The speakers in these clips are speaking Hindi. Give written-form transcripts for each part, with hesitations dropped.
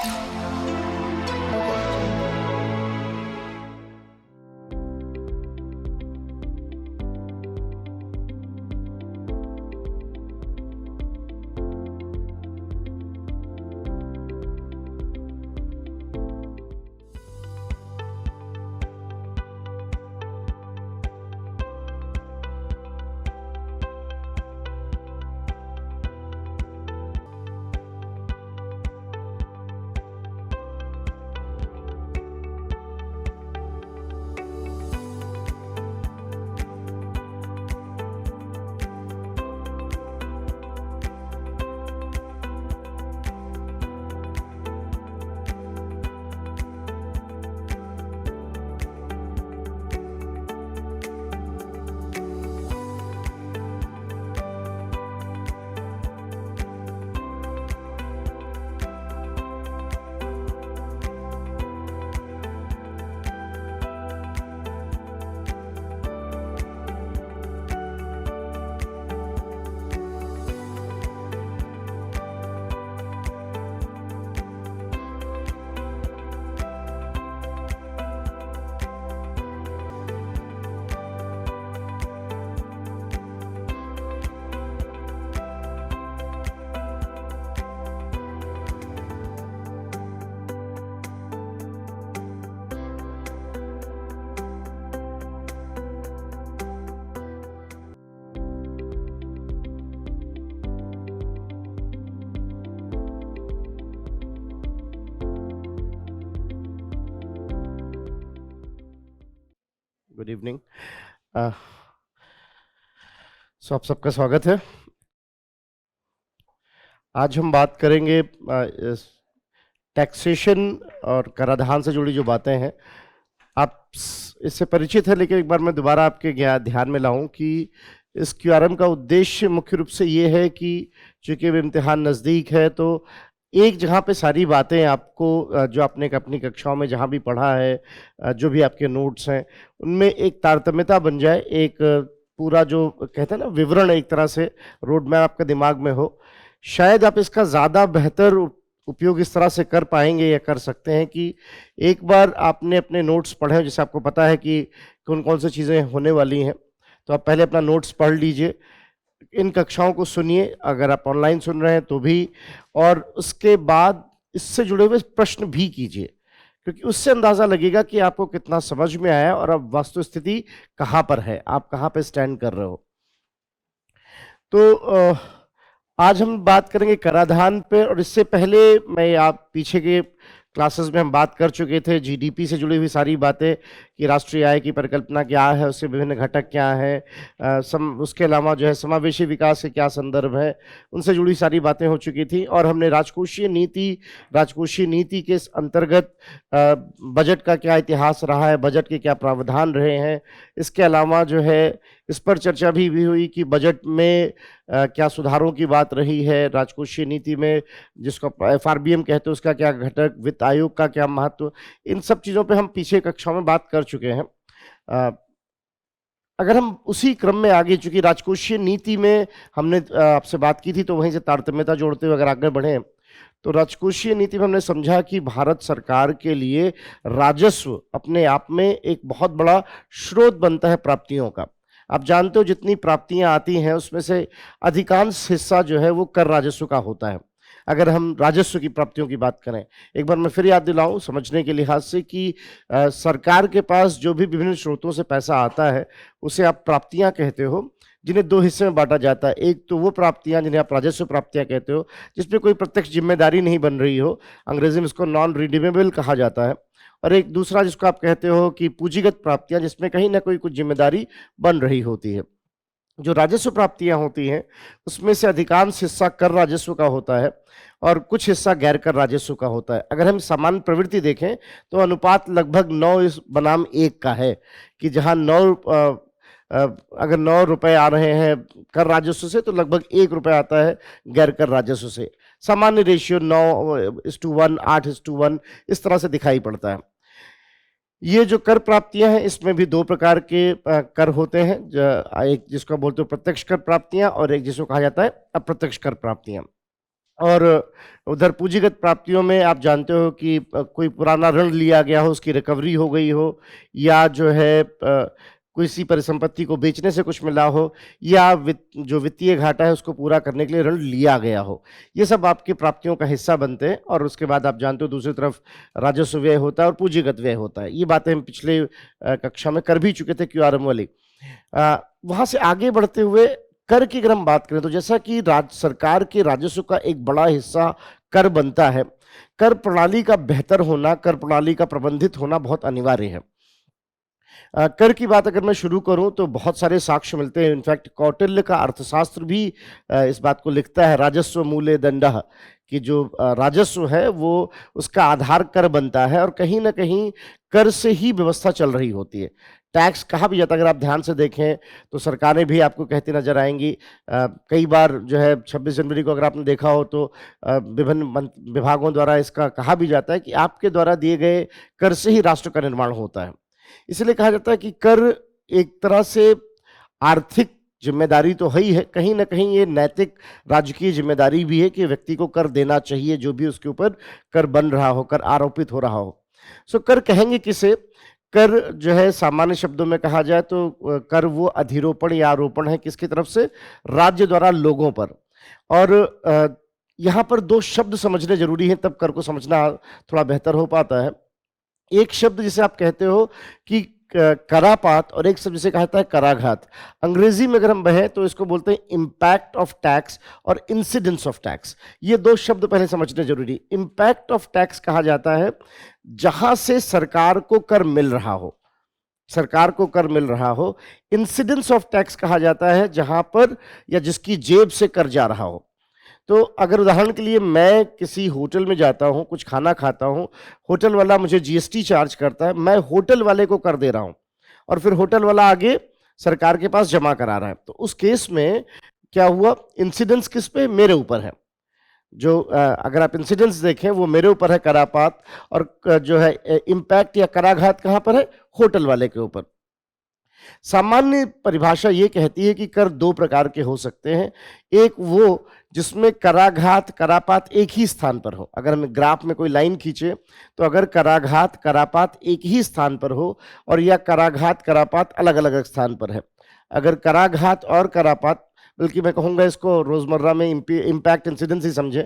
वगैरह जानते हैं। Good evening. आप सबका स्वागत है। आज हम बात करेंगे टैक्सेशन और कराधान से जुड़ी जो बातें हैं। आप इससे परिचित है, लेकिन एक बार मैं दोबारा आपके ध्यान में लाऊं कि इस क्यूआरएम का उद्देश्य मुख्य रूप से ये है कि चूंकि इम्तिहान नज़दीक है, तो एक जगह पे सारी बातें आपको जो आपने अपनी कक्षाओं में जहाँ भी पढ़ा है, जो भी आपके नोट्स हैं, उनमें एक तारतम्यता बन जाए, एक पूरा जो कहते हैं ना विवरण, एक तरह से रोड मैप आपके दिमाग में हो। शायद आप इसका ज़्यादा बेहतर उपयोग इस तरह से कर पाएंगे या कर सकते हैं कि एक बार आपने अपने नोट्स पढ़े, जैसे आपको पता है कि कौन कौन सी चीज़ें होने वाली हैं, तो आप पहले अपना नोट्स पढ़ लीजिए, इन कक्षाओं को सुनिए, अगर आप ऑनलाइन सुन रहे हैं तो भी, और उसके बाद इससे जुड़े हुए प्रश्न भी कीजिए, क्योंकि उससे अंदाज़ा लगेगा कि आपको कितना समझ में आया और अब वास्तु स्थिति कहाँ पर है, आप कहाँ पे स्टैंड कर रहे हो। तो आज हम बात करेंगे कराधान पे, और इससे पहले मैं आप पीछे के क्लासेस में हम बात कर चुके थे जीडीपी से जुड़ी हुई सारी बातें कि राष्ट्रीय आय की परिकल्पना क्या है, उससे विभिन्न घटक क्या है, उसके अलावा जो है समावेशी विकास के क्या संदर्भ है, उनसे जुड़ी सारी बातें हो चुकी थी। और हमने राजकोषीय नीति के अंतर्गत बजट का क्या इतिहास रहा है, बजट के क्या प्रावधान रहे हैं, इसके अलावा जो है इस पर चर्चा भी हुई कि बजट में क्या सुधारों की बात रही है, राजकोषीय नीति में जिसको एफआरबीएम कहते हैं उसका क्या घटक, वित्त आयोग का क्या महत्व, इन सब चीज़ों पे हम पीछे कक्षाओं में बात कर चुके हैं। अगर हम उसी क्रम में आगे, चूंकि राजकोषीय नीति में हमने आपसे बात की थी, तो वहीं से तारतम्यता जोड़ते हुए अगर आगे बढ़े, तो राजकोषीय नीति में हमने समझा कि भारत सरकार के लिए राजस्व अपने आप में एक बहुत बड़ा स्रोत बनता है प्राप्तियों का। आप जानते हो जितनी प्राप्तियां आती हैं उसमें से अधिकांश हिस्सा जो है वो कर राजस्व का होता है। अगर हम राजस्व की प्राप्तियों की बात करें, एक बार मैं फिर याद दिलाऊं समझने के लिहाज से कि सरकार के पास जो भी विभिन्न स्रोतों से पैसा आता है उसे आप प्राप्तियां कहते हो, जिन्हें दो हिस्से में बांटा जाता है। एक तो वो प्राप्तियां जिन्हें आप राजस्व प्राप्तियां कहते हो, जिसमें कोई प्रत्यक्ष जिम्मेदारी नहीं बन रही हो, अंग्रेजी में इसको नॉन रिडीमेबल कहा जाता है। और एक दूसरा जिसको आप कहते हो कि पूंजीगत प्राप्तियां, जिसमें कहीं ना कोई कुछ जिम्मेदारी बन रही होती है। जो राजस्व प्राप्तियां होती हैं उसमें से अधिकांश हिस्सा कर राजस्व का होता है और कुछ हिस्सा गैर कर राजस्व का होता है। अगर हम सामान्य प्रवृत्ति देखें तो अनुपात लगभग 9 बनाम 1 का है, कि जहां 9 अगर 9 रुपए आ रहे हैं कर राजस्व से, तो लगभग 1 रुपए आता है गैर कर राजस्व से। सामान्य रेशियो 9:1, 8:1 इस तरह से दिखाई पड़ता है। ये जो कर प्राप्तियां हैं इसमें भी दो प्रकार के कर होते हैं, एक जिसको बोलते हो प्रत्यक्ष कर प्राप्तियां और एक जिसको कहा जाता है अप्रत्यक्ष कर प्राप्तियां। और उधर पूंजीगत प्राप्तियों में आप जानते हो कि कोई पुराना ऋण लिया गया हो, उसकी रिकवरी हो गई हो, या जो है किसी परिसंपत्ति को बेचने से कुछ मिला हो, या जो वित्तीय घाटा है उसको पूरा करने के लिए ऋण लिया गया हो। ये सब आपकी प्राप्तियों का हिस्सा बनते हैं, और उसके बाद आप जानते हो दूसरी तरफ राजस्व व्यय होता है और पूंजीगत व्यय होता है। ये बातें हम पिछले कक्षा में कर भी चुके थे, क्यूआरएम वाली। वहां से आगे बढ़ते हुए कर की अगर हम बात करें, तो जैसा कि राज्य सरकार के राजस्व का एक बड़ा हिस्सा कर बनता है, कर प्रणाली का बेहतर होना, कर प्रणाली का प्रबंधित होना बहुत अनिवार्य है। कर की बात अगर मैं शुरू करूं तो बहुत सारे साक्ष्य मिलते हैं। इनफैक्ट कौटिल्य का अर्थशास्त्र भी इस बात को लिखता है, राजस्व मूल्य दंडः, कि जो राजस्व है वो उसका आधार कर बनता है, और कहीं ना कहीं कर से ही व्यवस्था चल रही होती है। टैक्स कहा भी जाता है, अगर आप ध्यान से देखें तो सरकारें भी आपको कहती नजर आएंगी। कई बार जो है 26 जनवरी को अगर आपने देखा हो तो विभिन्न विभागों द्वारा इसका कहा भी जाता है कि आपके द्वारा दिए गए कर से ही राष्ट्र का निर्माण होता है। इसलिए कहा जाता है कि कर एक तरह से आर्थिक जिम्मेदारी तो है ही है, कहीं ना कहीं ये नैतिक राजकीय जिम्मेदारी भी है कि व्यक्ति को कर देना चाहिए, जो भी उसके ऊपर कर बन रहा हो, कर आरोपित हो रहा हो। सो कर कहेंगे किसे? कर जो है सामान्य शब्दों में कहा जाए तो कर वो अधिरोपण या आरोपण है किसकी तरफ से? राज्य द्वारा लोगों पर। और यहाँ पर दो शब्द समझने जरूरी हैं, तब कर को समझना थोड़ा बेहतर हो पाता है। एक शब्द जिसे आप कहते हो कि करापात, और एक शब्द जिसे कहता है कराघात। अंग्रेजी में अगर हम बहें तो इसको बोलते हैं इम्पैक्ट ऑफ टैक्स और इंसिडेंस ऑफ टैक्स। ये दो शब्द पहले समझने जरूरी। इम्पैक्ट ऑफ टैक्स कहा जाता है जहां से सरकार को कर मिल रहा हो, सरकार को कर मिल रहा हो। इंसिडेंस ऑफ टैक्स कहा जाता है जहां पर या जिसकी जेब से कर जा रहा हो। तो अगर उदाहरण के लिए मैं किसी होटल में जाता हूं, कुछ खाना खाता हूं, होटल वाला मुझे जीएसटी चार्ज करता है, मैं होटल वाले को कर दे रहा हूं, और फिर होटल वाला आगे सरकार के पास जमा करा रहा है, तो उस केस में क्या हुआ? इंसिडेंस किस पे? मेरे ऊपर है। जो अगर आप इंसिडेंस देखें वो मेरे ऊपर है, करापात, और जो है इम्पैक्ट या कराघात कहां पर है? होटल वाले के ऊपर। सामान्य परिभाषा ये कहती है कि कर दो प्रकार के हो सकते हैं। एक वो जिसमें कराघात करापात एक ही स्थान पर हो। अगर हम ग्राफ में कोई लाइन खींचे तो अगर कराघात करापात एक ही स्थान पर हो, और या कराघात करापात अलग अलग स्थान पर है। अगर कराघात और करापात, बल्कि मैं कहूंगा इसको रोजमर्रा में इम्पैक्ट इंसिडेंस ही समझे।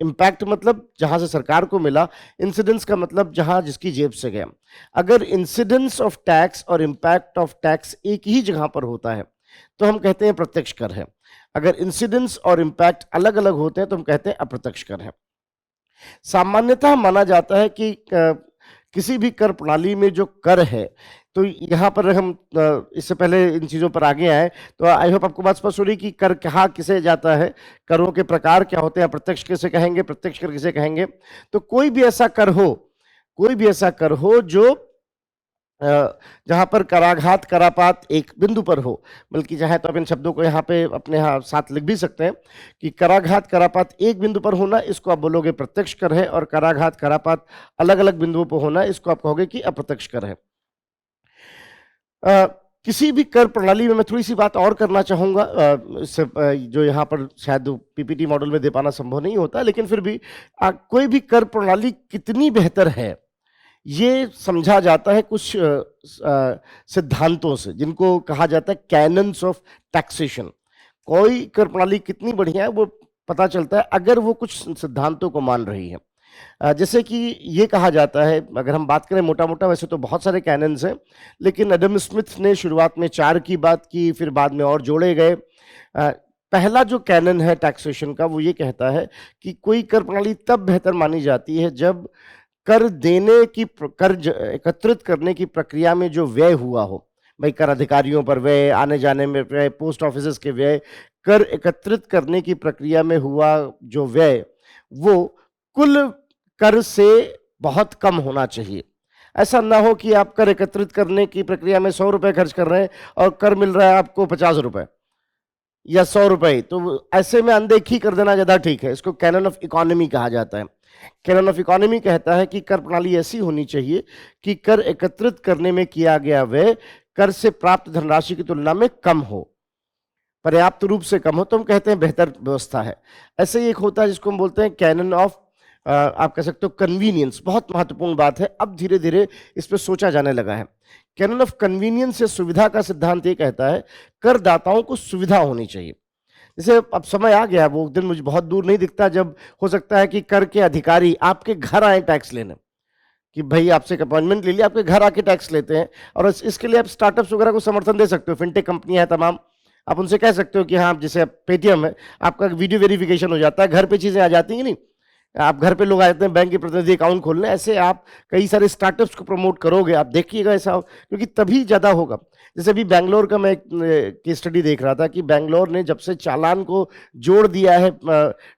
इम्पैक्ट मतलब जहां से सरकार को मिला, इंसिडेंस का मतलब जहां जिसकी जेब से गया। अगर इंसिडेंस ऑफ टैक्स और इम्पैक्ट ऑफ टैक्स एक ही जगह पर होता है तो हम कहते हैं प्रत्यक्ष कर है। अगर इंसिडेंस और इम्पैक्ट अलग अलग होते हैं तो हम कहते हैं अप्रत्यक्ष कर है। सामान्यतः माना जाता है कि किसी भी कर प्रणाली में जो कर है, तो यहाँ पर हम इससे पहले इन चीज़ों पर आगे आए तो आई होप आपको बात स्पष्ट हो रही कि कर कहाँ किसे जाता है, करों के प्रकार क्या होते हैं, प्रत्यक्ष किसे कहेंगे, प्रत्यक्ष कर किसे कहेंगे। तो कोई भी ऐसा कर हो, कोई भी ऐसा कर हो जो जहां पर कराघात करापात एक बिंदु पर हो, बल्कि चाहे तो आप इन शब्दों को यहाँ पे अपने यहाँ साथ लिख भी सकते हैं कि कराघात करापात एक बिंदु पर होना, इसको आप बोलोगे प्रत्यक्ष कर है, और कराघात करापात अलग अलग बिंदुओं पर होना, इसको आप कहोगे कि अप्रत्यक्ष कर है। किसी भी कर प्रणाली में मैं थोड़ी सी बात और करना चाहूंगा, इससे जो यहाँ पर शायद पीपीटी मॉडल में दे पाना संभव नहीं होता, लेकिन फिर भी कोई भी कर प्रणाली कितनी बेहतर है ये समझा जाता है कुछ सिद्धांतों से, जिनको कहा जाता है कैनन्स ऑफ टैक्सेशन। कोई कर प्रणाली कितनी बढ़िया है वो पता चलता है अगर वो कुछ सिद्धांतों को मान रही है। जैसे कि ये कहा जाता है, अगर हम बात करें मोटा मोटा, वैसे तो बहुत सारे कैनन्स हैं, लेकिन एडम स्मिथ ने शुरुआत में 4 की बात की, फिर बाद में और जोड़े गए। पहला जो कैनन है टैक्सेशन का वो ये कहता है कि कोई कर प्रणाली तब बेहतर मानी जाती है जब कर देने की कर एकत्रित करने की प्रक्रिया में जो व्यय हुआ हो, भाई कर अधिकारियों पर व्यय, आने जाने में व्यय, पोस्ट ऑफिस के व्यय, कर एकत्रित करने की प्रक्रिया में हुआ जो व्यय वो कुल कर से बहुत कम होना चाहिए। ऐसा ना हो कि आप कर एकत्रित करने की प्रक्रिया में 100 रुपए खर्च कर रहे हैं और कर मिल रहा है आपको 50 रुपए या 100 रुपए, तो ऐसे में अनदेखी कर देना ज्यादा ठीक है। इसको कैनन ऑफ इकोनॉमी कहा जाता है। कैनन ऑफ इकोनॉमी कहता है कि कर प्रणाली ऐसी होनी चाहिए कि कर एकत्रित करने में किया गया व्यय कर से प्राप्त धनराशि की तुलना में कम हो। पर्याप्त रूप से कम हो तो हम कहते हैं बेहतर व्यवस्था है। ऐसे ही एक होता है जिसको हम बोलते हैं कैनन ऑफ, आप कह सकते हो कन्वीनियंस। बहुत महत्वपूर्ण बात है, अब धीरे धीरे इस पर सोचा जाने लगा है। कैनन ऑफ कन्वीनियंस या सुविधा का सिद्धांत ये कहता है करदाताओं को सुविधा होनी चाहिए। जैसे अब समय आ गया, वो दिन मुझे बहुत दूर नहीं दिखता जब हो सकता है कि कर के अधिकारी आपके घर आए टैक्स लेने, कि भाई आपसे एक अपॉइंटमेंट ले लिया, आपके घर आके टैक्स लेते हैं। और इसके लिए आप स्टार्टअप्स वगैरह को समर्थन दे सकते हो, फिनटेक कंपनियां हैं तमाम, आप उनसे कह सकते हो कि हाँ, जैसे पेटीएम है, आपका वीडियो वेरिफिकेशन हो जाता है, घर पे चीजें आ जाती हैं नहीं, आप घर पे लोग आ जाते हैं बैंक के प्रतिनिधि अकाउंट खोलने। ऐसे आप कई सारे स्टार्टअप्स को प्रमोट करोगे, आप देखिएगा ऐसा हो, क्योंकि तभी ज्यादा होगा। जैसे अभी बैंगलोर का मैं एक केस स्टडी देख रहा था कि बैंगलोर ने जब से चालान को जोड़ दिया है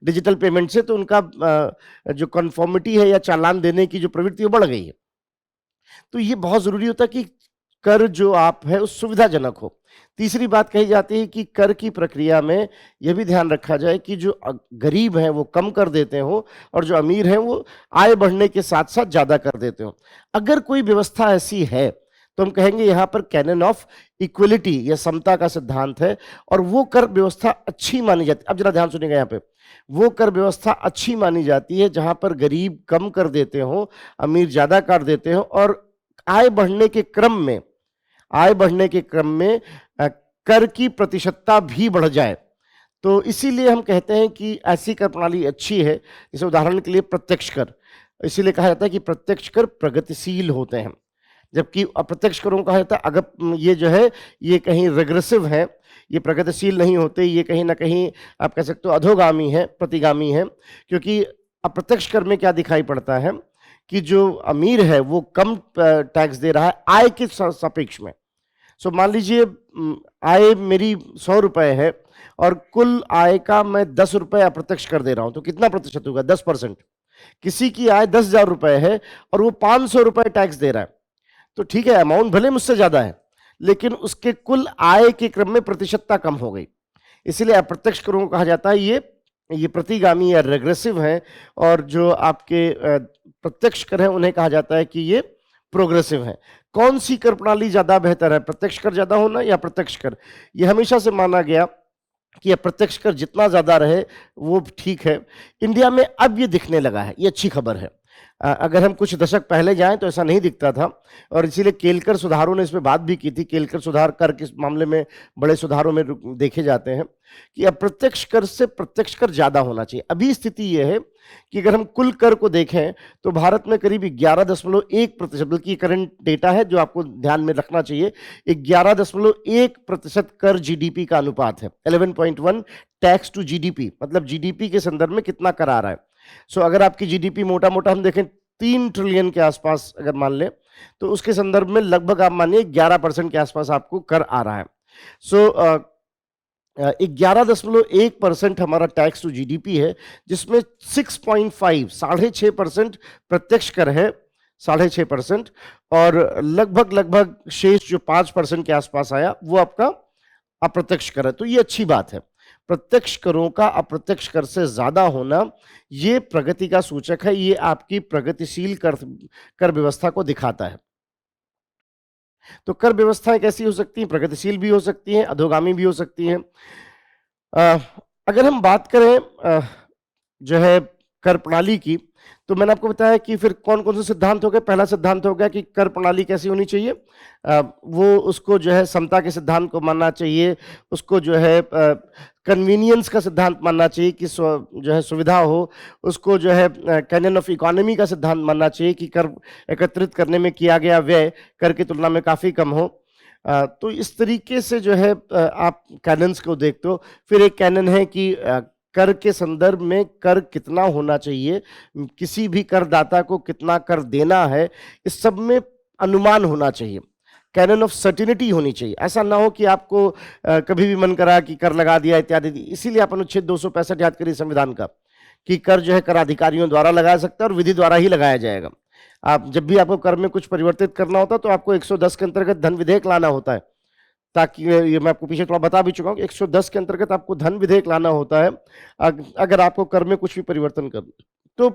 डिजिटल पेमेंट से, तो उनका जो कन्फॉर्मिटी है या चालान देने की जो प्रवृत्ति वो बढ़ गई है। तो ये बहुत जरूरी होता है कि कर जो आप है उस सुविधाजनक हो। तीसरी बात कही जाती है कि कर की प्रक्रिया में यह भी ध्यान रखा जाए कि जो गरीब हैं वो कम कर देते हो और जो अमीर हैं वो आय बढ़ने के साथ साथ ज्यादा कर देते हो। अगर कोई व्यवस्था ऐसी है तो हम कहेंगे यहां पर कैनन ऑफ इक्वलिटी या समता का सिद्धांत है, और वो कर व्यवस्था अच्छी मानी जाती है। अब जरा ध्यान सुनिएगा, यहाँ पे वो कर व्यवस्था अच्छी मानी जाती है जहां पर गरीब कम कर देते हो, अमीर ज्यादा कर देते हो, और आय बढ़ने के क्रम में कर की प्रतिशतता भी बढ़ जाए। तो इसीलिए हम कहते हैं कि ऐसी कर प्रणाली अच्छी है। जैसे उदाहरण के लिए प्रत्यक्ष कर, इसीलिए कहा जाता है कि प्रत्यक्ष कर प्रगतिशील होते हैं, जबकि अप्रत्यक्ष करों कहा जाता है अगर ये जो है ये कहीं रेग्रेसिव है, ये प्रगतिशील नहीं होते, ये कहीं ना कहीं आप कह सकते हो अधोगामी है, प्रतिगामी है। क्योंकि अप्रत्यक्ष कर में क्या दिखाई पड़ता है कि जो अमीर है वो कम टैक्स दे रहा है आय के सापेक्ष में। सो मान लीजिए आय मेरी 100 रुपए है और कुल आय का मैं 10 रुपए अप्रत्यक्ष कर दे रहा हूं, तो कितना प्रतिशत होगा? 10%। किसी की आय 10,000 रुपए है और वो 500 रुपए टैक्स दे रहा है, तो ठीक है, अमाउंट भले मुझसे ज्यादा है, लेकिन उसके कुल आय के क्रम में प्रतिशतता कम हो गई। इसीलिए अप्रत्यक्ष करों को कहा जाता है ये प्रतिगामी या रेग्रेसिव है, और जो आपके प्रत्यक्ष कर है उन्हें कहा जाता है कि ये प्रोग्रेसिव है। कौन सी कर प्रणाली ज्यादा बेहतर है, प्रत्यक्ष कर ज्यादा होना या अप्रत्यक्ष कर? ये हमेशा से माना गया कि अप्रत्यक्ष कर जितना ज्यादा रहे वो ठीक है। इंडिया में अब ये दिखने लगा है, ये अच्छी खबर है। अगर हम कुछ दशक पहले जाएं तो ऐसा नहीं दिखता था, और इसीलिए केलकर सुधारों ने इस पर बात भी की थी। केलकर सुधार कर किस मामले में बड़े सुधारों में देखे जाते हैं कि अप्रत्यक्ष कर से प्रत्यक्ष कर ज्यादा होना चाहिए। अभी स्थिति यह है कि अगर हम कुल कर को देखें तो भारत में करीब 11.1%, बल्कि करंट डेटा है जो आपको ध्यान में रखना चाहिए, 11.1% कर जीडीपी का अनुपात है। 11.1 टैक्स टू जीडीपी, मतलब जीडीपी के संदर्भ में कितना कर आ रहा है। सो अगर आपकी जीडीपी मोटा मोटा हम देखें 3 ट्रिलियन के आसपास अगर मान लें, तो उसके संदर्भ में लगभग आप मानिए 11% के आसपास आपको कर आ रहा है। सो 11.1% हमारा टैक्स टू जीडीपी है, जिसमें 6.5 6.5% प्रत्यक्ष कर है, 6.5%, और लगभग शेष जो 5% के आसपास आया वो आपका अप्रत्यक्ष कर है। तो ये अच्छी बात है। प्रत्यक्ष करों का अप्रत्यक्ष कर से ज्यादा होना ये प्रगति का सूचक है, ये आपकी प्रगतिशील कर व्यवस्था को दिखाता है। तो कर व्यवस्थाएं कैसी हो सकती हैं? प्रगतिशील भी हो सकती हैं, अधोगामी भी हो सकती हैं। अगर हम बात करें जो है कर प्रणाली की, तो मैंने आपको बताया कि फिर कौन कौन से सिद्धांत हो गए। पहला सिद्धांत हो गया कि कर प्रणाली कैसी होनी चाहिए, वो उसको जो है समता के सिद्धांत को मानना चाहिए, उसको जो है कन्वीनियंस का सिद्धांत मानना चाहिए कि जो है सुविधा हो, उसको जो है कैनन ऑफ इकोनॉमी का सिद्धांत मानना चाहिए कि कर एकत्रित करने में किया गया व्यय कर की तुलना में काफी कम हो। तो इस तरीके से जो है आप कैनन्स को देखते हो। फिर एक कैनन है कि कर के संदर्भ में कर कितना होना चाहिए, किसी भी करदाता को कितना कर देना है, इस सब में अनुमान होना चाहिए, कैनन ऑफ सर्टिनिटी होनी चाहिए। ऐसा ना हो कि आपको कभी भी मन करा कि कर लगा दिया इत्यादि। इसीलिए आप अनुच्छेद 265 याद करिए संविधान का, कि कर जो है कर अधिकारियों द्वारा लगाया सकता है और विधि द्वारा ही लगाया जाएगा। आप जब भी आपको कर में कुछ परिवर्तित करना होता है तो आपको 110 के अंतर्गत धन विधेयक लाना होता है, ताकि ये मैं आपको पीछे थोड़ा बता भी चुका हूं कि 110 के अंतर्गत आपको धन विधेयक लाना होता है अगर आपको कर में कुछ भी परिवर्तन करना। तो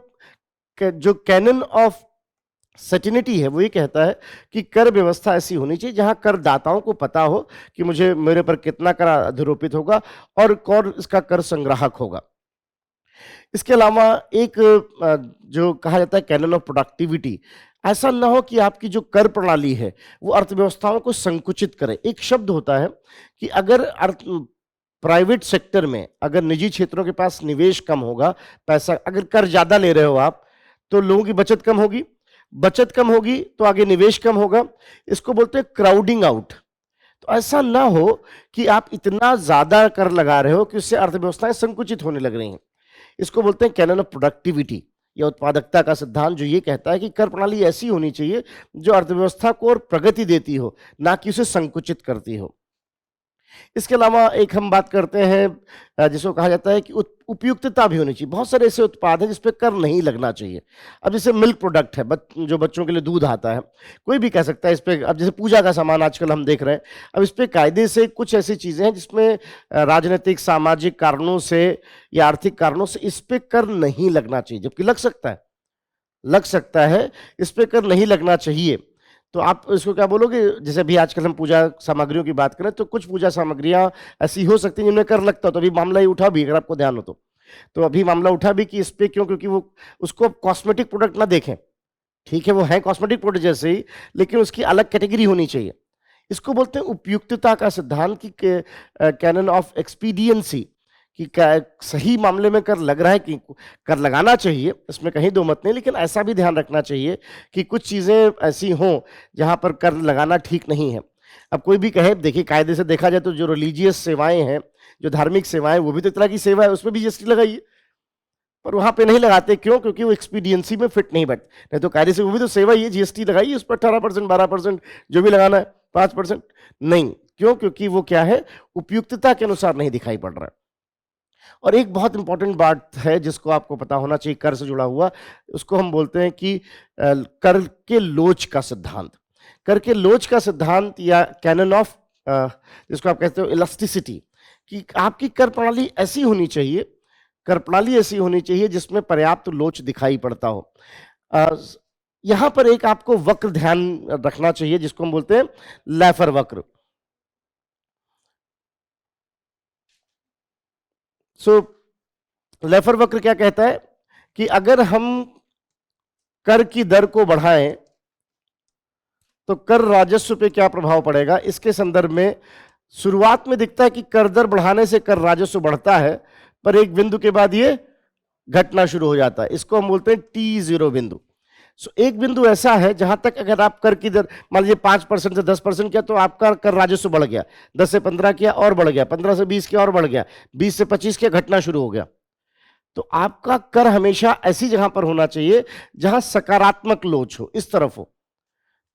जो कैनन ऑफ सर्टिनिटी है, वो ये कहता है कि कर व्यवस्था ऐसी होनी चाहिए जहां करदाताओं को पता हो कि मुझे मेरे पर कितना कर अधिरोपित होगा और कौन इसका कर संग्राहक होगा। इसके अलावा एक जो कहा जाता है कैनन ऑफ प्रोडक्टिविटी, ऐसा ना हो कि आपकी जो कर प्रणाली है वो अर्थव्यवस्थाओं को संकुचित करे। एक शब्द होता है कि अगर अर्थ प्राइवेट सेक्टर में, अगर निजी क्षेत्रों के पास निवेश कम होगा, पैसा अगर कर ज्यादा ले रहे हो आप, तो लोगों की बचत कम होगी, बचत कम होगी तो आगे निवेश कम होगा। इसको बोलते हैं क्राउडिंग आउट। तो ऐसा ना हो कि आप इतना ज्यादा कर लगा रहे हो कि उससे अर्थव्यवस्थाएं संकुचित होने लग रही हैं। इसको बोलते हैं कैनन ऑफ प्रोडक्टिविटी या उत्पादकता का सिद्धांत, जो ये कहता है कि कर प्रणाली ऐसी होनी चाहिए जो अर्थव्यवस्था को और प्रगति देती हो, ना कि उसे संकुचित करती हो। इसके अलावा एक हम बात करते हैं जिसको कहा जाता है कि उपयुक्तता भी होनी चाहिए। बहुत सारे ऐसे उत्पाद हैं जिस पे कर नहीं लगना चाहिए। अब जैसे मिल्क प्रोडक्ट है, जो बच्चों के लिए दूध आता है, कोई भी कह सकता है इस पे, अब जैसे पूजा का सामान आजकल हम देख रहे हैं, अब इस पे कायदे से कुछ ऐसी चीजें हैं जिसमें राजनीतिक सामाजिक कारणों से या आर्थिक कारणों से इस पे कर नहीं लगना चाहिए, जबकि लग सकता है, लग सकता है, इस पे कर नहीं लगना चाहिए। तो आप इसको क्या बोलोगे? जैसे अभी आजकल हम पूजा सामग्रियों की बात करें तो कुछ पूजा सामग्रियां ऐसी हो सकती हैं जिनमें कर लगता हो, तो अभी मामला ये उठा भी, अगर आपको ध्यान हो तो अभी मामला उठा भी कि इस पे क्यों, क्योंकि वो उसको कॉस्मेटिक प्रोडक्ट ना देखें। ठीक है, वो है कॉस्मेटिक प्रोडक्ट जैसे ही, लेकिन उसकी अलग कैटेगरी होनी चाहिए। इसको बोलते हैं उपयुक्तता का सिद्धांत की कैनन ऑफ एक्सपीडियंसी, कि सही मामले में कर लग रहा है कि कर लगाना चाहिए, इसमें कहीं दो मत नहीं, लेकिन ऐसा भी ध्यान रखना चाहिए कि कुछ चीजें ऐसी हों जहां पर कर लगाना ठीक नहीं है। अब कोई भी कहे, देखिए कायदे से देखा जाए तो जो रिलीजियस सेवाएं हैं, जो धार्मिक सेवाएं, वो भी तो एक तरह की सेवा है, उसमें भी जीएसटी लगाइए, पर वहां पे नहीं लगाते। क्यों? क्योंकि वो एक्सपीडियंसी में फिट नहीं बैठ, नहीं तो कायदे से वो भी तो सेवा ही है, जीएसटी लगाइए उस पर 18%, 12%, जो भी लगाना है, 5% नहीं। क्यों? क्योंकि वो क्या है, उपयुक्तता के अनुसार नहीं दिखाई पड़ रहा है। और एक बहुत इंपॉर्टेंट बात है जिसको आपको पता होना चाहिए कर से जुड़ा हुआ, उसको हम बोलते हैं कि कर के लोच का सिद्धांत। कर के लोच का सिद्धांत या कैनन ऑफ, जिसको आप कहते हो इलास्टिसिटी, कि आपकी कर प्रणाली ऐसी होनी चाहिए, कर प्रणाली ऐसी होनी चाहिए जिसमें पर्याप्त लोच दिखाई पड़ता हो। यहां पर एक आपको वक्र ध्यान रखना चाहिए जिसको हम बोलते हैं लैफर वक्र। सो लैफर वक्र क्या कहता है कि अगर हम कर की दर को बढ़ाएं तो कर राजस्व पे क्या प्रभाव पड़ेगा। इसके संदर्भ में शुरुआत में दिखता है कि कर दर बढ़ाने से कर राजस्व बढ़ता है, पर एक बिंदु के बाद ये घटना शुरू हो जाता है। इसको हम बोलते हैं T0 बिंदु। सो एक बिंदु ऐसा है जहां तक अगर आप कर की दर मान लीजिए 5% से 10% किया तो आपका कर राजस्व बढ़ गया, 10 से 15 किया और बढ़ गया, 15 से 20 किया और बढ़ गया, 20 से 25 किया, घटना शुरू हो गया। तो आपका कर हमेशा ऐसी जगह पर होना चाहिए जहां सकारात्मक लोच हो, इस तरफ हो।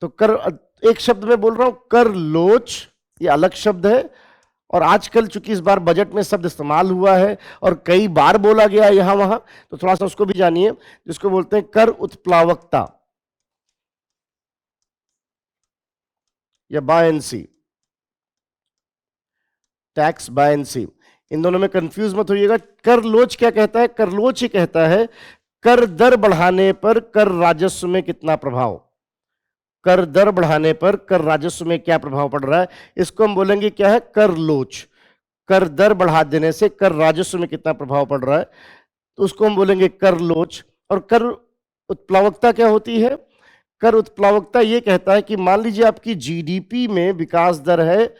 तो कर, एक शब्द में बोल रहा हूं, कर लोच, ये अलग शब्द है, और आजकल चूंकि इस बार बजट में शब्द इस्तेमाल हुआ है और कई बार बोला गया यहां वहां, तो थोड़ा सा उसको भी जानिए, जिसको बोलते हैं कर उत्प्लावकता या बायंसी, टैक्स बायंसी। इन दोनों में कंफ्यूज मत होइएगा। कर लोच क्या कहता है? कर लोच ये कहता है कर दर बढ़ाने पर कर राजस्व में कितना प्रभाव, कर दर बढ़ाने पर कर राजस्व में क्या प्रभाव पड़ रहा है, इसको हम बोलेंगे क्या है, कर लोच। कर दर बढ़ा देने से कर राजस्व में कितना प्रभाव पड़ रहा है, तो उसको हम बोलेंगे कर लोच। और कर उत्प्लावकता क्या होती है? कर उत्प्लावकता ये कहता है कि मान लीजिए आपकी जीडीपी में विकास दर है,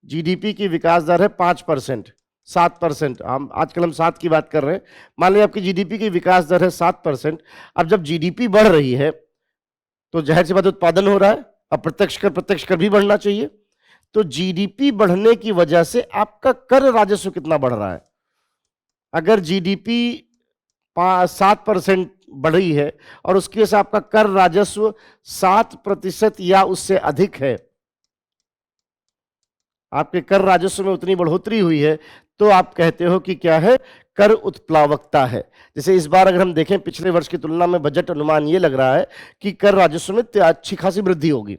जीडीपी की विकास दर है 5%, 7%, हम आजकल हम 7 की बात कर रहे हैं। मान लीजिए आपकी जीडीपी की विकास दर है 7%। अब जब जीडीपी बढ़ रही है तो जाहिर सी बात उत्पादन हो रहा है, अब प्रत्यक्ष कर भी बढ़ना चाहिए। तो जीडीपी बढ़ने की वजह से आपका कर राजस्व कितना बढ़ रहा है। अगर जीडीपी 7% बढ़ी है और उसकी वजह से आपका कर राजस्व 7% या उससे अधिक है, आपके कर राजस्व में उतनी बढ़ोतरी हुई है, तो आप कहते हो कि क्या है, कर उत्प्लावकता है। जैसे इस बार अगर हम देखें पिछले वर्ष की तुलना में बजट अनुमान ये लग रहा है कि कर राजस्व में अच्छी खासी वृद्धि होगी।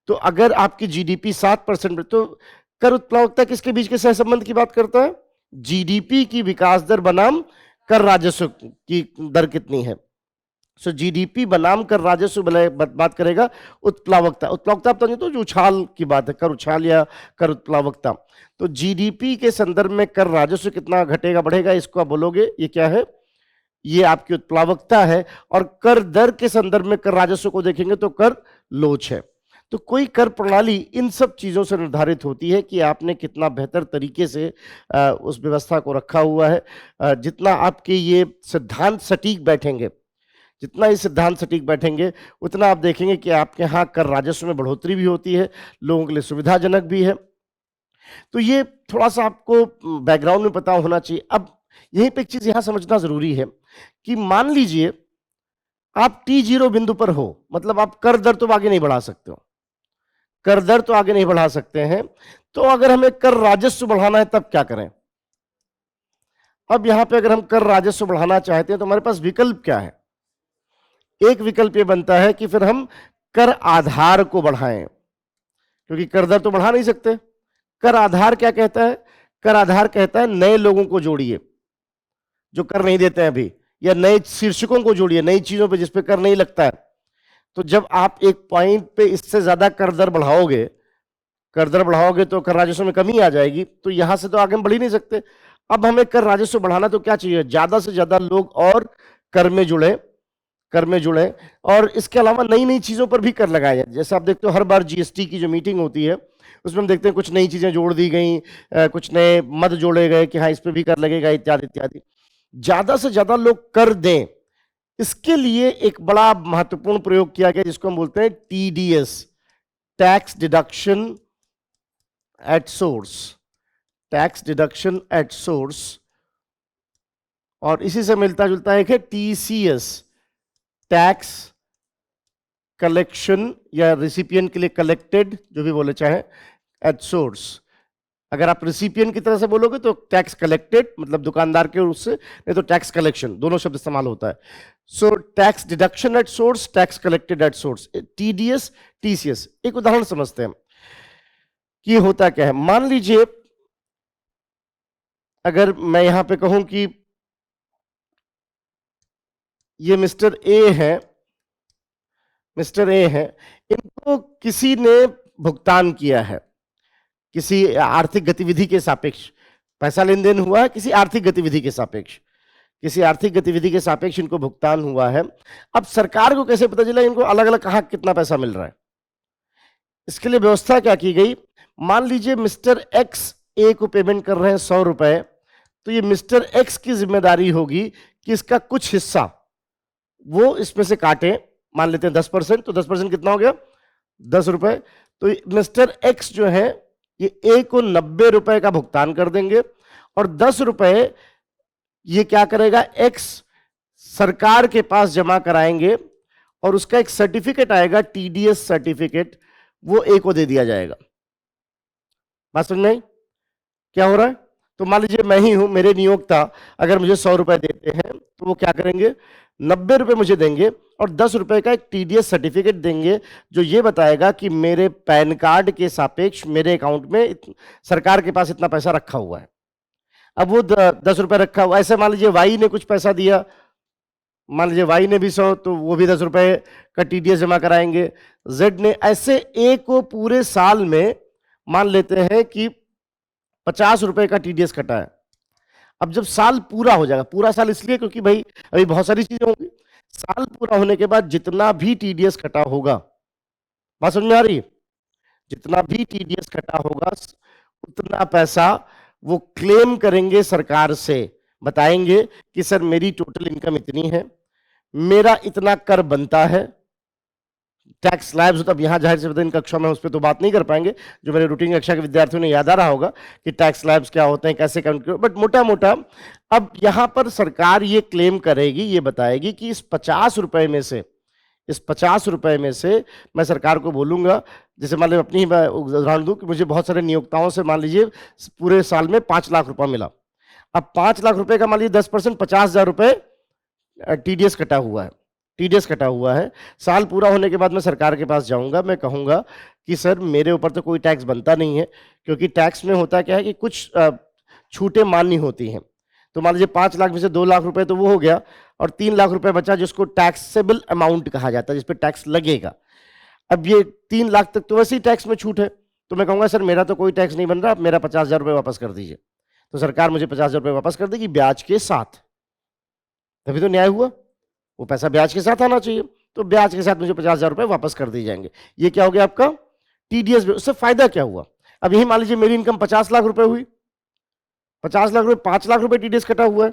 तो अगर आपकी जीडीपी 7%, तो कर उत्प्लावकता किसके बीच के सहसंबंध की बात करता है? जीडीपी की विकास दर बनाम कर राजस्व की दर कितनी है। सो जीडीपी बनाम कर राजस्व बात करेगा उत्प्लावकता। उत्प्लावकता आप तो नहीं, तो जो उछाल की बात है, कर उछाल या कर उत्प्लावकता। तो जीडीपी के संदर्भ में कर राजस्व कितना घटेगा बढ़ेगा, इसको आप बोलोगे ये क्या है, ये आपकी उत्प्लावकता है। और कर दर के संदर्भ में कर राजस्व को देखेंगे तो कर लोच है। तो कोई कर प्रणाली इन सब चीजों से निर्धारित होती है कि आपने कितना बेहतर तरीके से उस व्यवस्था को रखा हुआ है। जितना आपके ये सिद्धांत सटीक बैठेंगे, जितना ये सिद्धांत सटीक बैठेंगे, उतना आप देखेंगे कि आपके यहाँ कर राजस्व में बढ़ोतरी भी होती है, लोगों के लिए सुविधाजनक भी है। तो ये थोड़ा सा आपको बैकग्राउंड में पता होना चाहिए। अब यहीं पे एक चीज यहां समझना जरूरी है कि मान लीजिए आप T0 बिंदु पर हो, मतलब आप कर दर तो आगे नहीं बढ़ा सकते हो, कर दर तो आगे नहीं बढ़ा सकते हैं। तो अगर हमें कर राजस्व बढ़ाना है तब क्या करें? अब यहां पे अगर हम कर राजस्व बढ़ाना चाहते हैं तो हमारे पास विकल्प क्या है? एक विकल्प ये बनता है कि फिर हम कर आधार को बढ़ाएं, क्योंकि कर दर तो बढ़ा नहीं सकते। कर आधार क्या कहता है? कर आधार कहता है नए लोगों को जोड़िए जो कर नहीं देते हैं अभी, या नए शीर्षकों को जोड़िए, नई चीजों पे जिस पे कर नहीं लगता है। तो जब आप एक पॉइंट पे इससे ज्यादा कर दर बढ़ाओगे, कर दर बढ़ाओगे तो कर राजस्व में कमी आ जाएगी। तो यहां से तो आगे हम बढ़ ही नहीं सकते। अब हमें कर राजस्व बढ़ाना तो क्या चाहिए? ज्यादा से ज्यादा लोग और कर में जुड़े, कर में जुड़े। और इसके अलावा नई नई चीजों पर भी कर लगाया जाए। जैसे आप देखते हो हर बार जीएसटी की जो मीटिंग होती है उसमें हम देखते हैं कुछ नई चीजें जोड़ दी गई, कुछ नए मद जोड़े गए कि हाँ इस पे भी कर लगेगा, इत्यादि इत्यादि। ज्यादा से ज्यादा लोग कर दें, इसके लिए एक बड़ा महत्वपूर्ण प्रयोग किया गया जिसको हम बोलते हैं TDS, tax deduction at source, tax deduction at source. और इसी से मिलता जुलता एक है टीसीएस, टैक्स कलेक्शन या रिसिपिएंट के लिए कलेक्टेड, जो भी बोले चाहे, एट सोर्स। अगर आप रिसिपिएंट की तरह से बोलोगे तो टैक्स कलेक्टेड मतलब दुकानदार के उससे, नहीं तो टैक्स कलेक्शन, दोनों शब्द इस्तेमाल होता है। So tax deduction at source, tax collected at source, TDS TCS. एक उदाहरण समझते हैं कि होता क्या है। मान लीजिए अगर मैं यहां पे कहूं कि ये मिस्टर ए है, मिस्टर ए है, इनको किसी ने भुगतान किया है, किसी आर्थिक गतिविधि के सापेक्ष पैसा लेन देन हुआ है, किसी आर्थिक गतिविधि के सापेक्ष, किसी आर्थिक गतिविधि के सापेक्ष इनको भुगतान हुआ है। अब सरकार को कैसे पता चला इनको अलग अलग कहां कितना पैसा मिल रहा है? इसके लिए व्यवस्था क्या की गई? मान लीजिए मिस्टर एक्स ए को पेमेंट कर रहे हैं 100 रुपए, तो ये मिस्टर एक्स की जिम्मेदारी होगी कि इसका कुछ हिस्सा वो इसमें से काटे। मान लेते हैं 10%, तो 10% कितना हो गया? 10 रुपए। तो मिस्टर एक्स जो है ये ए को 90 रुपए का भुगतान कर देंगे और 10 रुपए ये क्या करेगा? एक्स सरकार के पास जमा कराएंगे और उसका एक सर्टिफिकेट आएगा, टीडीएस सर्टिफिकेट, वो ए को दे दिया जाएगा। बात समझ में आई? क्या हो रहा है? तो मान लीजिए मैं ही हूं, मेरे नियोक्ता अगर मुझे 100 रुपए देते हैं तो वो क्या करेंगे? 90 रुपए मुझे देंगे और 10 रुपए का एक टीडीएस सर्टिफिकेट देंगे जो ये बताएगा कि मेरे पैन कार्ड के सापेक्ष मेरे अकाउंट में सरकार के पास इतना पैसा रखा हुआ है। अब वो 10 रुपए रखा हुआ, ऐसे मान लीजिए वाई ने कुछ पैसा दिया, मान लीजिए वाई ने भी 100, तो वो भी 10 रुपए का टीडीएस जमा कराएंगे। जेड ने, ऐसे ए को पूरे साल में मान लेते हैं कि 50 रुपए का टीडीएस कटा है। अब जब साल पूरा हो जाएगा, पूरा साल इसलिए क्योंकि भाई अभी बहुत सारी चीजें होंगी, साल पूरा होने के बाद जितना भी टीडीएस कटा होगा, बात समझ में आ रही है? जितना भी टीडीएस कटा होगा उतना पैसा वो क्लेम करेंगे सरकार से, बताएंगे कि सर मेरी टोटल इनकम इतनी है, मेरा इतना कर बनता है। टैक्स स्लैब्स होता है, अब यहाँ जाहिर से इन कक्षा में उस पर तो बात नहीं कर पाएंगे, जो मेरे रूटीन कक्षा के विद्यार्थियों ने याद आ रहा होगा कि टैक्स स्लैब्स क्या होते हैं, कैसे काउंट करो, बट मोटा मोटा अब यहाँ पर सरकार ये क्लेम करेगी, ये बताएगी कि इस 50 रुपए में से, इस 50 रुपए में से मैं सरकार को बोलूंगा, जैसे मान लीजिए अपनी ही उदाहरण दूं कि मुझे बहुत सारे नियोक्ताओं से मान लीजिए पूरे साल में 5 लाख रुपया मिला। अब 5 लाख रुपए का मान लीजिए 10% 50,000 रुपए टीडीएस कटा हुआ है, टीडीएस कटा हुआ है। साल पूरा होने के बाद मैं सरकार के पास जाऊंगा, मैं कहूंगा कि सर मेरे ऊपर तो कोई टैक्स बनता नहीं है, क्योंकि टैक्स में होता क्या है कि कुछ छूटें मान्य होती हैं। तो मान लीजिए 5 लाख में से 2 लाख रुपए तो वो हो गया, और 3 लाख रुपए बचा जिसको टैक्सेबल अमाउंट कहा जाता है, जिस पे टैक्स लगेगा। अब ये 3 लाख तक तो वैसे ही टैक्स में छूट है, तो मैं कहूंगा सर मेरा तो कोई टैक्स नहीं बन रहा, आप मेरा 50,000 रुपये वापस कर दीजिए। तो सरकार मुझे 50,000 रुपये वापस कर देगी ब्याज के साथ, तभी तो न्याय हुआ। वो पैसा ब्याज के साथ आना चाहिए, तो ब्याज के साथ मुझे 50,000 रुपये वापस कर दिए जाएंगे। ये क्या हो गया आपका टीडीएस। उससे फायदा क्या हुआ? अब यही मान लीजिए मेरी इनकम 50 लाख रुपए हुई, 50 लाख रुपए 5 लाख रुपए टीडीएस कटा हुआ है,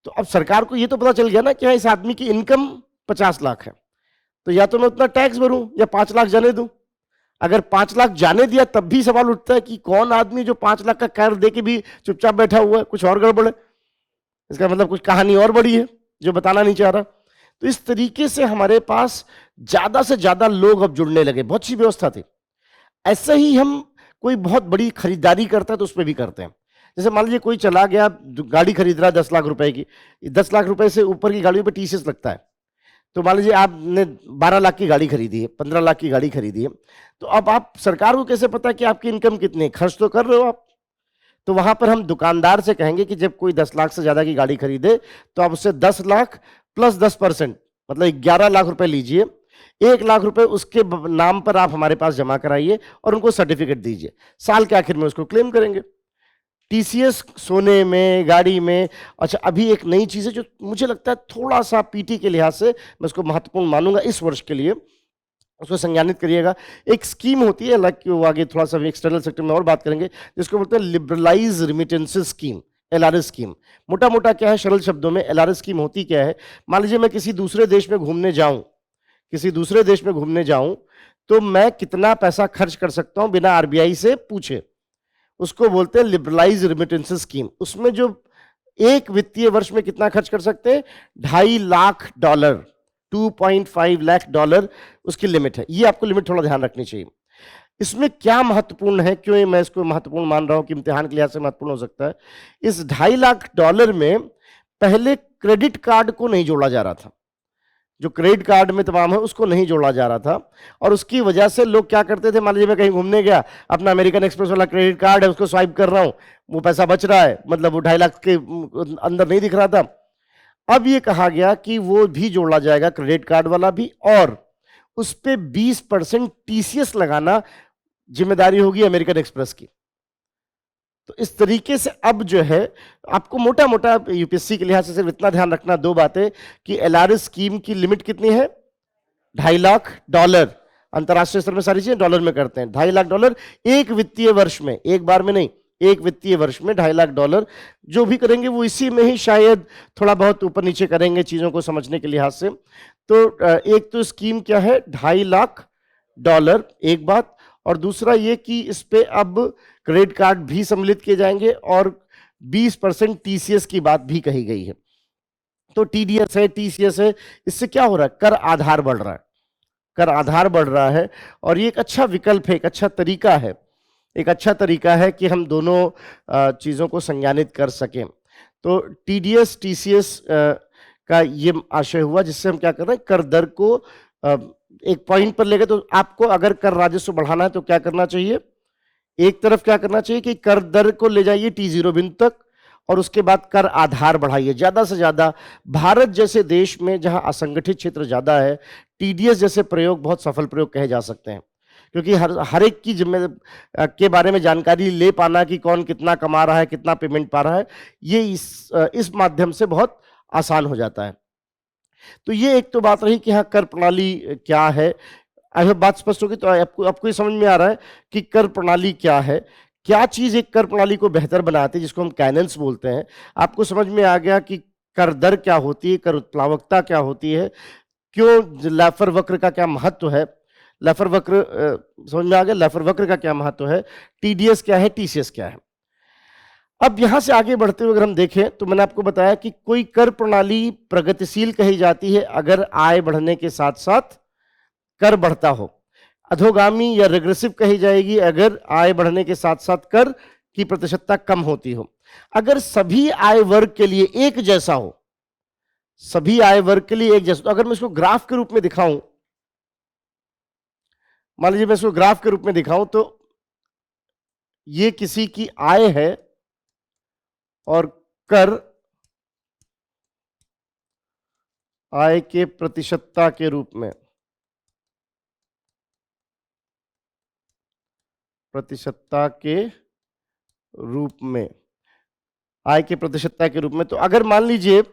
तो अब सरकार को ये तो पता चल गया ना कि हाँ इस आदमी की इनकम 50 लाख है, तो या तो मैं उतना टैक्स भरूं या 5 लाख जाने दूं। अगर 5 लाख जाने दिया तब भी सवाल उठता है कि कौन आदमी जो 5 लाख का कर दे के भी चुपचाप बैठा हुआ है, कुछ और गड़बड़ है, इसका मतलब कुछ कहानी और बड़ी है जो बताना नहीं चाह रहा। तो इस तरीके से हमारे पास ज्यादा से ज्यादा लोग अब जुड़ने लगे, बहुत सी व्यवस्था थी। ऐसे ही हम कोई बहुत बड़ी खरीदारी करता है तो उस पर भी करते हैं। जैसे मान लीजिए कोई चला गया गाड़ी खरीद रहा है 10 लाख रुपए की, 10 लाख रुपए से ऊपर की गाड़ियों पे टीसीएस लगता है। तो मान लीजिए आपने 12 लाख की गाड़ी खरीदी है, 15 लाख की गाड़ी खरीदी है, तो अब आप सरकार को कैसे पता कि आपकी इनकम कितनी है? खर्च तो कर रहे हो आप। तो वहां पर हम दुकानदार से कहेंगे कि जब कोई 10 लाख से ज्यादा की गाड़ी खरीदे तो आप उससे 10 लाख प्लस 10% मतलब 11 लाख रुपए लीजिए, 1 लाख रुपए उसके नाम पर आप हमारे पास जमा कराइए और उनको सर्टिफिकेट दीजिए, साल के आखिर में उसको क्लेम करेंगे। टीसीएस सोने में, गाड़ी में। अच्छा, अभी एक नई चीज है जो मुझे लगता है थोड़ा सा पीटी के लिहाज से मैं उसको महत्वपूर्ण मानूंगा इस वर्ष के लिए, उसको संज्ञानित करिएगा। एक स्कीम होती है, लाइक वो आगे थोड़ा सा एक्सटर्नल सेक्टर में और बात करेंगे, जिसको बोलते हैं liberalise remittances scheme, LRS scheme. मोटा मोटा क्या है, सरल शब्दों में एलआरएस स्कीम होती क्या है? मान लीजिए मैं किसी दूसरे देश में घूमने जाऊं, किसी दूसरे देश में घूमने जाऊं, तो मैं कितना पैसा खर्च कर सकता हूं बिना आरबीआई से पूछे, उसको बोलते हैं लिबरलाइज रिमिटेंसेस स्कीम। उसमें जो एक वित्तीय वर्ष में कितना खर्च कर सकते हैं, $2.5 लाख, 2.5 लाख डॉलर उसकी लिमिट है। ये आपको लिमिट थोड़ा ध्यान रखनी चाहिए। इसमें क्या महत्वपूर्ण है, क्यों मैं इसको महत्वपूर्ण मान रहा हूं कि इम्तिहान के लिहाज से महत्वपूर्ण हो सकता है। इस $2.5 लाख में पहले क्रेडिट कार्ड को नहीं जोड़ा जा रहा था, जो क्रेडिट कार्ड में तमाम है उसको नहीं जोड़ा जा रहा था, और उसकी वजह से लोग क्या करते थे, मान लीजिए मैं कहीं घूमने गया, अपना अमेरिकन एक्सप्रेस वाला क्रेडिट कार्ड है उसको स्वाइप कर रहा हूं, वो पैसा बच रहा है, मतलब वो 2.5 लाख के अंदर नहीं दिख रहा था। अब ये कहा गया कि वो भी जोड़ा जाएगा, क्रेडिट कार्ड वाला भी, और उस पर 20% टीसीएस लगाना जिम्मेदारी होगी अमेरिकन एक्सप्रेस की। तो इस तरीके से अब जो है आपको मोटा मोटा यूपीएससी के लिहाज से सिर्फ इतना ध्यान रखना, दो बातें, कि एलआरएस स्कीम की लिमिट कितनी है, $2.5 लाख। अंतरराष्ट्रीय स्तर में सारी चीजें डॉलर में करते हैं। $2.5 लाख एक वित्तीय वर्ष में, एक बार में नहीं, एक वित्तीय वर्ष में $2.5 लाख। जो भी करेंगे वो इसी में ही शायद थोड़ा बहुत ऊपर नीचे करेंगे चीजों को समझने के लिहाज से। तो एक तो स्कीम क्या है, $2.5 लाख, एक बात, और दूसरा ये कि इस पे अब क्रेडिट कार्ड भी सम्मिलित किए जाएंगे और 20% टीसीएस की बात भी कही गई है। तो टीडीएस है, टीसीएस है, इससे क्या हो रहा है, कर आधार बढ़ रहा है, कर आधार बढ़ रहा है, और ये एक अच्छा विकल्प है, एक अच्छा तरीका है, एक अच्छा तरीका है कि हम दोनों चीजों को संज्ञानित कर सकें। तो टीडीएस टीसीएस का ये आशय हुआ, जिससे हम क्या कर रहे हैं, कर दर को एक पॉइंट पर ले गए। तो आपको अगर कर राजस्व बढ़ाना है तो क्या करना चाहिए, एक तरफ क्या करना चाहिए कि कर दर को ले जाइए T0 बिंदु तक, और उसके बाद कर आधार बढ़ाइए ज्यादा से ज्यादा। भारत जैसे देश में जहां असंगठित क्षेत्र ज्यादा है, टीडीएस जैसे प्रयोग बहुत सफल प्रयोग कहे जा सकते हैं, क्योंकि हर एक की जिम्मे के बारे में जानकारी ले पाना कि कौन कितना कमा रहा है, कितना पेमेंट पा रहा है, ये इस माध्यम से बहुत आसान हो जाता है। तो ये एक तो बात रही कि हाँ कर प्रणाली क्या है। आई होप बात स्पष्ट होगी। तो आपको ये समझ में आ रहा है कि कर प्रणाली क्या है, क्या चीज एक कर प्रणाली को बेहतर बनाती है, जिसको हम कैनेंस बोलते हैं। आपको समझ में आ गया कि कर दर क्या होती है, कर उत्प्लावकता क्या होती है, क्यों लैफर वक्र का क्या महत्व है, लैफर वक्र समझ में आ गया, लैफर वक्र का क्या महत्व है, टीडीएस क्या है, टीसीएस क्या है। अब यहां से आगे बढ़ते हुए अगर हम देखें तो मैंने आपको बताया कि कोई कर प्रणाली प्रगतिशील कही जाती है अगर आय बढ़ने के साथ साथ कर बढ़ता हो। अधोगामी या रिग्रेसिव कही जाएगी अगर आय बढ़ने के साथ साथ कर की प्रतिशतता कम होती हो। अगर सभी आय वर्ग के लिए एक जैसा हो, सभी आय वर्ग के लिए एक जैसा, तो अगर मैं इसको ग्राफ के रूप में दिखाऊं, मान लीजिए मैं इसको ग्राफ के रूप में दिखाऊं, तो ये किसी की आय है और कर आय के प्रतिशतता के रूप में, प्रतिशतता के रूप में, आय के प्रतिशतता के रूप में। तो अगर मान लीजिए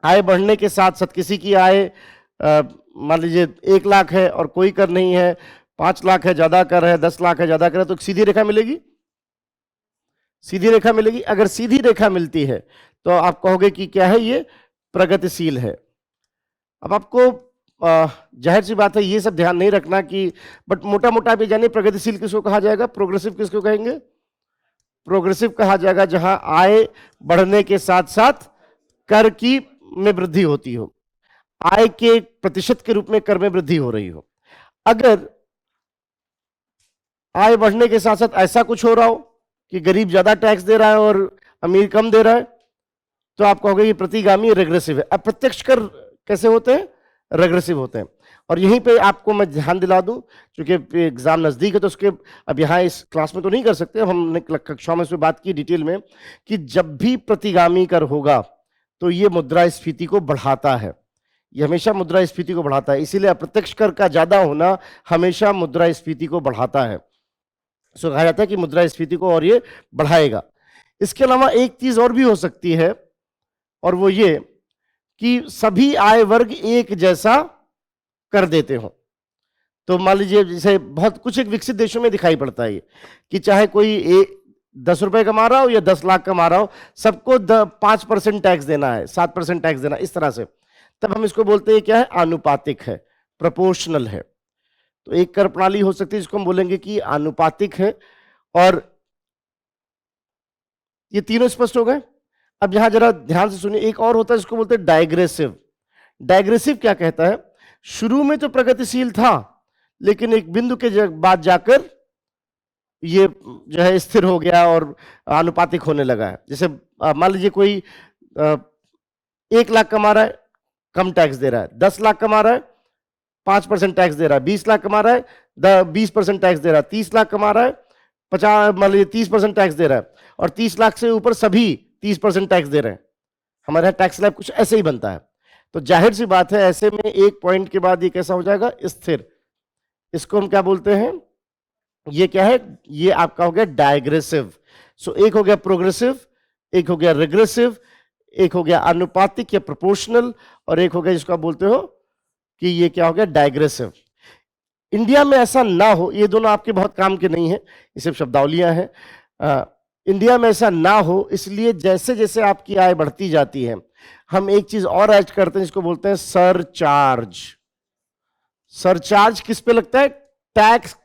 आय बढ़ने के साथ साथ किसी की आय मान लीजिए 1 लाख है और कोई कर नहीं है, 5 लाख है ज्यादा कर है, 10 लाख है ज्यादा कर है, तो सीधी रेखा मिलेगी, सीधी रेखा मिलेगी। अगर सीधी रेखा मिलती है तो आप कहोगे कि क्या है, ये प्रगतिशील है। अब आपको जाहिर सी बात है ये सब ध्यान नहीं रखना कि, बट मोटा मोटा आप ये जानिए प्रगतिशील किसको कहा जाएगा, प्रोग्रेसिव किसको कहेंगे, प्रोग्रेसिव कहा जाएगा जहां आय बढ़ने के साथ साथ कर की में वृद्धि होती हो, आय के प्रतिशत के रूप में कर में वृद्धि हो रही हो। अगर आय बढ़ने के साथ साथ ऐसा कुछ हो रहा हो कि गरीब ज्यादा टैक्स दे रहा है और अमीर कम दे रहा है, तो आप कहोगे ये प्रतिगामी रेग्रेसिव है। अप्रत्यक्ष कर कैसे होते हैं, रेग्रेसिव होते हैं। और यहीं पे आपको मैं ध्यान दिला दूं, क्योंकि एग्जाम नजदीक है तो उसके अब यहाँ इस क्लास में तो नहीं कर सकते, हमने कक्षा में इस पे बात की डिटेल में कि जब भी प्रतिगामी कर होगा तो ये मुद्रास्फीति को बढ़ाता है, ये हमेशा मुद्रास्फीति को बढ़ाता है। इसीलिए अप्रत्यक्ष कर का ज्यादा होना हमेशा मुद्रास्फीति को बढ़ाता है। सो कहा जाता है कि मुद्रास्फीति को और ये बढ़ाएगा। इसके अलावा एक चीज और भी हो सकती है, और वो ये कि सभी आय वर्ग एक जैसा कर देते हो। तो मान लीजिए जैसे बहुत कुछ एक विकसित देशों में दिखाई पड़ता है ये कि चाहे कोई 10 रुपए कमा रहा हो या 10 लाख कमा रहा हो, सबको 5% टैक्स देना है, 7% टैक्स देना, इस तरह से। तब हम इसको बोलते हैं क्या है, आनुपातिक है, प्रोपोर्शनल है। तो एक कर प्रणाली हो सकती है जिसको हम बोलेंगे कि आनुपातिक है। और ये तीनों स्पष्ट हो गए। अब यहां जरा ध्यान से सुनिए, एक और होता है जिसको बोलते हैं डायग्रेसिव। डायग्रेसिव क्या कहता है, शुरू में तो प्रगतिशील था लेकिन एक बिंदु के बाद जाकर ये जो है स्थिर हो गया और आनुपातिक होने लगा है। जैसे मान लीजिए कोई 1 लाख कमा रहा है, कम टैक्स दे रहा है, 10 लाख कमा रहा है 5% टैक्स दे रहा है, 20 लाख कमा रहा है 20% टैक्स दे रहा है, 30 लाख कमा रहा है 50 मान लीजिए 30% टैक्स दे रहा है, और 30 लाख से ऊपर सभी 30% टैक्स दे रहे हैं। हमारे यहाँ टैक्स स्लैब कुछ ऐसे ही बनता है। तो जाहिर सी बात है ऐसे में एक पॉइंट के बाद ये कैसा हो जाएगा, स्थिर। इसको हम क्या बोलते हैं, ये क्या है, ये आपका हो गया डायग्रेसिव। सो एक हो गया प्रोग्रेसिव, एक हो गया रिग्रेसिव, एक हो गया अनुपातिक या प्रोपोर्शनल, और एक हो गया जिसको आप बोलते हो कि ये क्या हो गया, डायग्रेसिव। इंडिया में ऐसा ना हो, ये दोनों आपके बहुत काम के नहीं है, ये सिर्फ शब्दावलियां हैं। इंडिया में ऐसा ना हो इसलिए जैसे जैसे आपकी आय बढ़ती जाती है हम एक चीज और ऐड करते हैं जिसको बोलते हैं सरचार्ज। सरचार्ज किस पे लगता है, टैक्स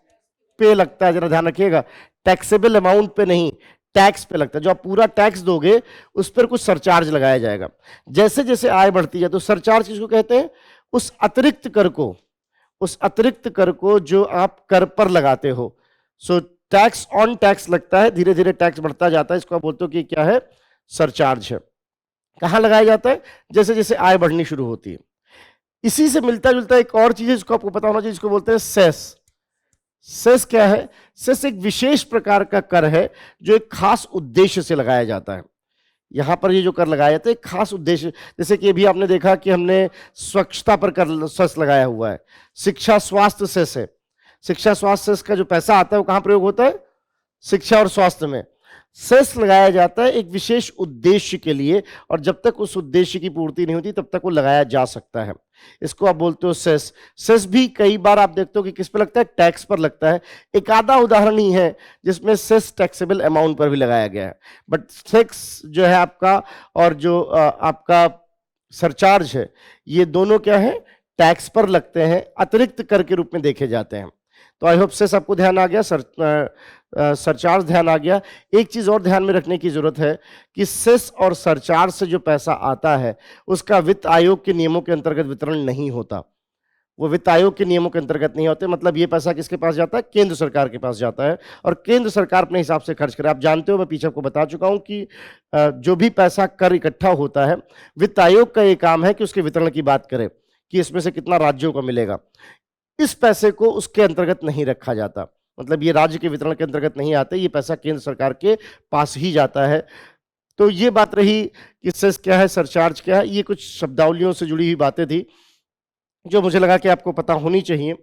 पे लगता है, जरा ध्यान रखिएगा, टैक्सेबल अमाउंट पे नहीं, टैक्स पे लगता है। जो आप पूरा टैक्स दोगे उस पर कुछ सरचार्ज लगाया जाएगा जैसे जैसे आय बढ़ती जाए। तो सरचार्ज किसको कहते हैं, उस अतिरिक्त कर को, उस अतिरिक्त कर को जो आप कर पर लगाते हो। सो टैक्स ऑन टैक्स लगता है, धीरे धीरे टैक्स बढ़ता जाता है, इसको आप बोलते हो कि क्या है, सरचार्ज है। कहां लगाया जाता है, जैसे जैसे आय बढ़नी शुरू होती है। इसी से मिलता जुलता एक और चीज है जिसको आपको पता होना चाहिए, जिसको बोलते हैं सेस। सेस क्या है, सेस एक विशेष प्रकार का कर है जो एक खास उद्देश्य से लगाया जाता है। यहां पर ये जो कर लगाया जाता है एक खास उद्देश्य, जैसे कि अभी आपने देखा कि हमने स्वच्छता पर कर सेस लगाया हुआ है, शिक्षा स्वास्थ्य सेस है। शिक्षा स्वास्थ्य सेस का जो पैसा आता है वो कहां प्रयोग होता है, शिक्षा और स्वास्थ्य में। सेस लगाया जाता है एक विशेष उद्देश्य के लिए, और जब तक उस उद्देश्य की पूर्ति नहीं होती तब तक वो लगाया जा सकता है। इसको आप बोलते हो सेस। सेस भी कई बार आप देखते हो कि किस पे लगता है, टैक्स पर लगता है। एक आधा उदाहरण ही है जिसमें सेस टैक्सेबल अमाउंट पर भी लगाया गया है, बट सेस जो है आपका और जो आपका सरचार्ज है, ये दोनों क्या है, टैक्स पर लगते हैं, अतिरिक्त कर के रूप में देखे जाते हैं। तो आई होप सेस आपको ध्यान आ गया, सरचार्ज ध्यान आ गया। एक चीज और ध्यान में रखने की जरूरत है कि सेस और सरचार्ज से जो पैसा आता है उसका वित्त आयोग के नियमों के अंतर्गत वितरण नहीं होता। वो वित्त आयोग के नियमों के अंतर्गत नहीं होते। मतलब ये पैसा किसके पास जाता है, केंद्र सरकार के पास जाता है, और केंद्र सरकार अपने हिसाब से खर्च करे। आप जानते हो, मैं पीछे आपको बता चुका हूं कि जो भी पैसा कर इकट्ठा होता है, वित्त आयोग का ये काम है कि उसके वितरण की बात करे कि इसमें से कितना राज्यों को मिलेगा। इस पैसे को उसके अंतर्गत नहीं रखा जाता, मतलब ये राज्य के वितरण के अंतर्गत नहीं आते, ये पैसा केंद्र सरकार के पास ही जाता है। तो ये बात रही कि सेस क्या है, सरचार्ज क्या है, ये कुछ शब्दावलियों से जुड़ी हुई बातें थी जो मुझे लगा कि आपको पता होनी चाहिए।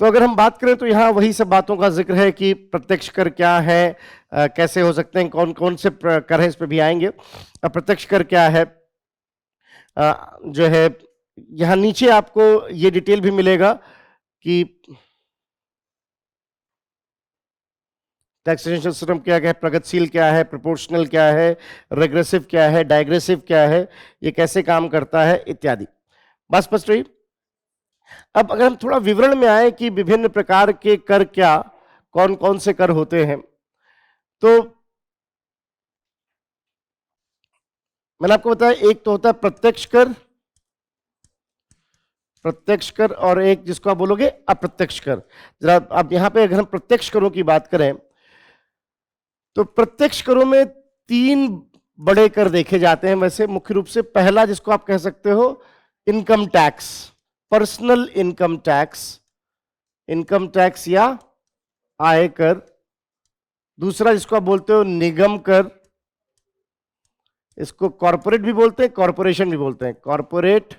तो अगर हम बात करें तो यहाँ वही सब बातों का जिक्र है कि प्रत्यक्ष कर क्या है, कैसे हो सकते हैं, कौन कौन से कर है, इस पे भी आएंगे। प्रत्यक्ष कर क्या है, जो है यहाँ नीचे आपको ये डिटेल भी मिलेगा कि टैक्सेशन सिस्टम क्या है, प्रगतिशील क्या है, प्रोपोर्शनल क्या है, रेग्रेसिव क्या है, डायग्रेसिव क्या है, ये कैसे काम करता है इत्यादि। बात स्पष्ट रही। अब अगर हम थोड़ा विवरण में आए कि विभिन्न प्रकार के कर क्या, कौन कौन से कर होते हैं, तो मैंने आपको बताया एक तो होता है प्रत्यक्ष कर और एक जिसको आप बोलोगे अप्रत्यक्ष कर। जरा अब यहां पे अगर हम प्रत्यक्ष करों की बात करें तो प्रत्यक्ष करों में 3 बड़े कर देखे जाते हैं वैसे मुख्य रूप से। पहला जिसको आप कह सकते हो income tax, personal income tax या आयकर। दूसरा जिसको आप बोलते हो निगम कर, इसको कॉरपोरेट भी बोलते हैं, कॉरपोरेशन भी बोलते हैं, कॉरपोरेट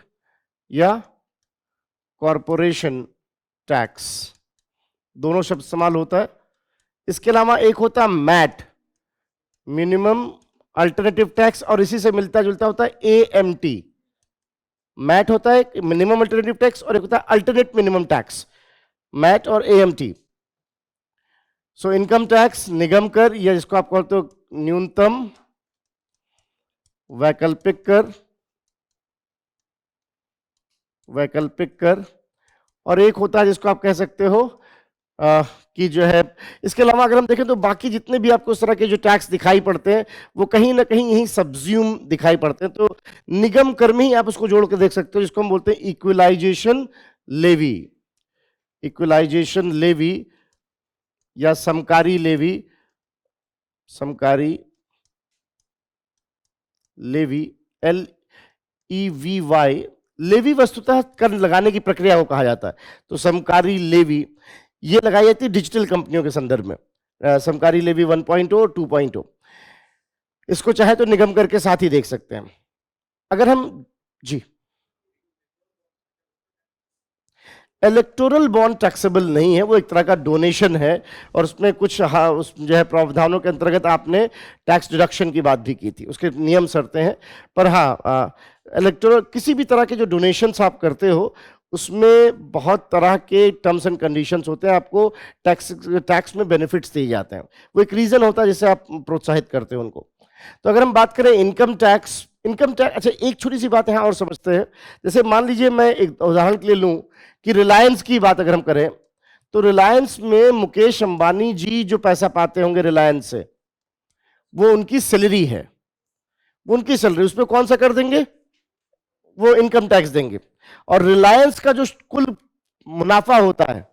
या कॉरपोरेशन टैक्स, दोनों शब्द इस्तेमाल होता है। इसके अलावा एक होता है मैट, मिनिमम अल्टरनेटिव टैक्स, और इसी से मिलता जुलता होता है एएमटी। मैट होता है मिनिमम अल्टरनेटिव टैक्स और एक होता है अल्टरनेट मिनिमम टैक्स, मैट और एएमटी। सो इनकम टैक्स, निगम कर या जिसको आप कहते हो न्यूनतम वैकल्पिक कर, और एक होता है जिसको आप कह सकते हो कि जो है, इसके अलावा अगर हम देखें तो बाकी जितने भी आपको इस तरह के जो टैक्स दिखाई पड़ते हैं वो कहीं ना कहीं यही सब्ज्यूम दिखाई पड़ते हैं। तो निगम कर में ही आप उसको जोड़ के देख सकते हो, जिसको हम बोलते हैं इक्विलाइजेशन लेवी या समकारी लेवी, LEVY। लेवी वस्तुतः कर लगाने की प्रक्रिया को कहा जाता है। तो समकारी लेवी ये लगाई जाती है डिजिटल कंपनियों के संदर्भ में, समकारी लेवी 1.0 और 2.0। इसको चाहे तो निगम कर के साथ ही देख सकते हैं। अगर हम जी, इलेक्टोरल बॉन्ड टैक्सेबल नहीं है, वो एक तरह का डोनेशन है, और उसमें कुछ उस जो है प्रावधानों के अंतर्गत आपने टैक्स डिडक्शन की बात भी की थी, उसके नियम शर्तें हैं। पर हाँ, इलेक्टोरल किसी भी तरह के जो डोनेशंस आप करते हो उसमें बहुत तरह के टर्म्स एंड कंडीशंस होते हैं, आपको टैक्स में बेनिफिट्स दिए जाते हैं, वो एक रीजन होता है जिसे आप प्रोत्साहित करते हो उनको। तो अगर हम बात करें इनकम टैक्स, अच्छा एक छोटी सी बात यहाँ और समझते हैं। जैसे मान लीजिए मैं एक उदाहरण के लिए लूं कि रिलायंस की बात अगर हम करें तो रिलायंस में मुकेश अंबानी जी जो पैसा पाते होंगे रिलायंस से, वो उनकी सैलरी है, वो उनकी सैलरी, उस पर कौन सा कर देंगे, वो इनकम टैक्स देंगे। और रिलायंस का जो कुल मुनाफा होता है,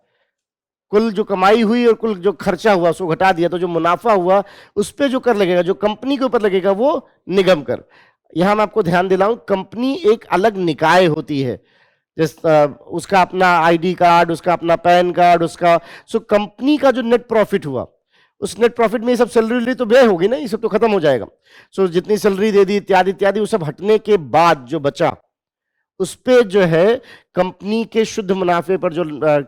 कुल जो कमाई हुई और कुल जो खर्चा हुआ उसको घटा दिया, तो जो मुनाफा हुआ उस पर जो कर लगेगा, जो कंपनी के ऊपर लगेगा, वो निगम कर। यहां मैं आपको ध्यान दिलाऊं, कंपनी एक अलग निकाय होती है, उसका अपना आईडी कार्ड, उसका अपना पैन कार्ड, उसका कंपनी का जो नेट प्रॉफिट हुआ, उस नेट प्रॉफिट में ये सब सैलरी ली तो व्यय होगी ना, ये सब तो खत्म हो जाएगा। जितनी सैलरी दे दी इत्यादि इत्यादि, वो सब हटने के बाद जो बचा उस पे जो है कंपनी के शुद्ध मुनाफे पर जो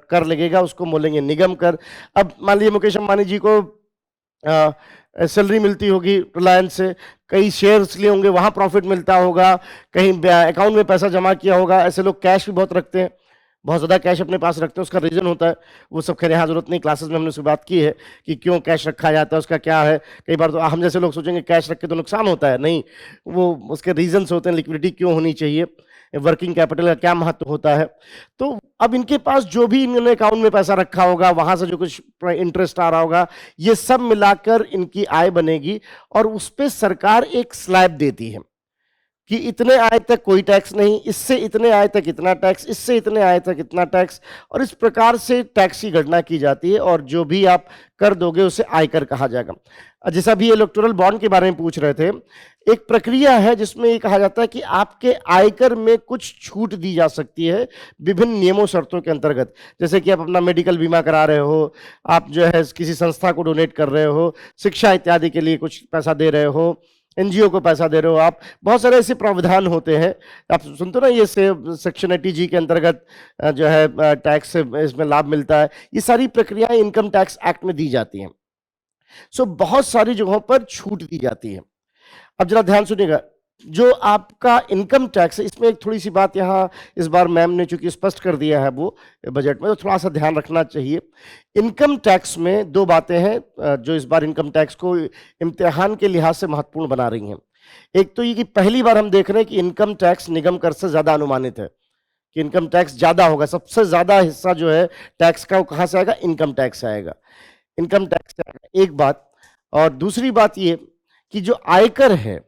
कर लगेगा उसको बोलेंगे निगम कर। अब मान लीजिए मुकेश अंबानी जी को सैलरी मिलती होगी रिलायंस से, कई शेयर्स लिए होंगे, वहां प्रॉफिट मिलता होगा, कहीं अकाउंट में पैसा जमा किया होगा। ऐसे लोग कैश भी बहुत रखते हैं, बहुत ज़्यादा कैश अपने पास रखते हैं, उसका रीज़न होता है, वो सब खैर यहाँ जरूरत नहीं, क्लासेस में हमने उसकी बात की है कि क्यों कैश रखा जाता है, उसका क्या है। कई बार तो हम जैसे लोग सोचेंगे कैश रख के तो नुकसान होता है, नहीं, वो उसके रीजंस होते हैं, लिक्विडिटी क्यों होनी चाहिए, वर्किंग कैपिटल का क्या महत्व होता है। तो अब इनके पास जो भी इन्होंने अकाउंट में पैसा रखा होगा, वहां से जो कुछ इंटरेस्ट आ रहा होगा, ये सब मिलाकर इनकी आय बनेगी और उस पर सरकार एक स्लैब देती है। कि इतने आय तक कोई टैक्स नहीं, इससे इतने आय तक इतना टैक्स, इससे इतने आय तक इतना टैक्स, और इस प्रकार से टैक्स की गणना की जाती है और जो भी आप कर दोगे उसे आयकर कहा जाएगा। जैसा भी इलेक्टोरल बॉन्ड के बारे में पूछ रहे थे, एक प्रक्रिया है जिसमें ये कहा जाता है कि आपके आयकर में कुछ छूट दी जा सकती है विभिन्न नियमों शर्तों के अंतर्गत। जैसे कि आप अपना मेडिकल बीमा करा रहे हो, आप जो है किसी संस्था को डोनेट कर रहे हो, शिक्षा इत्यादि के लिए कुछ पैसा दे रहे हो, एनजीओ को पैसा दे रहे हो आप, बहुत सारे ऐसे प्रावधान होते हैं। आप सुनते हो ना, ये सेक्शन 80G के अंतर्गत जो है टैक्स से इसमें लाभ मिलता है। ये सारी प्रक्रियाएं इनकम टैक्स एक्ट में दी जाती हैं। सो बहुत सारी जगहों पर छूट दी जाती है। अब जरा ध्यान सुनिएगा, जो आपका इनकम टैक्स है, इसमें एक थोड़ी सी बात यहाँ इस बार मैम ने चूंकि स्पष्ट कर दिया है वो बजट में, तो थोड़ा सा ध्यान रखना चाहिए। इनकम टैक्स में दो बातें हैं जो इस बार इनकम टैक्स को इम्तिहान के लिहाज से महत्वपूर्ण बना रही हैं। एक तो ये कि पहली बार हम देख रहे हैं कि इनकम टैक्स निगम कर से ज्यादा अनुमानित है, कि इनकम टैक्स ज्यादा होगा, सबसे ज्यादा हिस्सा जो है टैक्स का वो कहां से आएगा, इनकम टैक्स से आएगा, इनकम टैक्स से आएगा, एक बात। और दूसरी बात ये कि जो आयकर है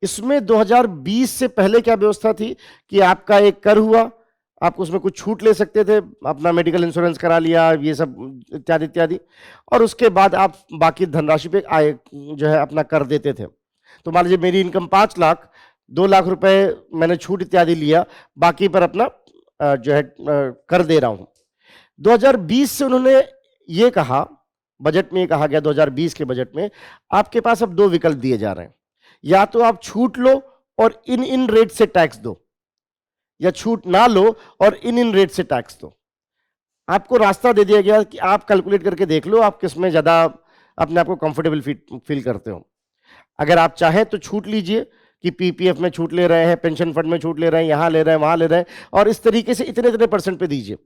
इसमें 2020 से पहले क्या व्यवस्था थी कि आपका एक कर हुआ, आप उसमें कुछ छूट ले सकते थे, अपना मेडिकल इंश्योरेंस करा लिया, ये सब इत्यादि इत्यादि, और उसके बाद आप बाकी धनराशि पे आय जो है अपना कर देते थे। तो मान लीजिए मेरी इनकम 5 लाख, 2 लाख रुपए मैंने छूट इत्यादि लिया, बाकी पर अपना जो है कर दे रहा हूं। 2020 से उन्होंने ये कहा, बजट में ये कहा गया 2020 के बजट में, आपके पास अब दो विकल्प दिए जा रहे हैं, या तो आप छूट लो और इन रेट से टैक्स दो, या छूट ना लो और इन रेट से टैक्स दो। आपको रास्ता दे दिया गया कि आप कैलकुलेट करके देख लो आप किसमें ज्यादा अपने आप को कंफर्टेबल फील करते हो। अगर आप चाहें तो छूट लीजिए कि पीपीएफ में छूट ले रहे हैं, पेंशन फंड में छूट ले रहे हैं, यहां ले रहे हैं, वहां ले रहे हैं, और इस तरीके से इतने इतने परसेंट पे दीजिए।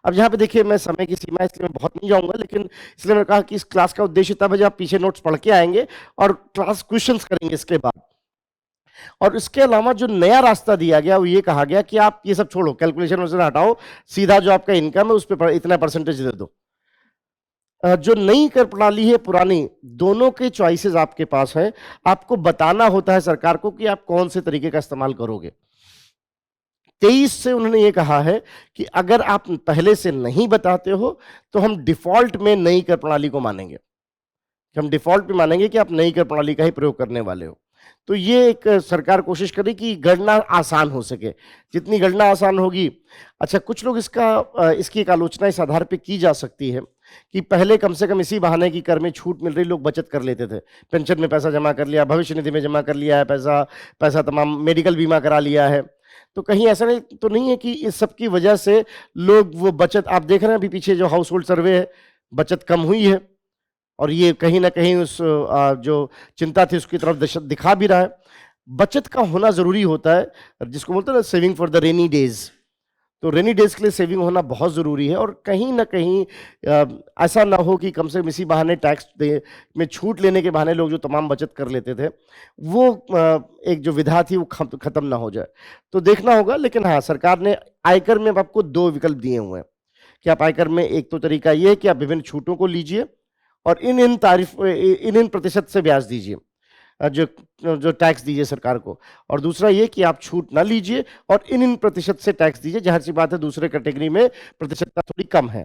अब यहाँ पे देखिए, मैं समय की सीमा है इसलिए मैं बहुत नहीं जाऊंगा, लेकिन इसलिए मैं कहा कि इस क्लास का उद्देश्य तब है जब आप पीछे नोट्स पढ़ के आएंगे और क्लास क्वेश्चंस करेंगे इसके बाद। और इसके अलावा जो नया रास्ता दिया गया वो ये कहा गया कि आप ये सब छोड़ो, कैलकुलेशन वैसे हटाओ, सीधा जो आपका इनकम है उस पर इतना परसेंटेज दे दो। जो नई कर प्रणाली है, पुरानी, दोनों के चॉइसेस आपके पास है। आपको बताना होता है सरकार को कि आप कौन से तरीके का इस्तेमाल करोगे। 23 से उन्होंने ये कहा है कि अगर आप पहले से नहीं बताते हो तो हम डिफॉल्ट में नई कर प्रणाली को मानेंगे, हम डिफॉल्ट में मानेंगे कि आप नई कर प्रणाली का ही प्रयोग करने वाले हो। तो ये एक सरकार कोशिश करे कि गणना आसान हो सके, जितनी गणना आसान होगी। अच्छा, कुछ लोग इसकी एक आलोचना इस आधार पे की जा सकती है कि पहले कम से कम इसी बहाने की कर में छूट मिल रही, लोग बचत कर लेते थे, पेंशन में पैसा जमा कर लिया, भविष्य निधि में जमा कर लिया है पैसा तमाम मेडिकल बीमा करा लिया है। तो कहीं ऐसा नहीं तो नहीं है कि इस सब की वजह से लोग वो बचत, आप देख रहे हैं अभी पीछे जो हाउस होल्ड सर्वे है, बचत कम हुई है, और ये कहीं ना कहीं उस जो चिंता थी उसकी तरफ दिखा भी रहा है। बचत का होना जरूरी होता है, जिसको बोलते हैं ना saving for the rainy days. तो रेनी डेज के लिए सेविंग होना बहुत जरूरी है, और कहीं ना कहीं ऐसा ना हो कि कम से कम इसी बहाने टैक्स में छूट लेने के बहाने लोग जो तमाम बचत कर लेते थे वो एक जो विधा थी वो खत्म ना हो जाए। तो देखना होगा, लेकिन हाँ, सरकार ने आयकर में आपको दो विकल्प दिए हुए हैं कि आप आयकर में, एक तो तरीका ये है कि आप विभिन्न छूटों को लीजिए और इन प्रतिशत से ब्याज दीजिए, जो जो टैक्स दीजिए सरकार को, और दूसरा ये कि आप छूट ना लीजिए और इन प्रतिशत से टैक्स दीजिए। जाहिर सी बात है दूसरे कैटेगरी में प्रतिशतता थोड़ी कम है।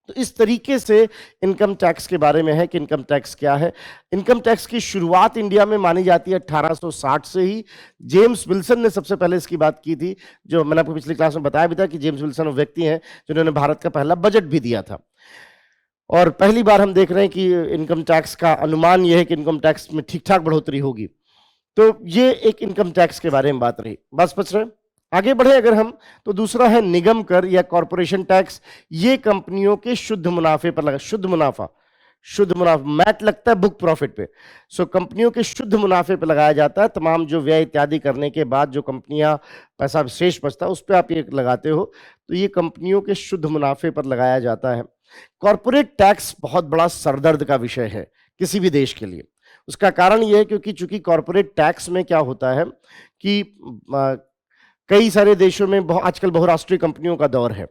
तो इस तरीके से इनकम टैक्स के बारे में है कि इनकम टैक्स क्या है। इनकम टैक्स की शुरुआत इंडिया में मानी जाती है 1860 से ही। जेम्स विल्सन ने सबसे पहले इसकी बात की थी, जो मैंने आपको पिछली क्लास में बताया भी था कि जेम्स विल्सन वो व्यक्ति हैं जिन्होंने भारत का पहला बजट भी दिया था। और पहली बार हम देख रहे हैं कि इनकम टैक्स का अनुमान यह है कि इनकम टैक्स में ठीक ठाक बढ़ोतरी होगी। तो ये एक इनकम टैक्स के बारे में बात रही। बस बच रहे, आगे बढ़े अगर हम, तो दूसरा है निगम कर या कॉरपोरेशन टैक्स। ये कंपनियों के शुद्ध मुनाफे पर लगा, शुद्ध मुनाफा मैट लगता है बुक प्रॉफिट पे। सो कंपनियों के शुद्ध मुनाफे पे लगाया जाता है। तमाम जो व्यय इत्यादि करने के बाद जो कंपनियां पैसा शेष बचता है उस पर आप ये लगाते हो, तो ये कंपनियों के शुद्ध मुनाफे पर लगाया जाता है। कॉरपोरेट टैक्स बहुत बड़ा सरदर्द का विषय है किसी भी देश के लिए। उसका कारण यह है क्योंकि चूंकि कॉरपोरेट टैक्स में क्या होता है कि कई सारे देशों में आजकल बहुराष्ट्रीय कंपनियों का दौर है।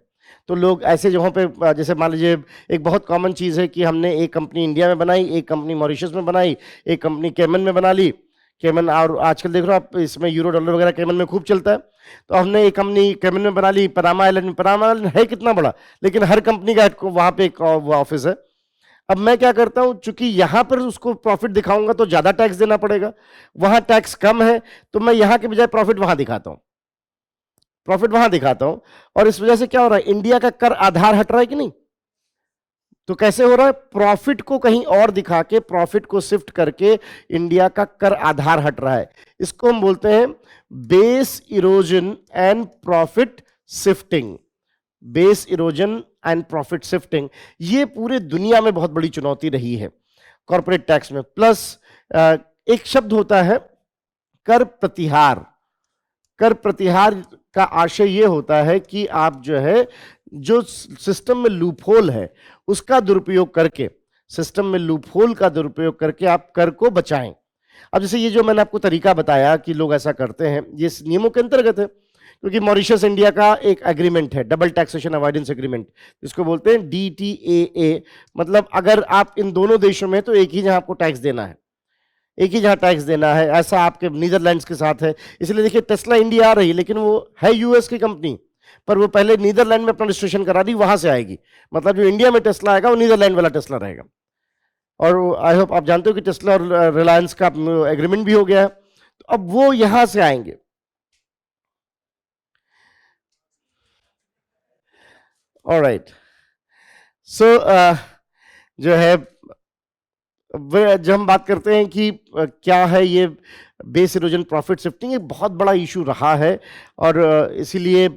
तो लोग ऐसे जगहों पे, जैसे मान लीजिए एक बहुत कॉमन चीज है कि हमने एक कंपनी इंडिया में बनाई, एक कंपनी मॉरिशस में बनाई, एक कंपनी कैमन में बना ली, केमन, और आजकल देख रहे हो आप इसमें यूरो डॉलर वगैरह केमन में खूब चलता है। तो हमने एक कंपनी केमन में बना ली, पनामा आइलैंड में। पनामा आइलैंड है कितना बड़ा, लेकिन हर कंपनी का वहां पे एक ऑफिस है। अब मैं क्या करता हूं, चूंकि यहां पर उसको प्रॉफिट दिखाऊंगा तो ज्यादा टैक्स देना पड़ेगा, वहां टैक्स कम है, तो मैं यहां के बजाय प्रॉफिट वहां दिखाता हूं, प्रॉफिट वहां दिखाता हूं। और इस वजह से क्या हो रहा है, इंडिया का कर आधार हट रहा है कि नहीं। तो कैसे हो रहा है, प्रॉफिट को कहीं और दिखा के, प्रॉफिट को शिफ्ट करके इंडिया का कर आधार हट रहा है। इसको हम बोलते हैं base erosion and profit shifting. Base erosion and profit shifting, ये पूरे दुनिया में बहुत बड़ी चुनौती रही है कॉर्पोरेट टैक्स में। प्लस एक शब्द होता है कर प्रतिहार। कर प्रतिहार का आशय ये होता है कि आप जो है, जो सिस्टम में लूपहोल है उसका दुरुपयोग करके, सिस्टम में लूपहोल का दुरुपयोग करके आप कर को बचाएं। अब जैसे ये जो मैंने आपको तरीका बताया कि लोग ऐसा करते हैं, ये इस नियमों के अंतर्गत है, क्योंकि मॉरिशस इंडिया का एक एग्रीमेंट है, डबल टैक्सेशन अवॉइडेंस एग्रीमेंट, जिसको बोलते हैं DTAA। मतलब अगर आप इन दोनों देशों में, तो एक ही जहां आपको टैक्स देना है, एक ही जहां टैक्स देना है। ऐसा आपके नीदरलैंड्स के साथ है। इसलिए देखिए टेस्ला इंडिया आ रही है, लेकिन वो है यूएस की कंपनी, पर वो पहले नीदरलैंड में अपना रजिस्ट्रेशन करा दी, वहां से आएगी। मतलब जो इंडिया में टेस्ला आएगा वो नीदरलैंड वाला टेस्ला रहेगा। और आई होप आप जानते हो कि टेस्ला और रिलायंस का एग्रीमेंट भी हो गया है, तो अब वो यहां से आएंगे। ऑलराइट, सो जो है, जब हम बात करते हैं कि क्या है ये बेस इरोजन प्रॉफिट शिफ्टिंग, एक बहुत बड़ा इशू रहा है। और इसीलिए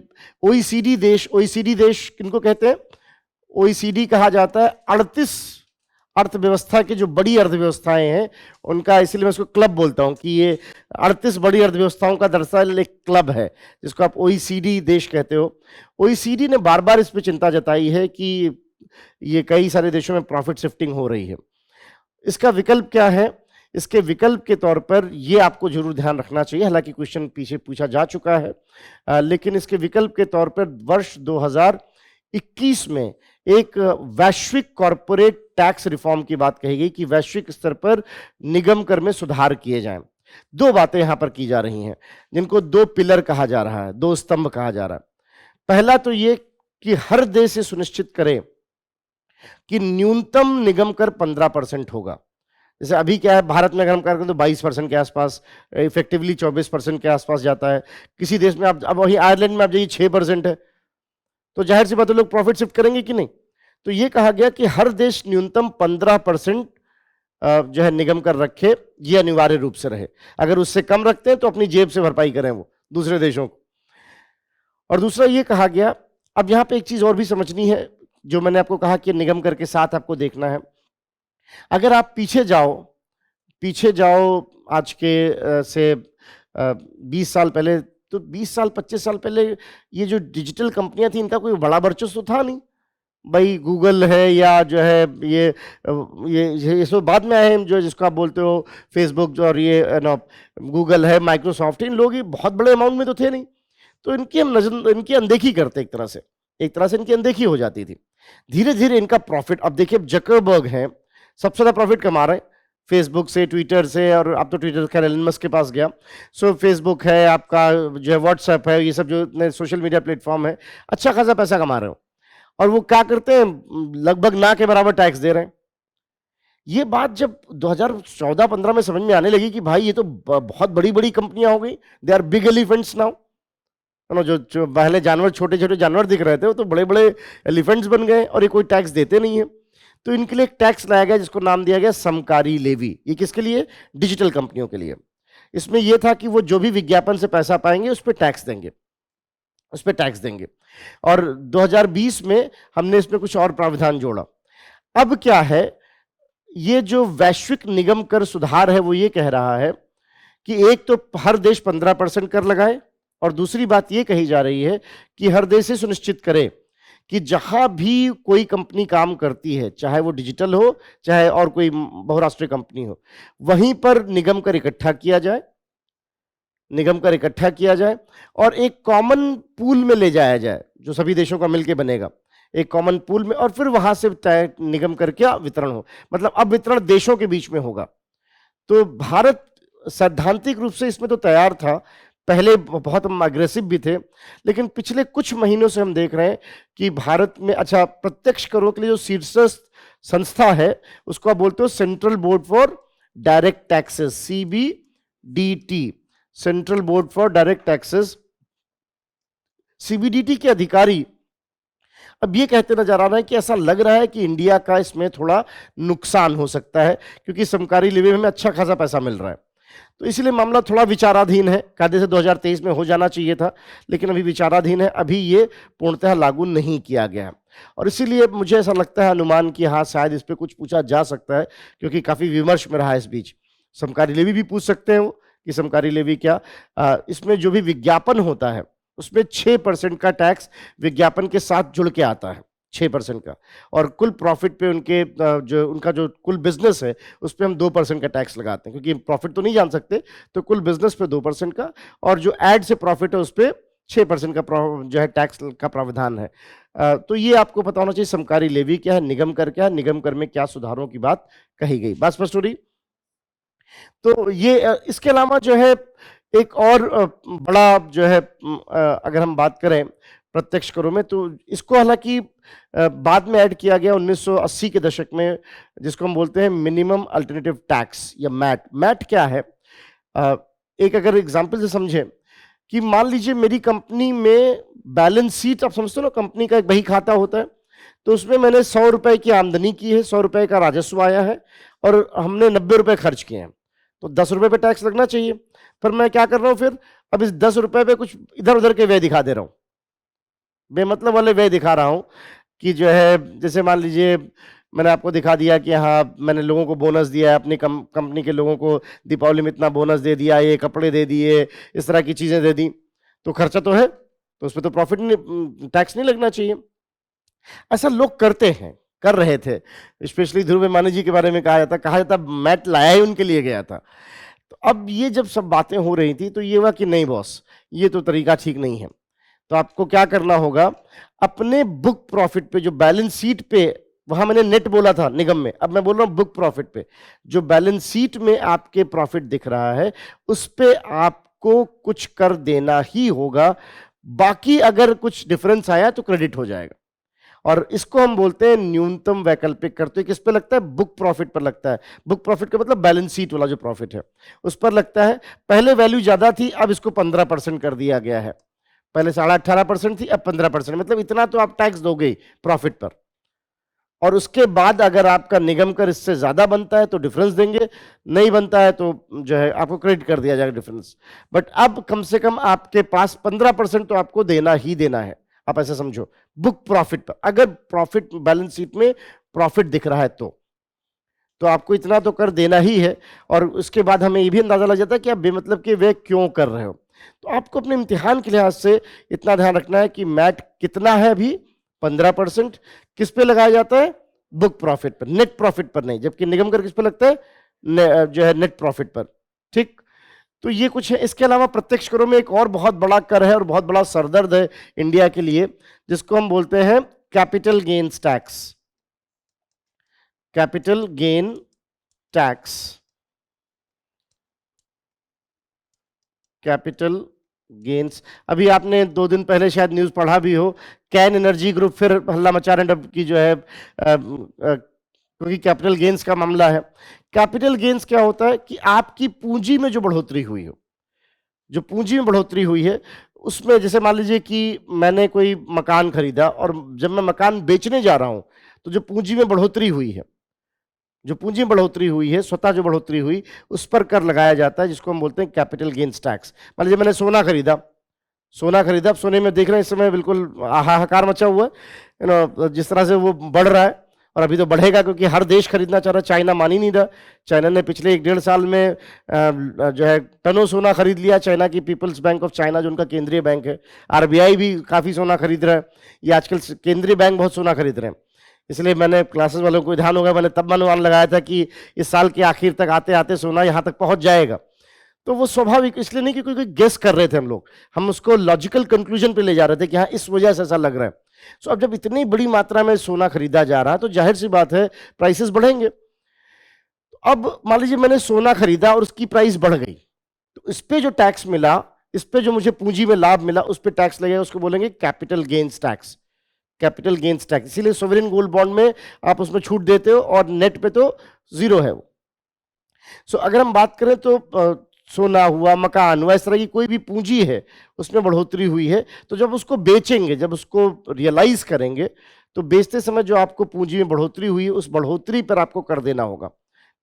ओईसीडी देश किनको कहते हैं, ओईसीडी कहा जाता है 38 अर्थव्यवस्था की जो बड़ी अर्थव्यवस्थाएं हैं उनका, इसीलिए मैं उसको क्लब बोलता हूं कि ये 38 बड़ी अर्थव्यवस्थाओं का दरअसल एक क्लब है, जिसको आप ओईसीडी देश कहते हो। ओईसीडी ने बार बार इस पर चिंता जताई है कि ये कई सारे देशों में प्रॉफिट शिफ्टिंग हो रही है। इसका विकल्प क्या है, इसके विकल्प के तौर पर ये आपको जरूर ध्यान रखना चाहिए, हालांकि क्वेश्चन पीछे पूछा जा चुका है, लेकिन इसके विकल्प के तौर पर वर्ष 2021 में एक वैश्विक कॉरपोरेट टैक्स रिफॉर्म की बात कही गई कि वैश्विक स्तर पर निगम कर में सुधार किए जाएं। दो बातें यहां पर की जा रही हैं, जिनको दो पिलर कहा जा रहा है, दो स्तंभ कहा जा रहा है। पहला तो ये कि हर देश से सुनिश्चित करे कि न्यूनतम निगम कर 15% होगा। जैसे अभी क्या है, भारत में अगर हम करें तो 22% के आसपास, इफेक्टिवली 24% के आसपास जाता है। किसी देश में आप, अब वही आयरलैंड में आप जाइए 6% है, तो जाहिर सी बात है लोग प्रॉफिट शिफ्ट करेंगे कि नहीं। तो ये कहा गया कि हर देश न्यूनतम 15% जो है निगम कर रखे, ये अनिवार्य रूप से रहे। अगर उससे कम रखते हैं तो अपनी जेब से भरपाई करें वो दूसरे देशों को। और दूसरा ये कहा गया, अब यहां पे एक चीज और भी समझनी है, जो मैंने आपको कहा कि निगम कर के साथ आपको देखना है। अगर आप पीछे जाओ आज के से 20 साल पहले, तो 20 साल 25 साल पहले ये जो डिजिटल कंपनियां थी, इनका कोई बड़ा वर्चस्व था नहीं। भाई गूगल है या जो है ये सब बाद में आए हैं, जो जिसको आप बोलते हो फेसबुक और ये गूगल है, माइक्रोसॉफ्ट, इन लोग ये बहुत बड़े अमाउंट में तो थे नहीं। तो इनकी हम नजर, इनकी अनदेखी करते, एक तरह से इनकी अनदेखी हो जाती थी। धीरे धीरे इनका प्रॉफिट, अब देखिए जकरबर्ग हैं, सबसे ज्यादा प्रॉफिट कमा रहे हैं फेसबुक से, ट्विटर से, और अब तो ट्विटर खैर एलन मस्क के पास गया। सो फेसबुक है आपका, जो है व्हाट्सएप है, ये सब जो सोशल मीडिया प्लेटफॉर्म है, अच्छा खासा पैसा कमा रहे हो। और वो क्या करते हैं, लगभग ना के बराबर टैक्स दे रहे हैं। ये बात जब 2014-15 में समझ में आने लगी कि भाई ये तो बहुत बड़ी बड़ी कंपनियां हो गई, they are big elephants now. जो पहले जानवर, छोटे छोटे जानवर दिख रहे थे, वो तो बड़े बड़े एलिफेंट्स बन गए, और ये कोई टैक्स देते नहीं है। तो इनके लिए एक टैक्स लाया गया जिसको नाम दिया गया समकारी लेवी। ये किसके लिए, डिजिटल कंपनियों के लिए। इसमें यह था कि वो जो भी विज्ञापन से पैसा पाएंगे उस पर टैक्स देंगे, और 2020 में हमने इसमें कुछ और प्रावधान जोड़ा। अब क्या है, ये जो वैश्विक निगम कर सुधार है वो ये कह रहा है कि एक तो हर देश 15% कर लगाए, और दूसरी बात ये कही जा रही है कि हर देश से सुनिश्चित करे कि जहां भी कोई कंपनी काम करती है, चाहे वो डिजिटल हो चाहे और कोई बहुराष्ट्रीय कंपनी हो, वहीं पर निगम कर इकट्ठा किया जाए, और एक कॉमन पूल में ले जाया जाए जो सभी देशों का मिलकर बनेगा, एक कॉमन पूल में, और फिर वहां से निगम कर क्या वितरण हो। मतलब अब वितरण देशों के बीच में होगा। तो भारत सैद्धांतिक रूप से इसमें तो तैयार था, पहले बहुत हम अग्रेसिव भी थे, लेकिन पिछले कुछ महीनों से हम देख रहे हैं कि भारत में अच्छा प्रत्यक्ष करों के लिए जो शीर्षस्थ संस्था है उसको आप बोलते हो central board for direct taxes, CBDT, central board for direct taxes. CBDT के अधिकारी अब ये कहते नजर आ रहा है कि ऐसा लग रहा है कि इंडिया का इसमें थोड़ा नुकसान हो सकता है, क्योंकि समकारी लेवी में अच्छा खासा पैसा मिल रहा है। तो इसलिए मामला थोड़ा विचाराधीन है। कायदे से 2023 में हो जाना चाहिए था, लेकिन अभी विचाराधीन है, अभी ये पूर्णतः लागू नहीं किया गया है। और इसीलिए मुझे ऐसा लगता है अनुमान कि हाँ शायद इस पर कुछ पूछा जा सकता है, क्योंकि काफी विमर्श में रहा है इस बीच। समकारी लेवी भी पूछ सकते हैं वो कि समकारी लेवी क्या, इसमें जो भी विज्ञापन होता है उसमें 6% का टैक्स विज्ञापन के साथ जुड़ के आता है, 6% का। और कुल प्रॉफिट पे उनके जो उनका जो कुल बिजनेस है उस पर हम 2% का टैक्स लगाते हैं, क्योंकि प्रॉफिट तो नहीं जान सकते, तो कुल बिजनेस पे 2% का, और जो एड से प्रॉफिट है उस पर 6% का जो है टैक्स का प्रावधान है। तो ये आपको पता होना चाहिए समकारी लेवी क्या है, निगम कर क्या है, निगम कर में क्या सुधारों की बात कही गई। बात स्पष्ट हो रही? तो ये इसके अलावा जो है एक और बड़ा जो है अगर हम बात करें प्रत्यक्ष करों में, तो इसको हालांकि बाद में ऐड किया गया 1980 के दशक में, जिसको हम बोलते हैं मिनिमम अल्टरनेटिव टैक्स या मैट। मैट क्या है? एक अगर एग्जांपल से समझें कि मान लीजिए मेरी कंपनी में बैलेंस शीट, आप समझते हो ना, कंपनी का एक बही खाता होता है, तो उसमें मैंने 100 रुपए की आमदनी की है, 100 रुपए का राजस्व आया है, और हमने 90 रुपए खर्च किए हैं, तो 10 रुपए पे टैक्स लगना चाहिए। पर मैं क्या कर रहा हूं फिर, अब इस 10 रुपए पे कुछ इधर उधर के व्यय दिखा दे रहा हूं, बेमतलब वाले व्यय दिखा रहा हूं, कि जो है जैसे मान लीजिए मैंने आपको दिखा दिया कि हाँ मैंने लोगों को बोनस दिया है, अपनी कंपनी के लोगों को दीपावली में इतना बोनस दे दिया, ये कपड़े दे दिए, इस तरह की चीजें दे दी, तो खर्चा तो है, तो उसमें तो प्रॉफिट नहीं, टैक्स नहीं लगना चाहिए। ऐसा लोग करते हैं, कर रहे थे। स्पेशली ध्रुव मानी जी के बारे में कहा जाता मैट लाया ही उनके लिए गया था। तो अब ये जब सब बातें हो रही थी तो ये हुआ कि नहीं बॉस, ये तो तरीका ठीक नहीं है। तो आपको क्या करना होगा, अपने बुक प्रॉफिट पे, जो बैलेंस शीट पे, वहां मैंने नेट बोला था निगम में, अब मैं बोल रहा हूं बुक प्रॉफिट पे, जो बैलेंस शीट में आपके प्रॉफिट दिख रहा है उस पे आपको कुछ कर देना ही होगा। बाकी अगर कुछ डिफरेंस आया तो क्रेडिट हो जाएगा। और इसको हम बोलते हैं न्यूनतम वैकल्पिक कर। तो किस पे लगता है? बुक प्रॉफिट पर लगता है। बुक प्रॉफिट का मतलब बैलेंस शीट वाला जो प्रॉफिट है उस पर लगता है। पहले वैल्यू ज्यादा थी, अब इसको 15% कर दिया गया है। पहले 18.5% थी, अब 15%, मतलब इतना तो आप टैक्स दोगे प्रॉफिट पर। और उसके बाद अगर आपका निगम कर इससे ज्यादा बनता है तो डिफरेंस देंगे, नहीं बनता है तो जो है आपको क्रेडिट कर दिया जाएगा डिफरेंस। बट अब कम से कम आपके पास 15% तो आपको देना ही देना है। आप ऐसे समझो, बुक प्रॉफिट पर, अगर प्रॉफिट बैलेंस शीट में प्रॉफिट दिख रहा है तो आपको इतना तो कर देना ही है। और उसके बाद हमें ये भी अंदाजा लग जाता है कि आप बेमतलब के वे क्यों कर रहे हो। तो आपको अपने इम्तिहान के लिहाज से इतना ध्यान रखना है कि मैट कितना है, अभी 15%। किस पे लगाया जाता है? बुक प्रॉफिट पर, नेट प्रॉफिट पर नहीं। जबकि निगम कर किस पे लगता है? जो है नेट प्रॉफिट पर। ठीक, तो ये कुछ है। इसके अलावा प्रत्यक्ष करों में एक और बहुत बड़ा कर है और बहुत बड़ा सरदर्द है इंडिया के लिए, जिसको हम बोलते हैं capital gains tax. Capital gain tax, capital gains. अभी आपने 2 दिन पहले शायद न्यूज पढ़ा भी हो, कैन एनर्जी ग्रुप फिर हल्ला मचा रहे हैं की जो है, क्योंकि कैपिटल गेन्स का मामला है। कैपिटल गेन्स क्या होता है कि आपकी पूंजी में जो बढ़ोतरी हुई हो, जो पूंजी में बढ़ोतरी हुई है उसमें, जैसे मान लीजिए कि मैंने कोई मकान खरीदा और जब मैं मकान बेचने जा रहा हूं तो जो पूंजी में बढ़ोतरी हुई है, जो पूंजी में बढ़ोतरी हुई है, स्वतः जो बढ़ोतरी हुई, उस पर कर लगाया जाता है, जिसको हम बोलते हैं कैपिटल गेन्स टैक्स। मान लीजिए मैंने सोना खरीदा, अब सोने में देख रहे हैं इस समय बिल्कुल हाहाकार मचा हुआ है, जिस तरह से वो बढ़ रहा है, और अभी तो बढ़ेगा क्योंकि हर देश खरीदना चाह रहा है। चाइना मान ही नहीं रहा। चाइना ने पिछले 1-1.5 साल में जो है टनों सोना खरीद लिया। चाइना की पीपल्स बैंक ऑफ चाइना, जो उनका केंद्रीय बैंक है, आरबीआई भी काफी सोना खरीद रहा है। ये आजकल केंद्रीय बैंक बहुत सोना खरीद रहे हैं। इसलिए मैंने क्लासेस वालों को ध्यान होगा, मैंने तब अनुमान लगाया था कि इस साल के आखिर तक आते आते सोना यहाँ तक पहुंच जाएगा। तो वो स्वाभाविक, इसलिए नहीं कि कोई गेस कर रहे थे हम उसको लॉजिकल कंक्लूजन पे ले जा रहे थे कि हाँ इस वजह से ऐसा लग रहा है। सो अब जब इतनी बड़ी मात्रा में सोना खरीदा जा रहा है तो जाहिर सी बात है प्राइसेस बढ़ेंगे। अब मान लीजिए मैंने सोना खरीदा और उसकी प्राइस बढ़ गई, तो इस पे जो टैक्स मिला, इस पे जो मुझे पूंजी में लाभ मिला, उस पे टैक्स लगेगा, उसको बोलेंगे capital gains tax. Capital gains tax, इसीलिए सोवरेन गोल्ड बॉन्ड में आप उसमें छूट देते हो और नेट पे तो जीरो है वो। सो अगर हम बात करें तो सोना हुआ, मकान हुआ, इस तरह की कोई भी पूंजी है उसमें बढ़ोतरी हुई है, तो जब उसको बेचेंगे, जब उसको रियलाइज करेंगे, तो बेचते समय जो आपको पूंजी में बढ़ोतरी हुई है उस बढ़ोतरी पर आपको कर देना होगा,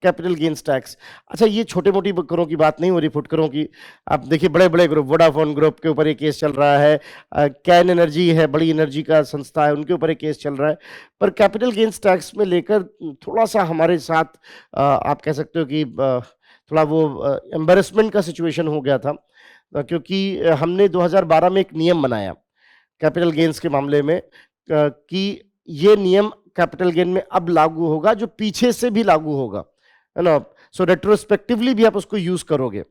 कैपिटल गेन्स टैक्स। अच्छा, ये छोटे मोटी करों की बात नहीं हो रही, फुटकरों की। आप देखिए बड़े बड़े ग्रुप, वोडाफोन ग्रुप के ऊपर एक केस चल रहा है, कैन एनर्जी है, बड़ी एनर्जी का संस्था है, उनके ऊपर एक केस चल रहा है। पर कैपिटल गेन्स टैक्स में लेकर थोड़ा सा हमारे साथ आप कह सकते हो कि थोड़ा वो एम्बेरसमेंट का सिचुएशन हो गया था, क्योंकि हमने 2012 में एक नियम बनाया कैपिटल गेन्स के मामले में, कि ये नियम कैपिटल गेन में अब लागू होगा जो पीछे से भी लागू होगा, है ना। सो रेट्रोस्पेक्टिवली भी आप उसको यूज करोगे।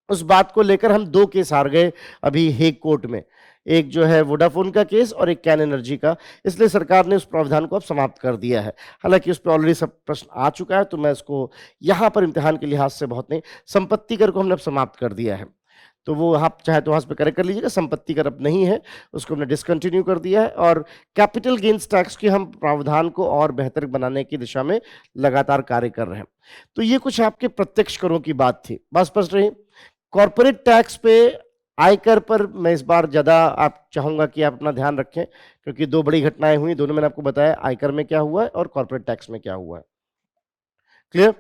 उस बात को लेकर हम 2 केस हार गए अभी हेग कोर्ट में, एक जो है वोडाफोन का केस और एक कैन एनर्जी का। इसलिए सरकार ने उस प्रावधान को अब समाप्त कर दिया है। हालांकि उस पर ऑलरेडी सब प्रश्न आ चुका है, तो मैं इसको यहां पर इम्तिहान के लिहाज से बहुत नहीं, संपत्ति कर को हमने अब समाप्त कर दिया है, तो वो आप चाहे तो वहां पे करेक्ट कर लीजिएगा, संपत्ति कर अब नहीं है, उसको हमने डिसकंटिन्यू कर दिया है। और कैपिटल गेन्स टैक्स के हम प्रावधान को और बेहतर बनाने की दिशा में लगातार कार्य कर रहे हैं। तो ये कुछ आपके प्रत्यक्ष करों की बात थी, बात स्पष्ट रही। कॉर्पोरेट टैक्स पे, आयकर पर मैं इस बार ज्यादा आप चाहूंगा कि आप अपना ध्यान रखें, क्योंकि 2 बड़ी घटनाएं हुई, दोनों मैंने आपको बताया, आयकर में क्या हुआ है और कॉर्पोरेट टैक्स में क्या हुआ है। क्लियर।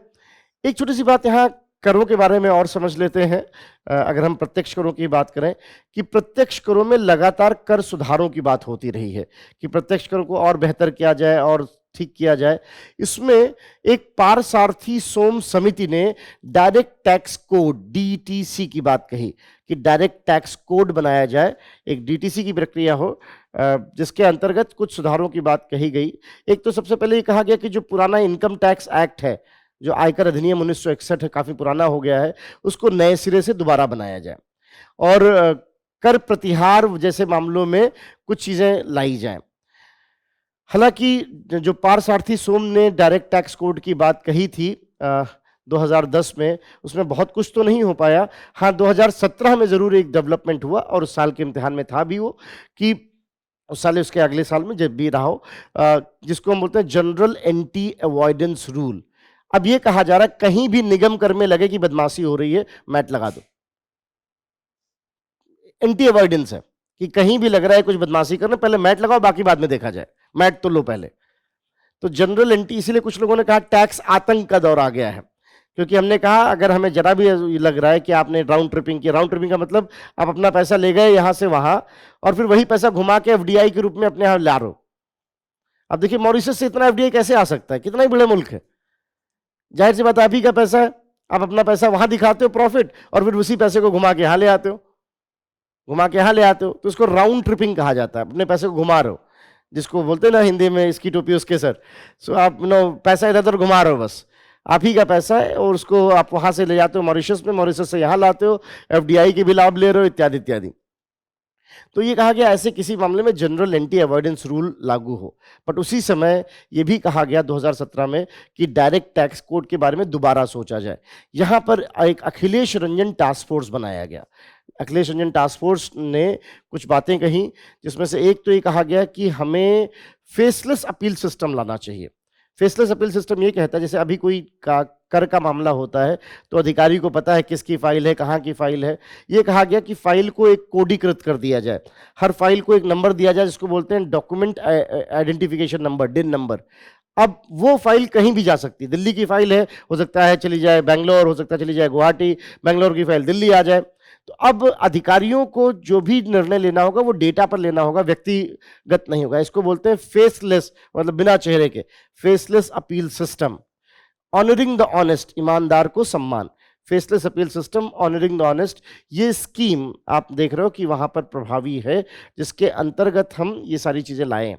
एक छोटी सी बात यहाँ करों के बारे में और समझ लेते हैं। अगर हम प्रत्यक्ष करों की बात करें, कि प्रत्यक्ष करों में लगातार कर सुधारों की बात होती रही है, कि प्रत्यक्ष करों को और बेहतर किया जाए और ठीक किया जाए। इसमें एक पारसारथी सोम समिति ने डायरेक्ट टैक्स कोड डीटीसी की बात कही, कि डायरेक्ट टैक्स कोड बनाया जाए, एक डीटीसी की प्रक्रिया हो, जिसके अंतर्गत कुछ सुधारों की बात कही गई। एक तो सबसे पहले ये कहा गया कि जो पुराना इनकम टैक्स एक्ट है, जो आयकर अधिनियम 1961 है, काफी पुराना हो गया है, उसको नए सिरे से दोबारा बनाया जाए और कर प्रतिहार जैसे मामलों में कुछ चीजें लाई जाएं। हालांकि जो पारसारथी सोम ने डायरेक्ट टैक्स कोड की बात कही थी 2010 में, उसमें बहुत कुछ तो नहीं हो पाया। हाँ, 2017 में जरूर एक डेवलपमेंट हुआ, और उस साल के इम्तिहान में था भी वो, कि उस साल उसके अगले साल में जब भी रहा हो, जिसको हम बोलते हैं जनरल एंटी अवॉइडेंस रूल। अब ये कहा जा रहा है कहीं भी निगम कर में लगे कि बदमाशी हो रही है, मैट लगा दो। एंटी अवॉइडेंस है कि कहीं भी लग रहा है कुछ बदमाशी करना, पहले मैट लगाओ, बाकी बाद में देखा जाए, मैट तो लो पहले। तो जनरल एंटी, इसीलिए कुछ लोगों ने कहा टैक्स आतंक का दौर आ गया है, क्योंकि हमने कहा अगर हमें जरा भी लग रहा है कि आपने राउंड ट्रिपिंग की, राउंड ट्रिपिंग का मतलब आप अपना पैसा ले गए यहां से वहां और फिर वही पैसा घुमा के एफडीआई के रूप में अपने यहां ला रहे हो। अब देखिए मॉरिशस से इतना एफडीआई कैसे आ सकता है, कितना ही बड़ा मुल्क है, जाहिर सी बात आप ही का पैसा है, आप अपना पैसा वहां दिखाते हो प्रॉफिट, और फिर उसी पैसे को घुमा के यहां ले आते हो, घुमा के यहां ले आते हो, तो इसको राउंड ट्रिपिंग कहा जाता है, अपने पैसे को घुमा रहे हो, जिसको बोलते हैं ना हिंदी में इसकी टोपी उसके सर। सो आप पैसा इधर उधर घुमा रहे हो, बस आप ही का पैसा है, और उसको आप वहां से ले जाते हो मॉरिशस में, मॉरिशस से यहां लाते हो, एफडीआई के भी लाभ ले रहे हो, इत्यादि इत्यादि। तो ये कहा गया ऐसे किसी मामले में जनरल एंटी अवॉइडेंस रूल लागू हो, बट उसी समय ये भी कहा गया 2017 में कि डायरेक्ट टैक्स कोड के बारे में दोबारा सोचा जाए। यहां पर एक अखिलेश रंजन टास्क फोर्स बनाया गया। अखिलेश रंजन टास्क फोर्स ने कुछ बातें कही, जिसमें से एक तो ये कहा गया कि हमें फेसलेस अपील सिस्टम लाना चाहिए। फेसलेस अपील सिस्टम ये कहता है, जैसे अभी कोई कर का मामला होता है तो अधिकारी को पता है किसकी फाइल है, कहाँ की फाइल है। ये कहा गया कि फाइल को एक कोडीकृत कर दिया जाए, हर फाइल को एक नंबर दिया जाए जिसको बोलते हैं डॉक्यूमेंट आइडेंटिफिकेशन नंबर, डिन नंबर। अब वो फाइल कहीं भी जा सकती है, दिल्ली की फाइल है, हो सकता है चली जाए बेंगलोर, हो सकता है चली जाए गुवाहाटी, बेंगलोर की फाइल दिल्ली आ जाए। तो अब अधिकारियों को जो भी निर्णय लेना होगा वो डेटा पर लेना होगा, व्यक्तिगत नहीं होगा। इसको बोलते हैं फेसलेस, मतलब बिना चेहरे के, faceless appeal system. Honouring the honest, ईमानदार को सम्मान, faceless appeal system, honouring the honest, ये स्कीम आप देख रहे हो कि वहां पर प्रभावी है, जिसके अंतर्गत हम ये सारी चीजें लाए।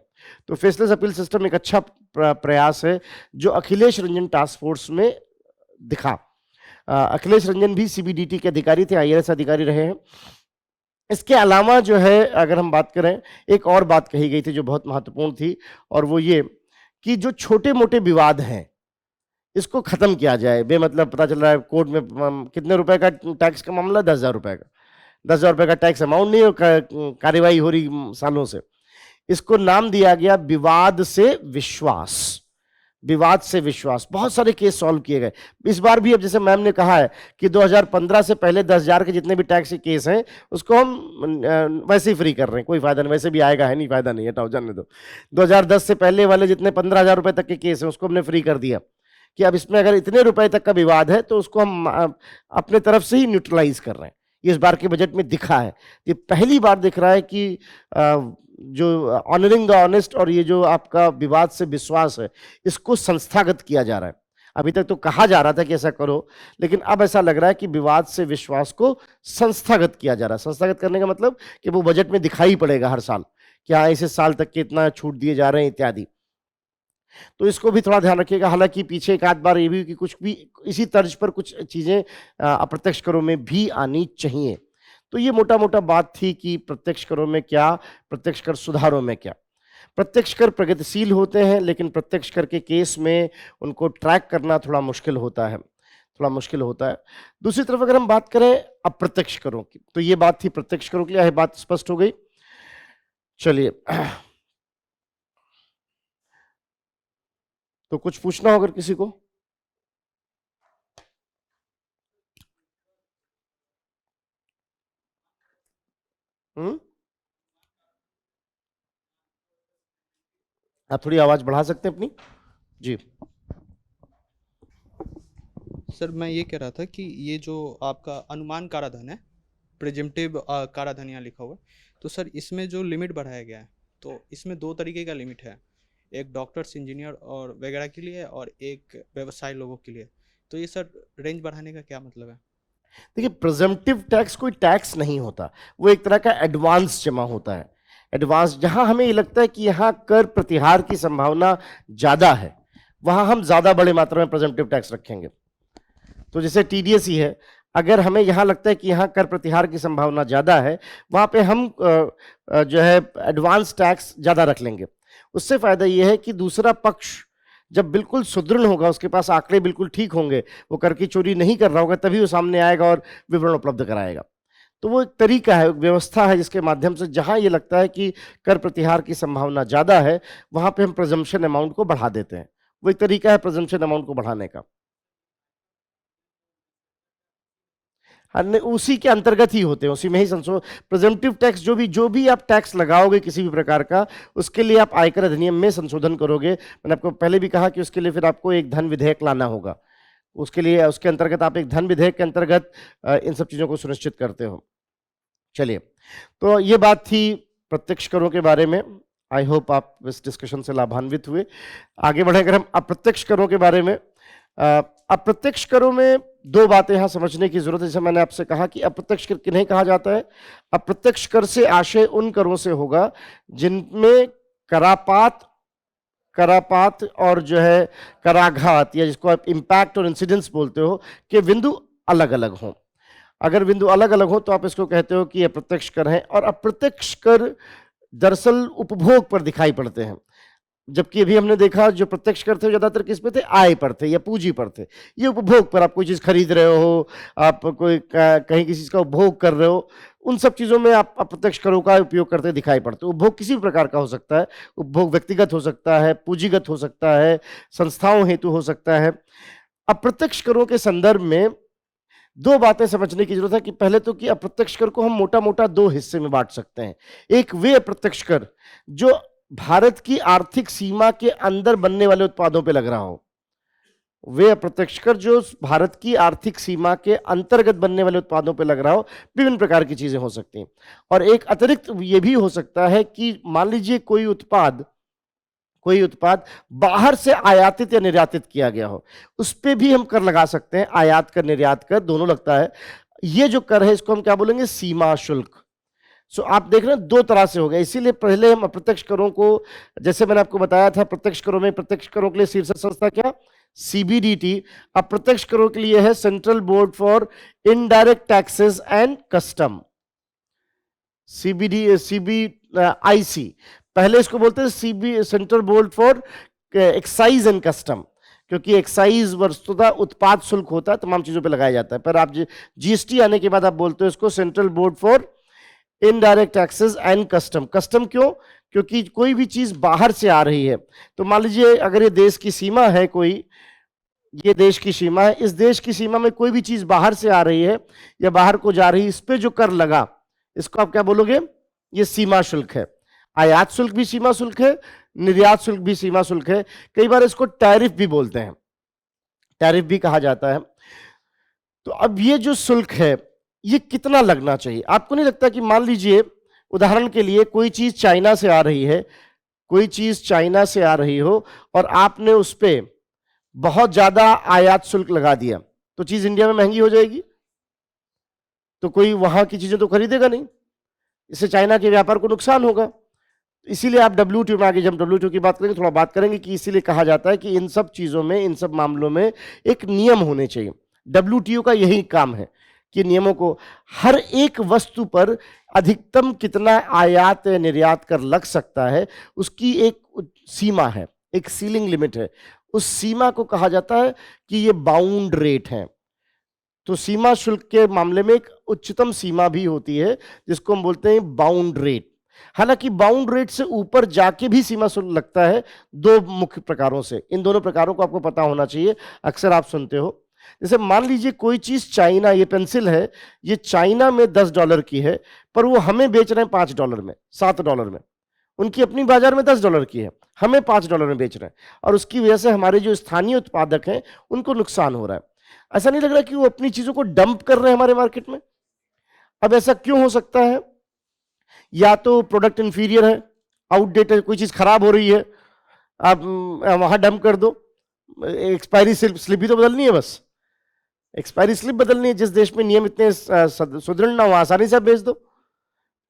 तो फेसलेस अपील सिस्टम एक अच्छा प्रयास है जो अखिलेश रंजन टास्क फोर्स में दिखा। अखिलेश रंजन भी सीबीडीटी के अधिकारी थे, आईएएस अधिकारी रहे हैं। इसके अलावा जो है अगर हम बात करें, एक और बात कही गई थी जो बहुत महत्वपूर्ण थी, और वो ये कि जो छोटे मोटे विवाद हैं, इसको खत्म किया जाए। बेमतलब पता चल रहा है कोर्ट में कितने रुपए का टैक्स का मामला, 10,000 रुपए का, 10,000 रुपए का टैक्स अमाउंट नहीं है, कार्यवाही हो रही सालों से। इसको नाम दिया गया विवाद से विश्वास। विवाद से विश्वास, बहुत सारे केस सॉल्व किए गए इस बार भी। अब जैसे मैम ने कहा है कि 2015 से पहले 10,000 के जितने भी टैक्स के केस हैं उसको हम वैसे ही फ्री कर रहे हैं, कोई फायदा नहीं, वैसे भी आएगा, है नहीं, फायदा नहीं है, हटाओ, जाने दो। 2010 से पहले वाले जितने 15,000 रुपए तक के केस हैं उसको हमने फ्री कर दिया कि अब इसमें अगर इतने रुपए तक का विवाद है तो उसको हम अपने तरफ से ही न्यूट्रलाइज कर रहे हैं। इस बार के बजट में दिखा है, ये पहली बार दिख रहा है कि जो ऑनरिंग द ऑनेस्ट और ये जो आपका विवाद से विश्वास है इसको संस्थागत किया जा रहा है। अभी तक तो कहा जा रहा था कि ऐसा करो, लेकिन अब ऐसा लग रहा है कि विवाद से विश्वास को संस्थागत किया जा रहा है। संस्थागत करने का मतलब कि वो बजट में दिखाई पड़ेगा हर साल कि हाँ इस साल तक के इतना छूट दिए जा रहे हैं इत्यादि। तो इसको भी थोड़ा ध्यान रखिएगा। हालांकि पीछे एक आध बार ये भी कि कुछ भी इसी तर्ज पर कुछ चीजें अप्रत्यक्ष करों में भी आनी चाहिए। तो ये मोटा मोटा बात थी कि प्रत्यक्ष करों में क्या, प्रत्यक्ष कर सुधारों में क्या। प्रत्यक्ष कर प्रगतिशील होते हैं, लेकिन प्रत्यक्ष कर के केस में उनको ट्रैक करना थोड़ा मुश्किल होता है, थोड़ा मुश्किल होता है। दूसरी तरफ अगर हम बात करें अप्रत्यक्ष करों की, तो ये बात थी प्रत्यक्ष करों के लिए, बात स्पष्ट हो गई। चलिए, तो कुछ पूछना हो अगर किसी को। आप थोड़ी आवाज बढ़ा सकते हैं अपनी जी। सर मैं ये कह रहा था कि ये जो आपका अनुमान काराधन है, प्रिजम्पटिव काराधन यहाँ लिखा हुआ है, तो सर इसमें जो लिमिट बढ़ाया गया है तो इसमें दो तरीके का लिमिट है, एक डॉक्टर्स, इंजीनियर और वगैरह के लिए और एक व्यवसाय लोगों के लिए। तो ये सर रेंज बढ़ाने का क्या मतलब है? देखिए, प्रिजम्पटिव टैक्स कोई टैक्स नहीं होता, वो एक तरह का एडवांस जमा होता है। एडवांस, जहां हमें ये लगता है कि यहाँ कर प्रतिहार की संभावना ज्यादा है वहां हम ज्यादा बड़े मात्रा में प्रिजम्पटिव टैक्स रखेंगे। तो जैसे टीडीएस ही है, अगर हमें यहाँ लगता है कि यहाँ कर प्रतिहार की संभावना ज्यादा है वहां पे हम जो है एडवांस टैक्स ज्यादा रख लेंगे। उससे फायदा यह है कि दूसरा पक्ष जब बिल्कुल सुदृढ़ होगा, उसके पास आंकड़े बिल्कुल ठीक होंगे, वो कर की चोरी नहीं कर रहा होगा, तभी वो सामने आएगा और विवरण उपलब्ध कराएगा। तो वो एक तरीका है, एक व्यवस्था है जिसके माध्यम से जहां ये लगता है कि कर प्रतिहार की संभावना ज्यादा है वहां पे हम प्रिजम्पशन अमाउंट को बढ़ा देते हैं। वो एक तरीका है प्रिजम्पशन अमाउंट को बढ़ाने का। उसी के अंतर्गत ही होते हैं, उसी में ही संशोधन। प्रिजम्पटिव टैक्स जो भी आप टैक्स लगाओगे किसी भी प्रकार का, उसके लिए आप आयकर अधिनियम में संशोधन करोगे। मैंने आपको पहले भी कहा कि उसके लिए फिर आपको एक धन विधेयक लाना होगा, उसके लिए उसके अंतर्गत आप एक धन विधेयक के अंतर्गत इन सब चीजों को सुनिश्चित करते हो। चलिए, तो ये बात थी प्रत्यक्ष करों के बारे में। आई होप आप इस डिस्कशन से लाभान्वित हुए। आगे बढ़े अगर हम अप्रत्यक्ष करों के बारे में, अप्रत्यक्ष करों में दो बातें यहां समझने की जरूरत है। जैसे मैंने आपसे कहा कि अप्रत्यक्ष कर किन्हें कहा जाता है। अप्रत्यक्ष कर से आशय उन करों से होगा जिनमें करापात और जो है कराघात, या जिसको आप इम्पैक्ट और इंसिडेंस बोलते हो, के बिंदु अलग अलग हों। अगर बिंदु अलग अलग हो तो आप इसको कहते हो कि अप्रत्यक्ष कर है। और अप्रत्यक्ष कर दरअसल उपभोग पर दिखाई पड़ते हैं, जबकि अभी हमने देखा जो प्रत्यक्ष कर थे ज्यादातर किस पे थे, आय पर थे या पूंजी पर थे। ये उपभोग पर, आप कोई चीज खरीद रहे हो, आप कोई कहीं किसी चीज का उपभोग कर रहे हो, उन सब चीजों में आप अप्रत्यक्ष करों का उपयोग करते दिखाई पड़ते। उपभोग किसी भी प्रकार का हो सकता है, उपभोग व्यक्तिगत हो सकता है, पूंजीगत हो सकता है, संस्थाओं हेतु हो सकता है। अप्रत्यक्ष करों के संदर्भ में दो बातें समझने की जरूरत है कि पहले तो कि अप्रत्यक्ष कर को हम मोटा मोटा दो हिस्से में बांट सकते हैं। एक वे अप्रत्यक्ष कर जो भारत की आर्थिक सीमा के अंदर बनने वाले उत्पादों पे लग रहा हो, वे अप्रत्यक्ष कर जो भारत की आर्थिक सीमा के अंतर्गत बनने वाले उत्पादों पे लग रहा हो, विभिन्न प्रकार की चीजें हो सकती हैं। और एक अतिरिक्त ये भी हो सकता है कि मान लीजिए कोई उत्पाद बाहर से आयातित या निर्यातित किया गया हो, उस पर भी हम कर लगा सकते हैं। आयात कर, निर्यात कर दोनों लगता है। ये जो कर है इसको हम क्या बोलेंगे, सीमा शुल्क। आप देख रहे हैं दो तरह से हो गया। इसीलिए पहले हम अप्रत्यक्ष करों को, जैसे मैंने आपको बताया था, प्रत्यक्ष करों में प्रत्यक्ष करों के लिए शीर्षक संस्था क्या, सीबीडीटी। अप्रत्यक्ष करों के लिए है central board for indirect taxes and custom, CBIC. पहले इसको बोलते हैं central board for excise and custom, क्योंकि एक्साइज वस्तुतः उत्पाद शुल्क होता है, तमाम चीजों पे लगाया जाता है। पर आप जीएसटी आने के बाद आप बोलते हो इसको central board for indirect taxes and custom. Custom क्यों? क्योंकि कोई भी चीज बाहर से आ रही है, तो मान लीजिए अगर ये देश की सीमा है, कोई ये देश की सीमा है, इस देश की सीमा में कोई भी चीज बाहर से आ रही है या बाहर को जा रही है, इस पे जो कर लगा, इसको आप क्या बोलोगे? ये सीमा शुल्क है। आयात शुल्क भी सीमा शुल्क है, निर्यात शुल्क भी सीमा शुल्क है। कई बार इसको टैरिफ भी बोलते हैं, टैरिफ भी कहा जाता है। तो अब ये जो शुल्क है, ये कितना लगना चाहिए? आपको नहीं लगता कि मान लीजिए उदाहरण के लिए कोई चीज चाइना से आ रही है, कोई चीज चाइना से आ रही हो और आपने उस पर बहुत ज्यादा आयात शुल्क लगा दिया, तो चीज इंडिया में महंगी हो जाएगी, तो कोई वहां की चीजें तो खरीदेगा नहीं, इससे चाइना के व्यापार को नुकसान होगा। इसीलिए आप WTO में आगे, जब WTO की बात करेंगे थोड़ा बात करेंगे कि इसीलिए कहा जाता है कि इन सब चीजों में, इन सब मामलों में एक नियम होने चाहिए। WTO का यही काम है कि नियमों को, हर एक वस्तु पर अधिकतम कितना आयात या निर्यात कर लग सकता है, उसकी एक सीमा है, एक सीलिंग लिमिट है। उस सीमा को कहा जाता है कि ये बाउंड रेट है। तो सीमा शुल्क के मामले में एक उच्चतम सीमा भी होती है जिसको हम बोलते हैं बाउंड रेट। हालांकि बाउंड रेट से ऊपर जाके भी सीमा शुल्क लगता है दो मुख्य प्रकारों से। इन दोनों प्रकारों को आपको पता होना चाहिए, अक्सर आप सुनते हो। जैसे मान लीजिए कोई चीज चाइना, ये पेंसिल है, ये चाइना में $10 की है, पर वो हमें बेच रहे हैं $5 में, $7 में। उनकी अपनी बाजार में $10 की है, हमें $5 में बेच रहे हैं, और उसकी वजह से हमारे जो स्थानीय उत्पादक हैं उनको नुकसान हो रहा है। ऐसा नहीं लग रहा कि वो अपनी चीजों को डंप कर रहे हैं हमारे मार्केट में? अब ऐसा क्यों हो सकता है? या तो प्रोडक्ट इंफीरियर है, आउटडेट है, कोई चीज खराब हो रही है, आप वहां डंप कर दो। एक्सपायरी स्लिप भी तो बदलनी है, बस एक्सपायरी स्लिप बदलनी है। जिस देश में नियम इतने सुदृढ़ ना हो, आसानी से आप बेच दो।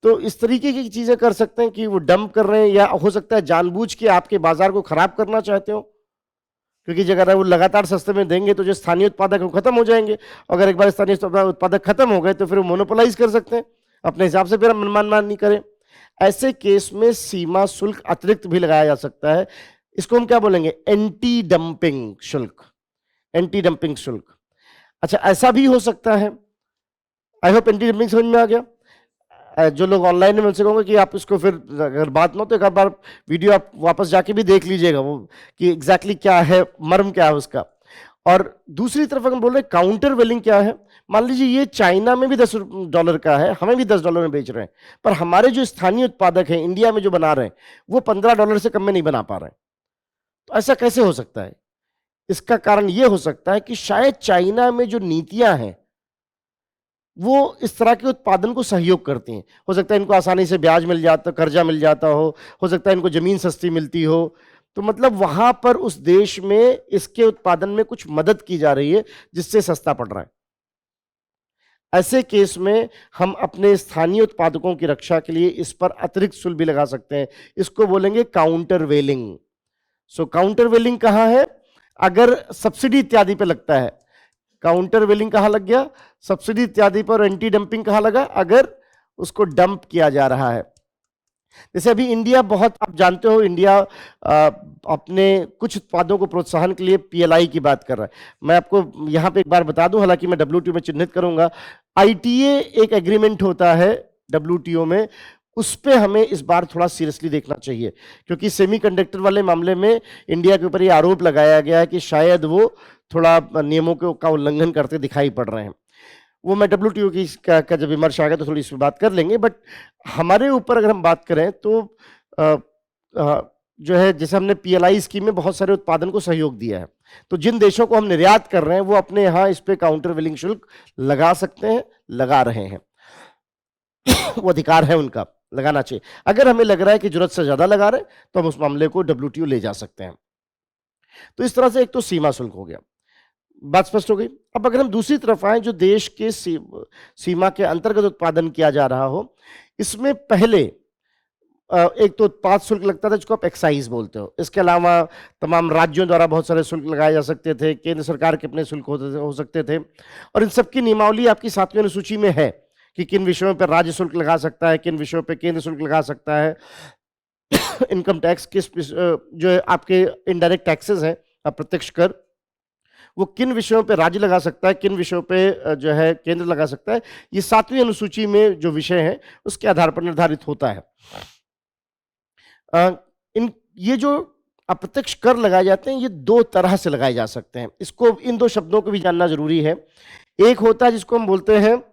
तो इस तरीके की चीजें कर सकते हैं कि वो डंप कर रहे हैं, या हो सकता है जानबूझ के आपके बाजार को खराब करना चाहते हो, क्योंकि अगर वो लगातार सस्ते में देंगे तो जो स्थानीय उत्पादक है वो खत्म हो जाएंगे। अगर एक बार स्थानीय उत्पादक खत्म हो गए तो फिर वो मोनोपोलाइज कर सकते हैं अपने हिसाब से, फिर मनमान नहीं करें। ऐसे केस में सीमा शुल्क अतिरिक्त भी लगाया जा सकता है। इसको हम क्या बोलेंगे? एंटी डंपिंग शुल्क, एंटी डंपिंग शुल्क। अच्छा, ऐसा भी हो सकता है, आई होप एंटी डंपिंग समझ में आ गया। जो लोग ऑनलाइन में, उनसे कहूंगा कि आप इसको फिर अगर बात ना हो तो एक बार वीडियो आप वापस जाके भी देख लीजिएगा वो कि एग्जैक्टली क्या है, मर्म क्या है उसका। और दूसरी तरफ हम बोल रहे हैं काउंटर वेलिंग क्या है। मान लीजिए ये चाइना में भी $10 का है, हमें भी $10 में बेच रहे हैं, पर हमारे जो स्थानीय उत्पादक हैं इंडिया में जो बना रहे हैं वो $15 से कम में नहीं बना पा रहे हैं। तो ऐसा कैसे हो सकता है? इसका कारण यह हो सकता है कि शायद चाइना में जो नीतियां हैं वो इस तरह के उत्पादन को सहयोग करती हैं। हो सकता है इनको आसानी से ब्याज मिल जाता, कर्जा मिल जाता हो सकता है इनको जमीन सस्ती मिलती हो। तो मतलब वहां पर उस देश में इसके उत्पादन में कुछ मदद की जा रही है जिससे सस्ता पड़ रहा है। ऐसे केस में हम अपने स्थानीय उत्पादकों की रक्षा के लिए इस पर अतिरिक्त शुल्क भी लगा सकते हैं। इसको बोलेंगे काउंटर वेलिंग। सो काउंटर वेलिंग कहां है? अगर सब्सिडी इत्यादि पे लगता है। काउंटर वेलिंग कहां लग गया? सब्सिडी इत्यादि पर। एंटी डंपिंग कहां लगा? अगर उसको डंप किया जा रहा है। जैसे अभी इंडिया बहुत, आप जानते हो, इंडिया अपने कुछ उत्पादों को प्रोत्साहन के लिए PLI की बात कर रहा है। मैं आपको यहां पे एक बार बता दूं, हालांकि मैं WTO में चिन्हित करूंगा। ITA एक एग्रीमेंट होता है WTO में, उस पे हमें इस बार थोड़ा सीरियसली देखना चाहिए, क्योंकि सेमीकंडक्टर वाले मामले में इंडिया के ऊपर ये आरोप लगाया गया है कि शायद वो थोड़ा नियमों का उल्लंघन करते दिखाई पड़ रहे हैं। वो मैं WTO की का जब विमर्श आ गया तो थोड़ी इस पर बात कर लेंगे। बट हमारे ऊपर अगर हम बात करें तो जो है, जैसे हमने PLI स्कीम में बहुत सारे उत्पादन को सहयोग दिया है, तो जिन देशों को हम निर्यात कर रहे हैं वो अपने यहाँ इस पे काउंटर वेलिंग शुल्क लगा सकते हैं, लगा रहे हैं। वो अधिकार है उनका, लगाना चाहिए। अगर हमें लग रहा है कि जरूरत से ज्यादा लगा रहे हैं तो हम उस मामले को WTO ले जा सकते हैं। तो इस तरह से एक तो सीमा शुल्क हो गया, बात स्पष्ट हो गई। अब अगर हम दूसरी तरफ आए, जो देश के सीमा के अंतर्गत उत्पादन किया जा रहा हो, इसमें पहले एक तो उत्पाद शुल्क लगता था जिसको आप एक्साइज बोलते हो। इसके अलावा तमाम राज्यों द्वारा बहुत सारे शुल्क लगाए जा सकते थे, केंद्र सरकार के अपने शुल्क हो सकते थे, और इन सबकी नियमावली आपकी 7वीं अनुसूची में है कि किन विषयों पर राज्य शुल्क लगा सकता है, किन विषयों पर केंद्र शुल्क लगा सकता है। इनकम टैक्स, किस जो आपके इनडायरेक्ट टैक्सेस हैं, अप्रत्यक्ष कर, वो किन विषयों पे राज्य लगा सकता है, किन विषयों पे जो है केंद्र लगा सकता है, ये 7वीं अनुसूची में जो विषय है उसके आधार पर निर्धारित होता है। इन ये जो अप्रत्यक्ष कर लगाए जाते हैं ये 2 तरह से लगाए जा सकते हैं। इसको, इन 2 शब्दों को भी जानना जरूरी है। एक होता है जिसको हम बोलते हैं,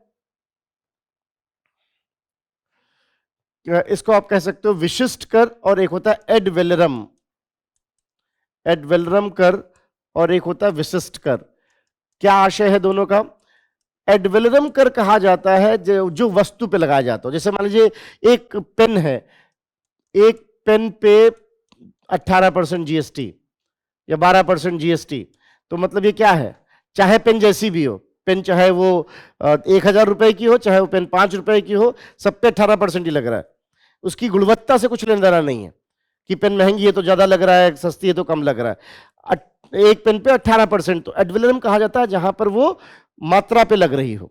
इसको आप कह सकते हो विशिष्ट कर, और एक होता है एड वेलरम कर, और एक होता है विशिष्ट कर। क्या आशय है दोनों का? एड वेलरम कर कहा जाता है जो वस्तु पे लगाया जाता हो। जैसे मान लीजिए एक पेन है, एक पेन पे 18% जीएसटी या 12% जीएसटी, तो मतलब ये क्या है, चाहे पेन जैसी भी हो, पेन चाहे वो 1000 रुपए की हो, चाहे वो पेन 5 रुपए की हो, सब पे 18% ही लग रहा है। उसकी गुणवत्ता से कुछ लेना देना नहीं है कि पेन महंगी है तो ज्यादा लग रहा है, सस्ती है तो कम लग रहा है। एक पेन पे 18%, तो एड वेलरम कहा जाता है जहां पर वो मात्रा पे लग रही हो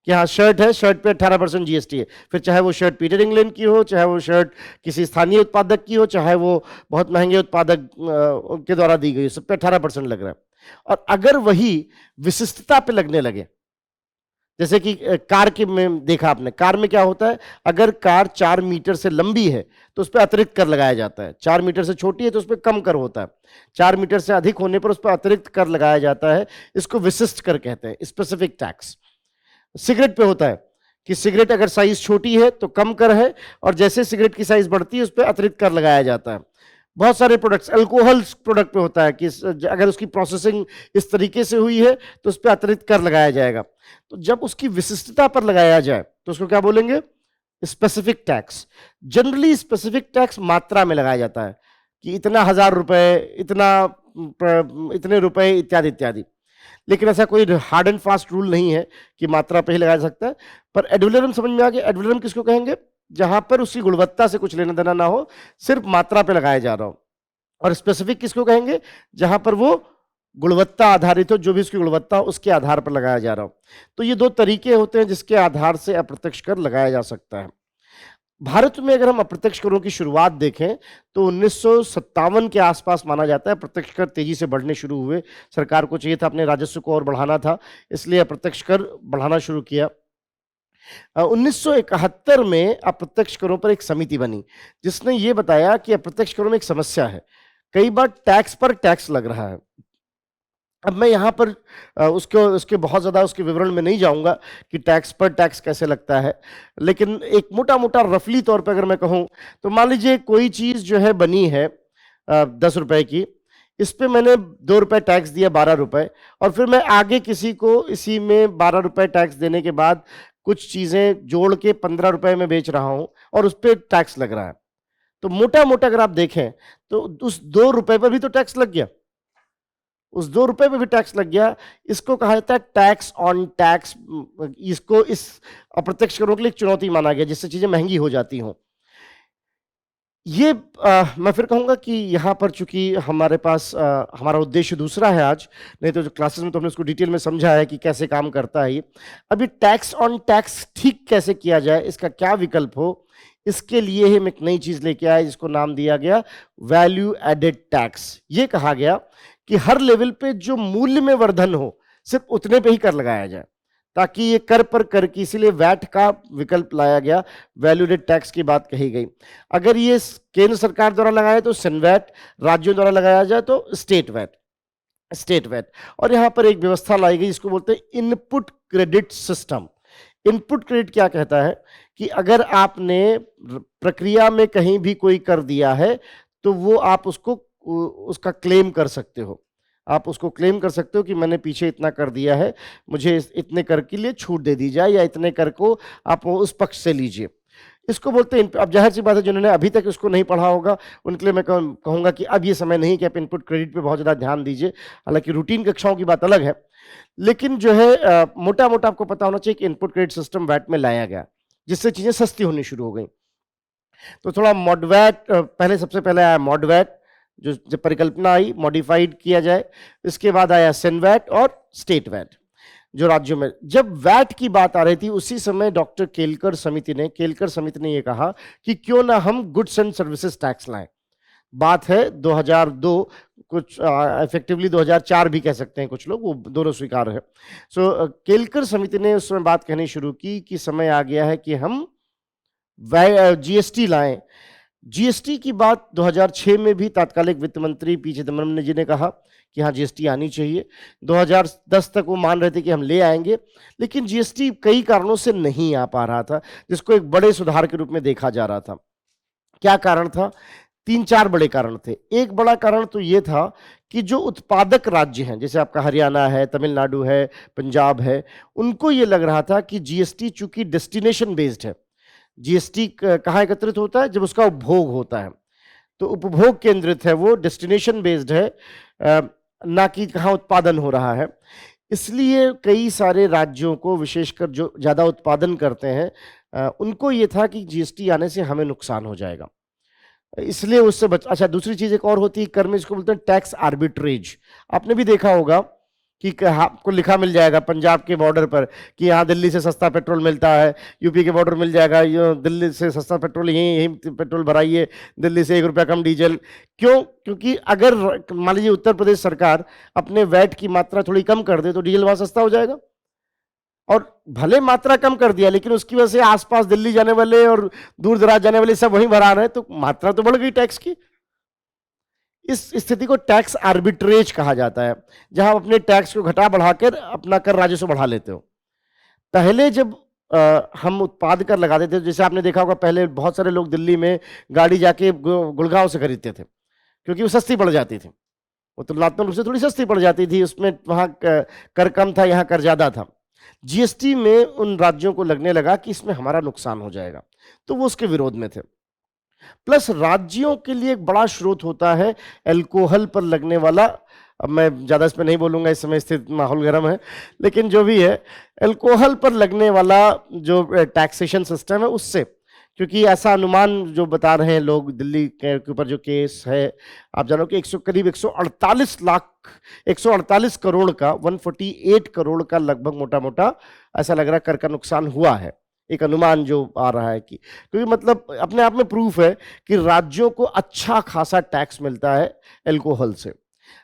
कि हाँ शर्ट है, शर्ट पे 18% जीएसटी है, फिर चाहे वो शर्ट पीटर इंग्लैंड की हो, चाहे वो शर्ट किसी स्थानीय उत्पादक की हो, चाहे वो बहुत महंगे उत्पादक के द्वारा दी गई, सब पे 18% लग रहा है। और अगर वही विशिष्टता पे लगने लगे, जैसे कि कार के में देखा आपने, कार में क्या होता है, अगर कार 4 मीटर से लंबी है तो उस पर अतिरिक्त कर लगाया जाता है, 4 मीटर से छोटी है तो उस पर कम कर होता है, 4 मीटर से अधिक होने पर उस पर अतिरिक्त कर लगाया जाता है। इसको विशिष्ट कर कहते हैं, स्पेसिफिक टैक्स। सिगरेट पे होता है कि सिगरेट अगर साइज छोटी है तो कम कर है, और जैसे सिगरेट की साइज बढ़ती है उस पर अतिरिक्त कर लगाया जाता है। बहुत सारे प्रोडक्ट्स, अल्कोहल प्रोडक्ट पे होता है कि अगर उसकी प्रोसेसिंग इस तरीके से हुई है तो उस पर अतिरिक्त कर लगाया जाएगा। तो जब उसकी विशिष्टता पर लगाया जाए तो उसको क्या बोलेंगे, specific tax. Generally specific tax मात्रा में लगाया जाता है कि इतना 1000 रुपए, इतने रुपए, इत्यादि इत्यादि। लेकिन ऐसा कोई हार्ड एंड फास्ट रूल नहीं है कि मात्रा पे ही लगाया सकता है। पर एड वेलरम समझ में आ गया, एड वेलरम किसको कहेंगे, जहां पर उसकी गुणवत्ता से कुछ लेना देना ना हो, सिर्फ मात्रा पे लगाया जा रहा हो। और स्पेसिफिक किसको कहेंगे, जहां पर वो गुणवत्ता आधारित हो, जो भी उसकी गुणवत्ता हो उसके आधार पर लगाया जा रहा हो। तो ये 2 तरीके होते हैं जिसके आधार से अप्रत्यक्ष कर लगाया जा सकता है। भारत में अगर हम अप्रत्यक्ष करों की शुरुआत देखें तो 1957 के आसपास माना जाता है प्रत्यक्ष कर तेजी से बढ़ने शुरू हुए। सरकार को चाहिए था अपने राजस्व को और बढ़ाना था, इसलिए अप्रत्यक्ष कर बढ़ाना शुरू किया। 1971 में अप्रत्यक्ष करों पर एक समिति बनी जिसने ये बताया कि अप्रत्यक्ष करों में एक समस्या है, कई बार टैक्स पर टैक्स लग रहा है। अब मैं यहाँ पर उसके बहुत ज़्यादा उसके विवरण में नहीं जाऊंगा कि टैक्स पर टैक्स कैसे लगता है, लेकिन एक मोटा मोटा रफली तौर पर अगर मैं कहूँ तो मान लीजिए कोई चीज़ जो है बनी है 10 रुपए की, इस पे मैंने 2 रुपए टैक्स दिया, 12 रुपए, और फिर मैं आगे किसी को इसी में 12 रुपए टैक्स देने के बाद कुछ चीज़ें जोड़ के 15 रुपए में बेच रहा हूँ और उस पर टैक्स लग रहा है। तो मोटा मोटा अगर आप देखें तो उस 2 रुपए पर भी तो टैक्स लग गया, उस 2 रुपए पे भी टैक्स लग गया। इसको कहा जाता है टैक्स ऑन टैक्स। इसको इस अप्रत्यक्ष करों के लिए एक चुनौती माना गया जिससे चीजें महंगी हो जाती हों। ये मैं फिर कहूंगा कि यहाँ पर चूंकि हमारे पास हमारा उद्देश्य दूसरा है आज, नहीं तो जो क्लासेस में तो हमने उसको डिटेल में समझा है कि कैसे काम करता है ये। अभी टैक्स ऑन टैक्स ठीक कैसे किया जाए, इसका क्या विकल्प हो, इसके लिए हम एक नई चीज लेके आए जिसको नाम दिया गया वैल्यू एडेड टैक्स। ये कहा गया कि हर लेवल पे जो मूल्य में वर्धन हो सिर्फ उतने पे ही कर लगाया जाए, ताकि ये कर पर कर की, इसीलिए वैट का विकल्प लाया गया, वैल्यू एडेड टैक्स की बात कही गई। अगर ये केंद्र सरकार द्वारा लगाया तो सिनवैट, राज्यों द्वारा लगाया जाए तो स्टेट वैट। और यहां पर एक व्यवस्था लाई गई जिसको बोलते हैं input credit system. Input credit क्या कहता है कि अगर आपने प्रक्रिया में कहीं भी कोई कर दिया है तो वो आप उसका क्लेम कर सकते हो, आप उसको क्लेम कर सकते हो कि मैंने पीछे इतना कर दिया है, मुझे इतने कर के लिए छूट दे दी जाए, या इतने कर को आप उस पक्ष से लीजिए। इसको बोलते हैं। अब जाहिर सी बात है जिन्होंने अभी तक इसको नहीं पढ़ा होगा उनके लिए मैं कहूँगा कि अब ये समय नहीं कि आप इनपुट क्रेडिट पे बहुत ज़्यादा ध्यान दीजिए, हालांकि रूटीन कक्षाओं की बात अलग है, लेकिन जो है मोटा मोटा आपको पता होना चाहिए कि इनपुट क्रेडिट सिस्टम वैट में लाया गया जिससे चीज़ें सस्ती होनी शुरू हो गई। तो थोड़ा मॉडवैट, पहले सबसे पहले आया मॉडवैट, जो जब परिकल्पना आई मॉडिफाइड किया जाए, इसके बाद आया सिनवैट और स्टेट वैट जो राज्यों में। जब वैट की बात आ रही थी उसी समय डॉक्टर केलकर समिति ने ये कहा कि क्यों ना हम गुड्स एंड सर्विसेज टैक्स लाएं। बात है 2002 कुछ इफेक्टिवली 2004 भी कह सकते हैं कुछ लोग, वो दोनों स्वीकार है। सो केलकर समिति ने उस समय बात कहनी शुरू की कि समय आ गया है कि हम जीएसटी लाएं। जीएसटी की बात 2006 में भी तत्कालिक वित्त मंत्री पी चिदम्बरम जी ने कहा कि हाँ जीएसटी आनी चाहिए। 2010 तक वो मान रहे थे कि हम ले आएंगे, लेकिन जीएसटी कई कारणों से नहीं आ पा रहा था, जिसको एक बड़े सुधार के रूप में देखा जा रहा था। क्या कारण था? 3-4 बड़े कारण थे। एक बड़ा कारण तो ये था कि जो उत्पादक राज्य हैं, जैसे आपका हरियाणा है, तमिलनाडु है, पंजाब है, उनको ये लग रहा था कि जीएसटी चूंकि डेस्टिनेशन बेस्ड है, जीएसटी कहाँ एकत्रित होता है? जब उसका उपभोग होता है, तो उपभोग केंद्रित है, वो डेस्टिनेशन बेस्ड है, ना कि कहाँ उत्पादन हो रहा है। इसलिए कई सारे राज्यों को, विशेषकर जो ज़्यादा उत्पादन करते हैं, उनको ये था कि जीएसटी आने से हमें नुकसान हो जाएगा, इसलिए उससे अच्छा, दूसरी चीज़ एक और होती है कर में, इसको बोलते हैं टैक्स आर्बिट्रेज। आपने भी देखा होगा कि आपको लिखा मिल जाएगा पंजाब के बॉर्डर पर कि यहाँ दिल्ली से सस्ता पेट्रोल मिलता है, यूपी के बॉर्डर मिल जाएगा ये दिल्ली से सस्ता पेट्रोल, यहीं पेट्रोल भराइए, दिल्ली से 1 रुपया कम डीजल। क्यों? क्योंकि अगर मान लीजिए उत्तर प्रदेश सरकार अपने वैट की मात्रा थोड़ी कम कर दे तो डीजल वहाँ सस्ता हो जाएगा, और भले मात्रा कम कर दिया लेकिन उसकी वजह से आसपास दिल्ली जाने वाले और दूर दराज जाने वाले सब वहीं भरा रहे हैं, तो मात्रा तो बढ़ गई टैक्स की। इस स्थिति को टैक्स आर्बिट्रेज कहा जाता है, जहां आप अपने टैक्स को घटा बढ़ाकर अपना कर राजस्व बढ़ा लेते हो। पहले जब हम उत्पाद कर लगाते थे, जैसे आपने देखा होगा पहले बहुत सारे लोग दिल्ली में गाड़ी जाके गुड़गांव से खरीदते थे क्योंकि वो सस्ती पड़ जाती थी, वो तुलनात्मक रूप से थोड़ी सस्ती पड़ जाती थी, उसमें वहाँ कर कम था, यहाँ कर ज्यादा था। जीएसटी में उन राज्यों को लगने लगा कि इसमें हमारा नुकसान हो जाएगा, तो वो उसके विरोध में थे। प्लस राज्यों के लिए एक बड़ा स्रोत होता है अल्कोहल पर लगने वाला, अब मैं ज़्यादा इस पर नहीं बोलूँगा, इस समय स्थिति माहौल गर्म है, लेकिन जो भी है अल्कोहल पर लगने वाला जो टैक्सेशन सिस्टम है उससे, क्योंकि ऐसा अनुमान जो बता रहे हैं लोग, दिल्ली के ऊपर जो केस है, आप जानो कि करीब 148 करोड़ का, 148 करोड़ का लगभग मोटा मोटा ऐसा लग रहा है कर का नुकसान हुआ है, एक अनुमान जो आ रहा है कि, क्योंकि मतलब अपने आप में प्रूफ है कि राज्यों को अच्छा खासा टैक्स मिलता है अल्कोहल से।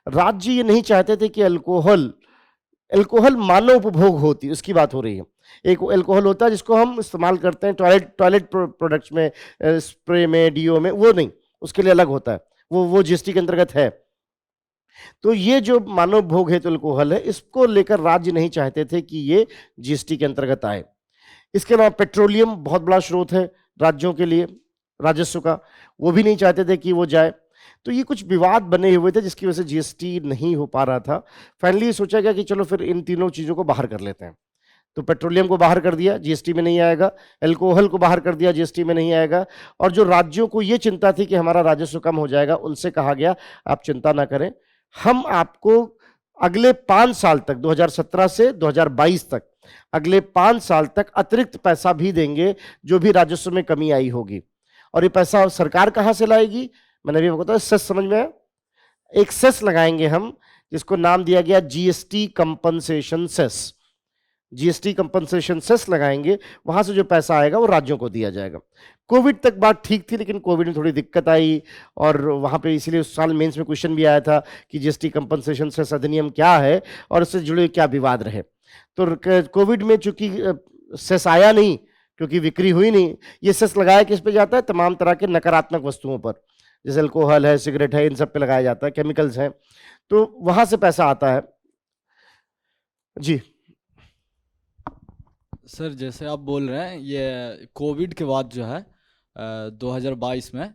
राज्य ये नहीं चाहते थे कि अल्कोहल मानव उपभोग होती, उसकी बात हो रही है। एक अल्कोहल होता है जिसको हम इस्तेमाल करते हैं टॉयलेट प्रोडक्ट्स में, स्प्रे में, डीओ में, वो नहीं, उसके लिए अलग होता है, वो जीएसटी के अंतर्गत है। तो ये जो मानव उपभोग है तो अल्कोहल है, इसको लेकर राज्य नहीं चाहते थे कि ये जीएसटी के अंतर्गत आए। इसके अलावा पेट्रोलियम बहुत बड़ा स्रोत है राज्यों के लिए राजस्व का, वो भी नहीं चाहते थे कि वो जाए। तो ये कुछ विवाद बने हुए थे जिसकी वजह से जीएसटी नहीं हो पा रहा था। फाइनली सोचा गया कि चलो फिर इन तीनों चीज़ों को बाहर कर लेते हैं। तो पेट्रोलियम को बाहर कर दिया, जीएसटी में नहीं आएगा, अल्कोहल को बाहर कर दिया, जीएसटी में नहीं आएगा, और जो राज्यों को ये चिंता थी कि हमारा राजस्व कम हो जाएगा, उनसे कहा गया आप चिंता ना करें, हम आपको अगले 5 साल तक, 2017 से 2022 तक, अगले 5 साल तक अतिरिक्त पैसा भी देंगे जो भी राजस्व में कमी आई होगी। और ये पैसा सरकार कहाँ से लाएगी? मैंने अभी बताया, सेस समझ में आया? एक सेस लगाएंगे हम जिसको नाम दिया गया GST compensation cess. GST compensation cess लगाएंगे, वहां से जो पैसा आएगा वो राज्यों को दिया जाएगा। कोविड तक बात ठीक थी, लेकिन कोविड में थोड़ी दिक्कत आई और वहां पे इसीलिए उस साल मेंस में क्वेश्चन भी आया था कि जीएसटी कंपनसेशन सेस अधिनियम क्या है और उससे जुड़े क्या विवाद रहे। तो कोविड में चूंकि सेस आया नहीं क्योंकि बिक्री हुई नहीं, ये सेस लगाया किस पे जाता है? तमाम तरह के नकारात्मक वस्तुओं पर, जैसे अल्कोहल है, सिगरेट है, इन सब पे लगाया जाता है, केमिकल्स हैं, तो वहां से पैसा आता है। जी सर, जैसे आप बोल रहे हैं ये कोविड के बाद जो है 2022 में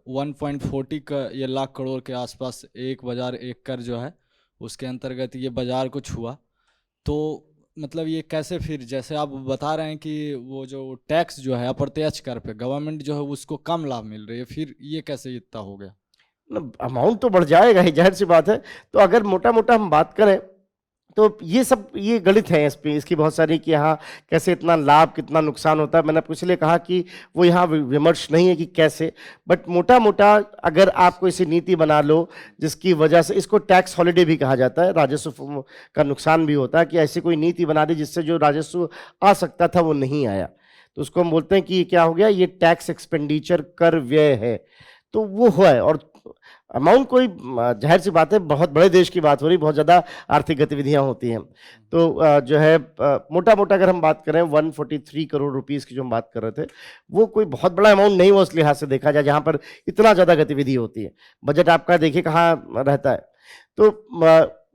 1.40 का ये लाख करोड़ के आसपास एक बाजार एक कर जो है उसके अंतर्गत ये बाजार कुछ हुआ, तो मतलब ये कैसे फिर, जैसे आप बता रहे हैं कि वो जो टैक्स जो है अप्रत्यक्ष कर पे गवर्नमेंट जो है उसको कम लाभ मिल रही है, फिर ये कैसे इतना हो गया? अमाउंट तो बढ़ जाएगा ही, जाहिर सी बात है। तो अगर मोटा मोटा हम बात करें तो ये सब ये गणित है इस पे, इसकी बहुत सारी कि यहाँ कैसे इतना लाभ कितना नुकसान होता है। मैंने आपको इसलिए कहा कि वो यहाँ विमर्श नहीं है कि कैसे, बट मोटा मोटा अगर आप कोई सी नीति बना लो जिसकी वजह से, इसको टैक्स हॉलिडे भी कहा जाता है, राजस्व का नुकसान भी होता है कि ऐसी कोई नीति बना दी जिससे जो राजस्व आ सकता था वो नहीं आया, तो उसको हम बोलते हैं कि क्या हो गया, ये टैक्स एक्सपेंडिचर कर व्यय है, तो वो है। और अमाउंट कोई जाहिर सी बात है, बहुत बड़े देश की बात हो रही, बहुत ज़्यादा आर्थिक गतिविधियां होती हैं। तो जो है मोटा मोटा अगर हम बात करें 143 करोड़ रुपीस की जो हम बात कर रहे थे, वो कोई बहुत बड़ा अमाउंट नहीं हुआ उस लिहाज से देखा जाए जहां पर इतना ज़्यादा गतिविधि होती है। बजट आपका देखिए कहाँ रहता है। तो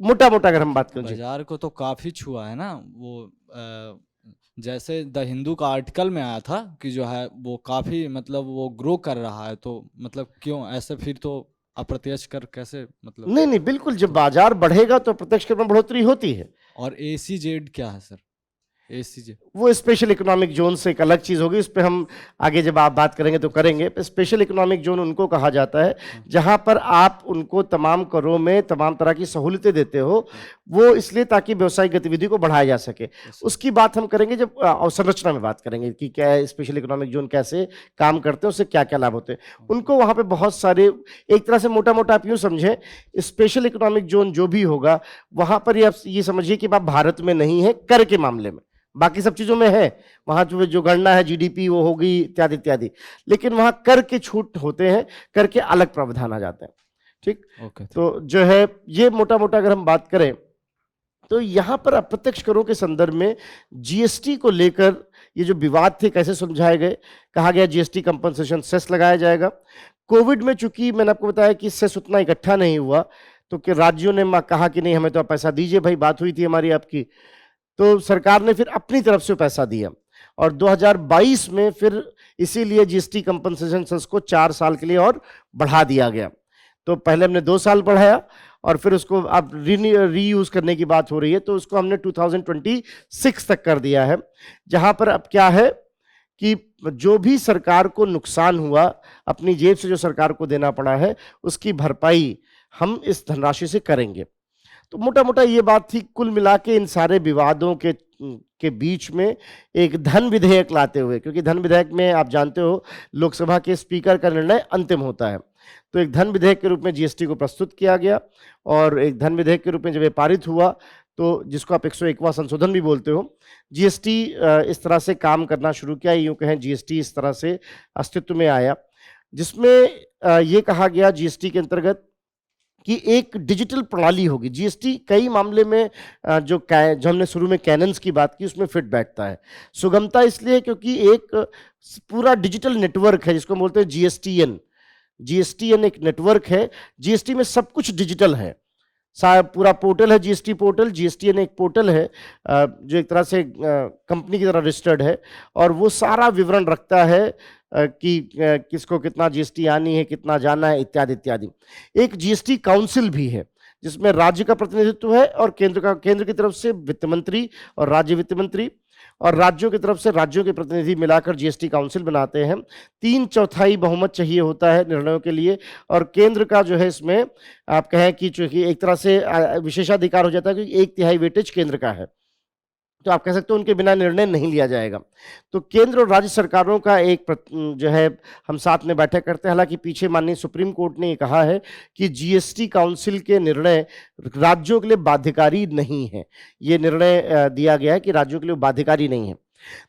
मोटा मोटा अगर हम बात करें जी। बाजार को तो काफी छुआ है ना वो। जैसे द हिंदू का आर्टिकल में आया था कि जो है वो काफी मतलब वो ग्रो कर रहा है, तो मतलब क्यों ऐसे फिर तो अप्रत्यक्ष कर कैसे मतलब। नहीं नहीं, बिल्कुल, जब बाजार बढ़ेगा तो प्रत्यक्ष कर में बढ़ोतरी होती है। और ACZ क्या है सर? ACZ वो स्पेशल इकोनॉमिक जोन से एक अलग चीज होगी, उस पर हम आगे जब आप बात करेंगे तो करेंगे। स्पेशल इकोनॉमिक जोन उनको कहा जाता है जहां पर आप उनको तमाम करों में तमाम तरह की सहूलतें देते हो, वो इसलिए ताकि व्यवसायिक गतिविधि को बढ़ाया जा सके। उसकी बात हम करेंगे जब अवसंरचना में बात करेंगे कि क्या स्पेशल इकोनॉमिक जोन कैसे काम करते हैं, उससे क्या क्या लाभ होते हैं उनको। वहां पे बहुत सारे, एक तरह से मोटा मोटा आप यूं समझें, स्पेशल इकोनॉमिक जोन जो भी होगा वहां पर आप ये समझिए कि आप भारत में नहीं है कर के मामले में, बाकी सब चीजों में है, वहां जो गणना है GDP वो होगी इत्यादि इत्यादि, लेकिन वहां कर के छूट होते हैं, कर के अलग प्रावधान आ जाते हैं। ठीक, तो जो है ये मोटा मोटा अगर हम बात करें तो यहां पर अप्रत्यक्ष करों के संदर्भ में GST को लेकर ये जो विवाद थे कैसे सुलझाए गए। कहा गया GST कंपनसेशन सेस लगाया जाएगा। कोविड में चूंकि मैंने आपको बताया कि सेस उतना इकट्ठा नहीं हुआ, तो कि राज्यों ने कहा कि नहीं हमें तो आप पैसा दीजिए भाई, बात हुई थी हमारी आपकी, तो सरकार ने फिर अपनी तरफ से पैसा दिया और 2022 में फिर इसीलिए GST कंपनसेशन सेस को 4 साल के लिए और बढ़ा दिया गया। तो पहले हमने 2 साल बढ़ाया और फिर उसको अब रीयूज करने की बात हो रही है, तो उसको हमने 2026 तक कर दिया है। जहां पर अब क्या है कि जो भी सरकार को नुकसान हुआ, अपनी जेब से जो सरकार को देना पड़ा है, उसकी भरपाई हम इस धनराशि से करेंगे। तो मोटा मोटा ये बात थी। कुल मिला के इन सारे विवादों के बीच में एक धन विधेयक लाते हुए, क्योंकि धन विधेयक में आप जानते हो लोकसभा के स्पीकर का निर्णय अंतिम होता है, तो एक धन विधेयक के रूप में GST को प्रस्तुत किया गया और एक धन विधेयक के रूप में जब ये पारित हुआ, तो जिसको आप 101वां संशोधन भी बोलते हो, GST इस तरह से काम करना शुरू किया, यूं कहें GST इस तरह से अस्तित्व में आया, जिसमें ये कहा गया GST के अंतर्गत कि एक डिजिटल प्रणाली होगी। GST कई मामले में जो हमने शुरू में कैनन्स की बात की उसमें फिट बैठता है। सुगमता इसलिए क्योंकि एक पूरा डिजिटल नेटवर्क है जिसको बोलते हैं GSTN एक नेटवर्क है। GST में सब कुछ डिजिटल है, पूरा पोर्टल है GST पोर्टल। GSTN एक पोर्टल है जो एक तरह से कंपनी की तरह रजिस्टर्ड है और वो सारा विवरण रखता है कि किसको कितना GST आनी है, कितना जाना है, इत्यादि इत्यादि। एक GST काउंसिल भी है जिसमें राज्य का प्रतिनिधित्व है और केंद्र की तरफ से वित्त मंत्री और राज्य वित्त मंत्री और राज्यों की तरफ से राज्यों के प्रतिनिधि मिलाकर GST काउंसिल बनाते हैं। 3/4 बहुमत चाहिए होता है निर्णयों के लिए और केंद्र का जो है इसमें आप कहें कि चूंकि एक तरह से विशेषाधिकार हो जाता है कि 1/3 वेटेज केंद्र का है, तो आप कह सकते हो उनके बिना निर्णय नहीं लिया जाएगा। तो केंद्र और राज्य सरकारों का एक जो है हम साथ में बैठक करते हैं। हालांकि पीछे माननीय सुप्रीम कोर्ट ने ये कहा है कि GST काउंसिल के निर्णय राज्यों के लिए बाध्यकारी नहीं है। ये निर्णय दिया गया है कि राज्यों के लिए बाध्यकारी नहीं है।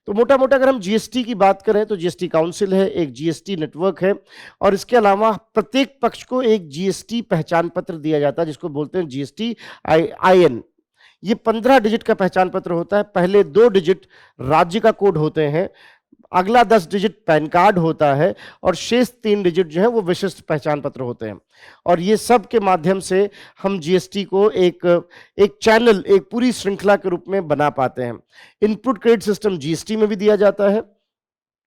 तो मोटा मोटा अगर हम GST की बात करें तो GST काउंसिल है, एक GST नेटवर्क है और इसके अलावा प्रत्येक पक्ष को एक GST पहचान पत्र दिया जाता है जिसको बोलते हैं GST IN। ये 15 डिजिट का पहचान पत्र होता है। पहले 2 डिजिट राज्य का कोड होते हैं, अगला 10 डिजिट पैन कार्ड होता है और शेष 3 डिजिट जो है वो विशिष्ट पहचान पत्र होते हैं। और ये सब के माध्यम से हम GST को एक चैनल, एक पूरी श्रृंखला के रूप में बना पाते हैं। इनपुट क्रेडिट सिस्टम GST में भी दिया जाता है,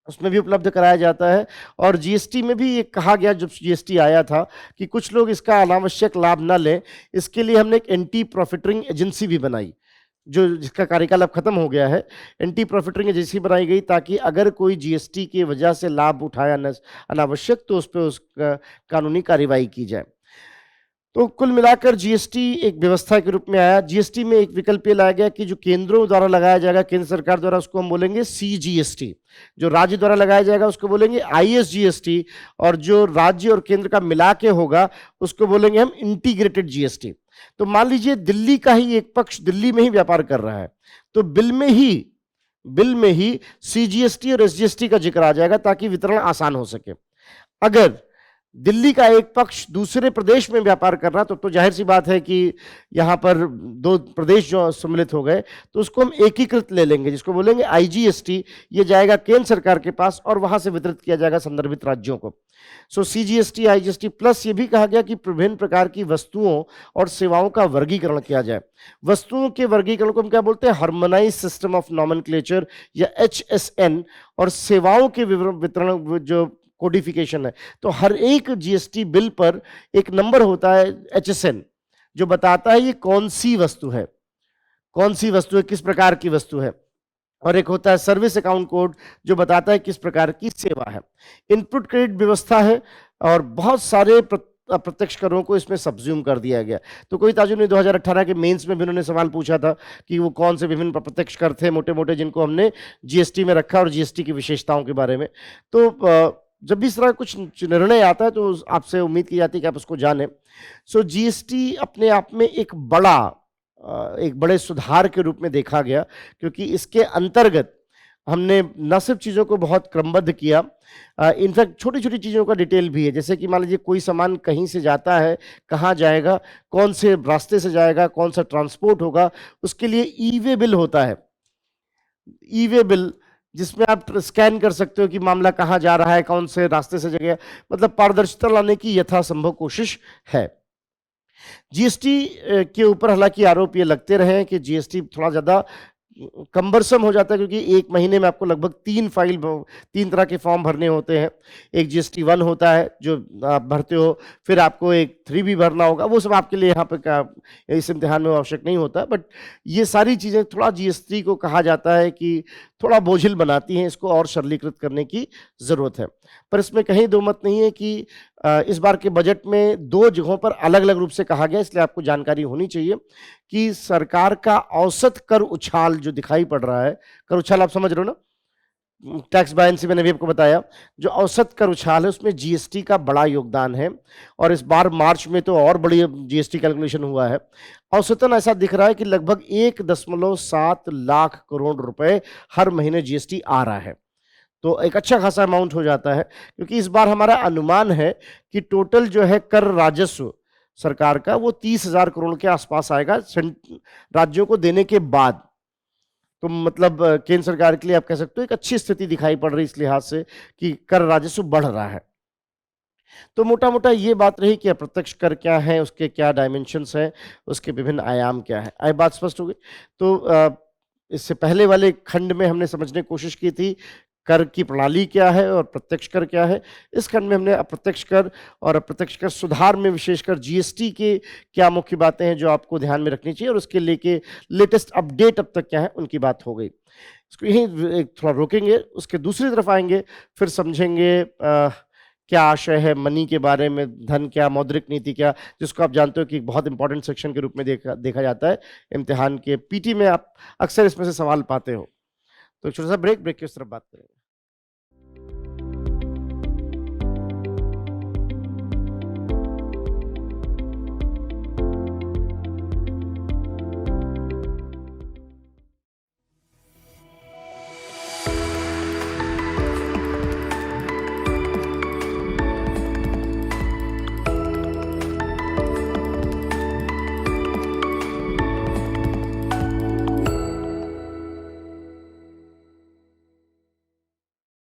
उसमें भी उपलब्ध कराया जाता है। और GST में भी ये कहा गया जब GST आया था कि कुछ लोग इसका अनावश्यक लाभ न लें, इसके लिए हमने एक एंटी प्रॉफिटरिंग एजेंसी भी बनाई, जो जिसका कार्यकाल अब खत्म हो गया है। एंटी प्रॉफिटरिंग एजेंसी बनाई गई ताकि अगर कोई GST की वजह से लाभ उठाया अनावश्यक तो उस पर कानूनी कार्रवाई की जाए। तो कुल मिलाकर GST एक व्यवस्था के रूप में आया। GST में एक विकल्प ये लाया गया कि जो केंद्रों द्वारा लगाया जाएगा, केंद्र सरकार द्वारा, उसको हम बोलेंगे CGST। जो राज्य द्वारा लगाया जाएगा उसको बोलेंगे ISGST और जो राज्य और केंद्र का मिला के होगा उसको बोलेंगे हम इंटीग्रेटेड GST। तो मान लीजिए दिल्ली का ही एक पक्ष दिल्ली में ही व्यापार कर रहा है, तो बिल में ही CGST और SGST का जिक्र आ जाएगा ताकि वितरण आसान हो सके। अगर दिल्ली का एक पक्ष दूसरे प्रदेश में व्यापार कर रहा, तो जाहिर सी बात है कि यहाँ पर दो प्रदेश जो सम्मिलित हो गए, तो उसको हम एकीकृत ले लेंगे, जिसको बोलेंगे आईजीएसटी। ये जाएगा केंद्र सरकार के पास और वहां से वितरित किया जाएगा संदर्भित राज्यों को। सो सीजीएसटी, आईजीएसटी प्लस ये भी कहा गया कि विभिन्न प्रकार की वस्तुओं और सेवाओं का वर्गीकरण किया जाए। वस्तुओं के वर्गीकरण को हम क्या बोलते हैं, हार्मोनाइज सिस्टम ऑफ नॉमेनक्लेचर या HSN, और सेवाओं के वितरण जो कोडिफिकेशन है, तो हर एक जीएसटी बिल पर एक नंबर होता है HSN, जो बताता है ये कौन सी वस्तु है, कौन सी वस्तु है, किस प्रकार की वस्तु है। और एक होता है सर्विस अकाउंट कोड, जो बताता है किस प्रकार की सेवा है। इनपुट क्रेडिट व्यवस्था है और बहुत सारे प्रत्यक्ष करों को इसमें सब्ज्यूम कर दिया गया। तो कोई ताजुब नहीं, 2018 के मेंस में भी उन्होंने सवाल पूछा था कि वो कौन से विभिन्न प्रत्यक्ष कर थे मोटे मोटे जिनको हमने जीएसटी में रखा, और जीएसटी की विशेषताओं के बारे में। तो जब भी इस तरह कुछ निर्णय आता है तो आपसे उम्मीद की जाती है कि आप उसको जानें। सो जीएसटी अपने आप में एक बड़े सुधार के रूप में देखा गया, क्योंकि इसके अंतर्गत हमने न सिर्फ चीज़ों को बहुत क्रमबद्ध किया, इनफैक्ट छोटी छोटी चीज़ों का डिटेल भी है। जैसे कि मान लीजिए कोई सामान कहीं से जाता है, कहाँ जाएगा, कौन से रास्ते से जाएगा, कौन सा ट्रांसपोर्ट होगा, उसके लिए ई वे बिल होता है। ई वे बिल जिसमें आप स्कैन कर सकते हो कि मामला कहाँ जा रहा है, कौन से रास्ते से जगह, मतलब पारदर्शिता लाने की यथासंभव कोशिश है। जीएसटी के ऊपर हालांकि आरोप ये लगते रहे हैं कि जीएसटी थोड़ा ज़्यादा कम्बरसम हो जाता है, क्योंकि एक महीने में आपको लगभग 3 तरह के फॉर्म भरने होते हैं। एक GST 1 होता है जो आप भरते हो, फिर आपको एक 3 भी भरना होगा, वो सब आपके लिए यहाँ पे इस इम्तिहान में आवश्यक नहीं होता। बट ये सारी चीज़ें थोड़ा जीएसटी को कहा जाता है कि थोड़ा बोझिल बनाती हैं, इसको और सरलीकृत करने की ज़रूरत है। पर इसमें कहीं दो मत नहीं है कि इस बार के बजट में 2 जगहों पर अलग अलग रूप से कहा गया, इसलिए आपको जानकारी होनी चाहिए कि सरकार का औसत कर उछाल जो दिखाई पड़ रहा है, कर उछाल आप समझ रहे हो ना, टैक्स बायंसी मैंने भी आपको बताया, जो औसत कर उछाल है उसमें जीएसटी का बड़ा योगदान है। और इस बार मार्च में तो और बड़ी जीएसटी कैलकुलेशन हुआ है। औसतन ऐसा दिख रहा है कि लगभग 1.7 लाख करोड़ रुपए हर महीने जीएसटी आ रहा है, तो एक अच्छा खासा अमाउंट हो जाता है। क्योंकि इस बार हमारा अनुमान है कि टोटल जो है कर राजस्व सरकार का वो 30,000 करोड़ के आसपास आएगा राज्यों को देने के बाद। तो मतलब केंद्र सरकार के लिए आप कह सकते हो एक अच्छी स्थिति दिखाई पड़ रही इस लिहाज से कि कर राजस्व बढ़ रहा है। तो मोटा मोटा ये बात रही कि अप्रत्यक्ष कर क्या है, उसके क्या डायमेंशंस हैं, उसके विभिन्न आयाम क्या है। आई बात स्पष्ट हो गई? तो इससे पहले वाले खंड में हमने समझने की कोशिश की थी कर की प्रणाली क्या है और प्रत्यक्ष कर क्या है। इस खंड में हमने अप्रत्यक्ष कर और अप्रत्यक्ष कर सुधार में विशेषकर जीएसटी के क्या मुख्य बातें हैं जो आपको ध्यान में रखनी चाहिए, और उसके लेके लेटेस्ट अपडेट अब तक क्या है उनकी बात हो गई। इसको यहीं थोड़ा रोकेंगे, उसके दूसरी तरफ आएंगे, फिर समझेंगे क्या आशय है मनी के बारे में, धन क्या, मौद्रिक नीति क्या, जिसको आप जानते हो कि एक बहुत इंपॉर्टेंट सेक्शन के रूप में देखा जाता है इम्तिहान के। पीटी में आप अक्सर इसमें से सवाल पाते हो। तो एक छोटा सा ब्रेक के उस तरफ बात करेंगे।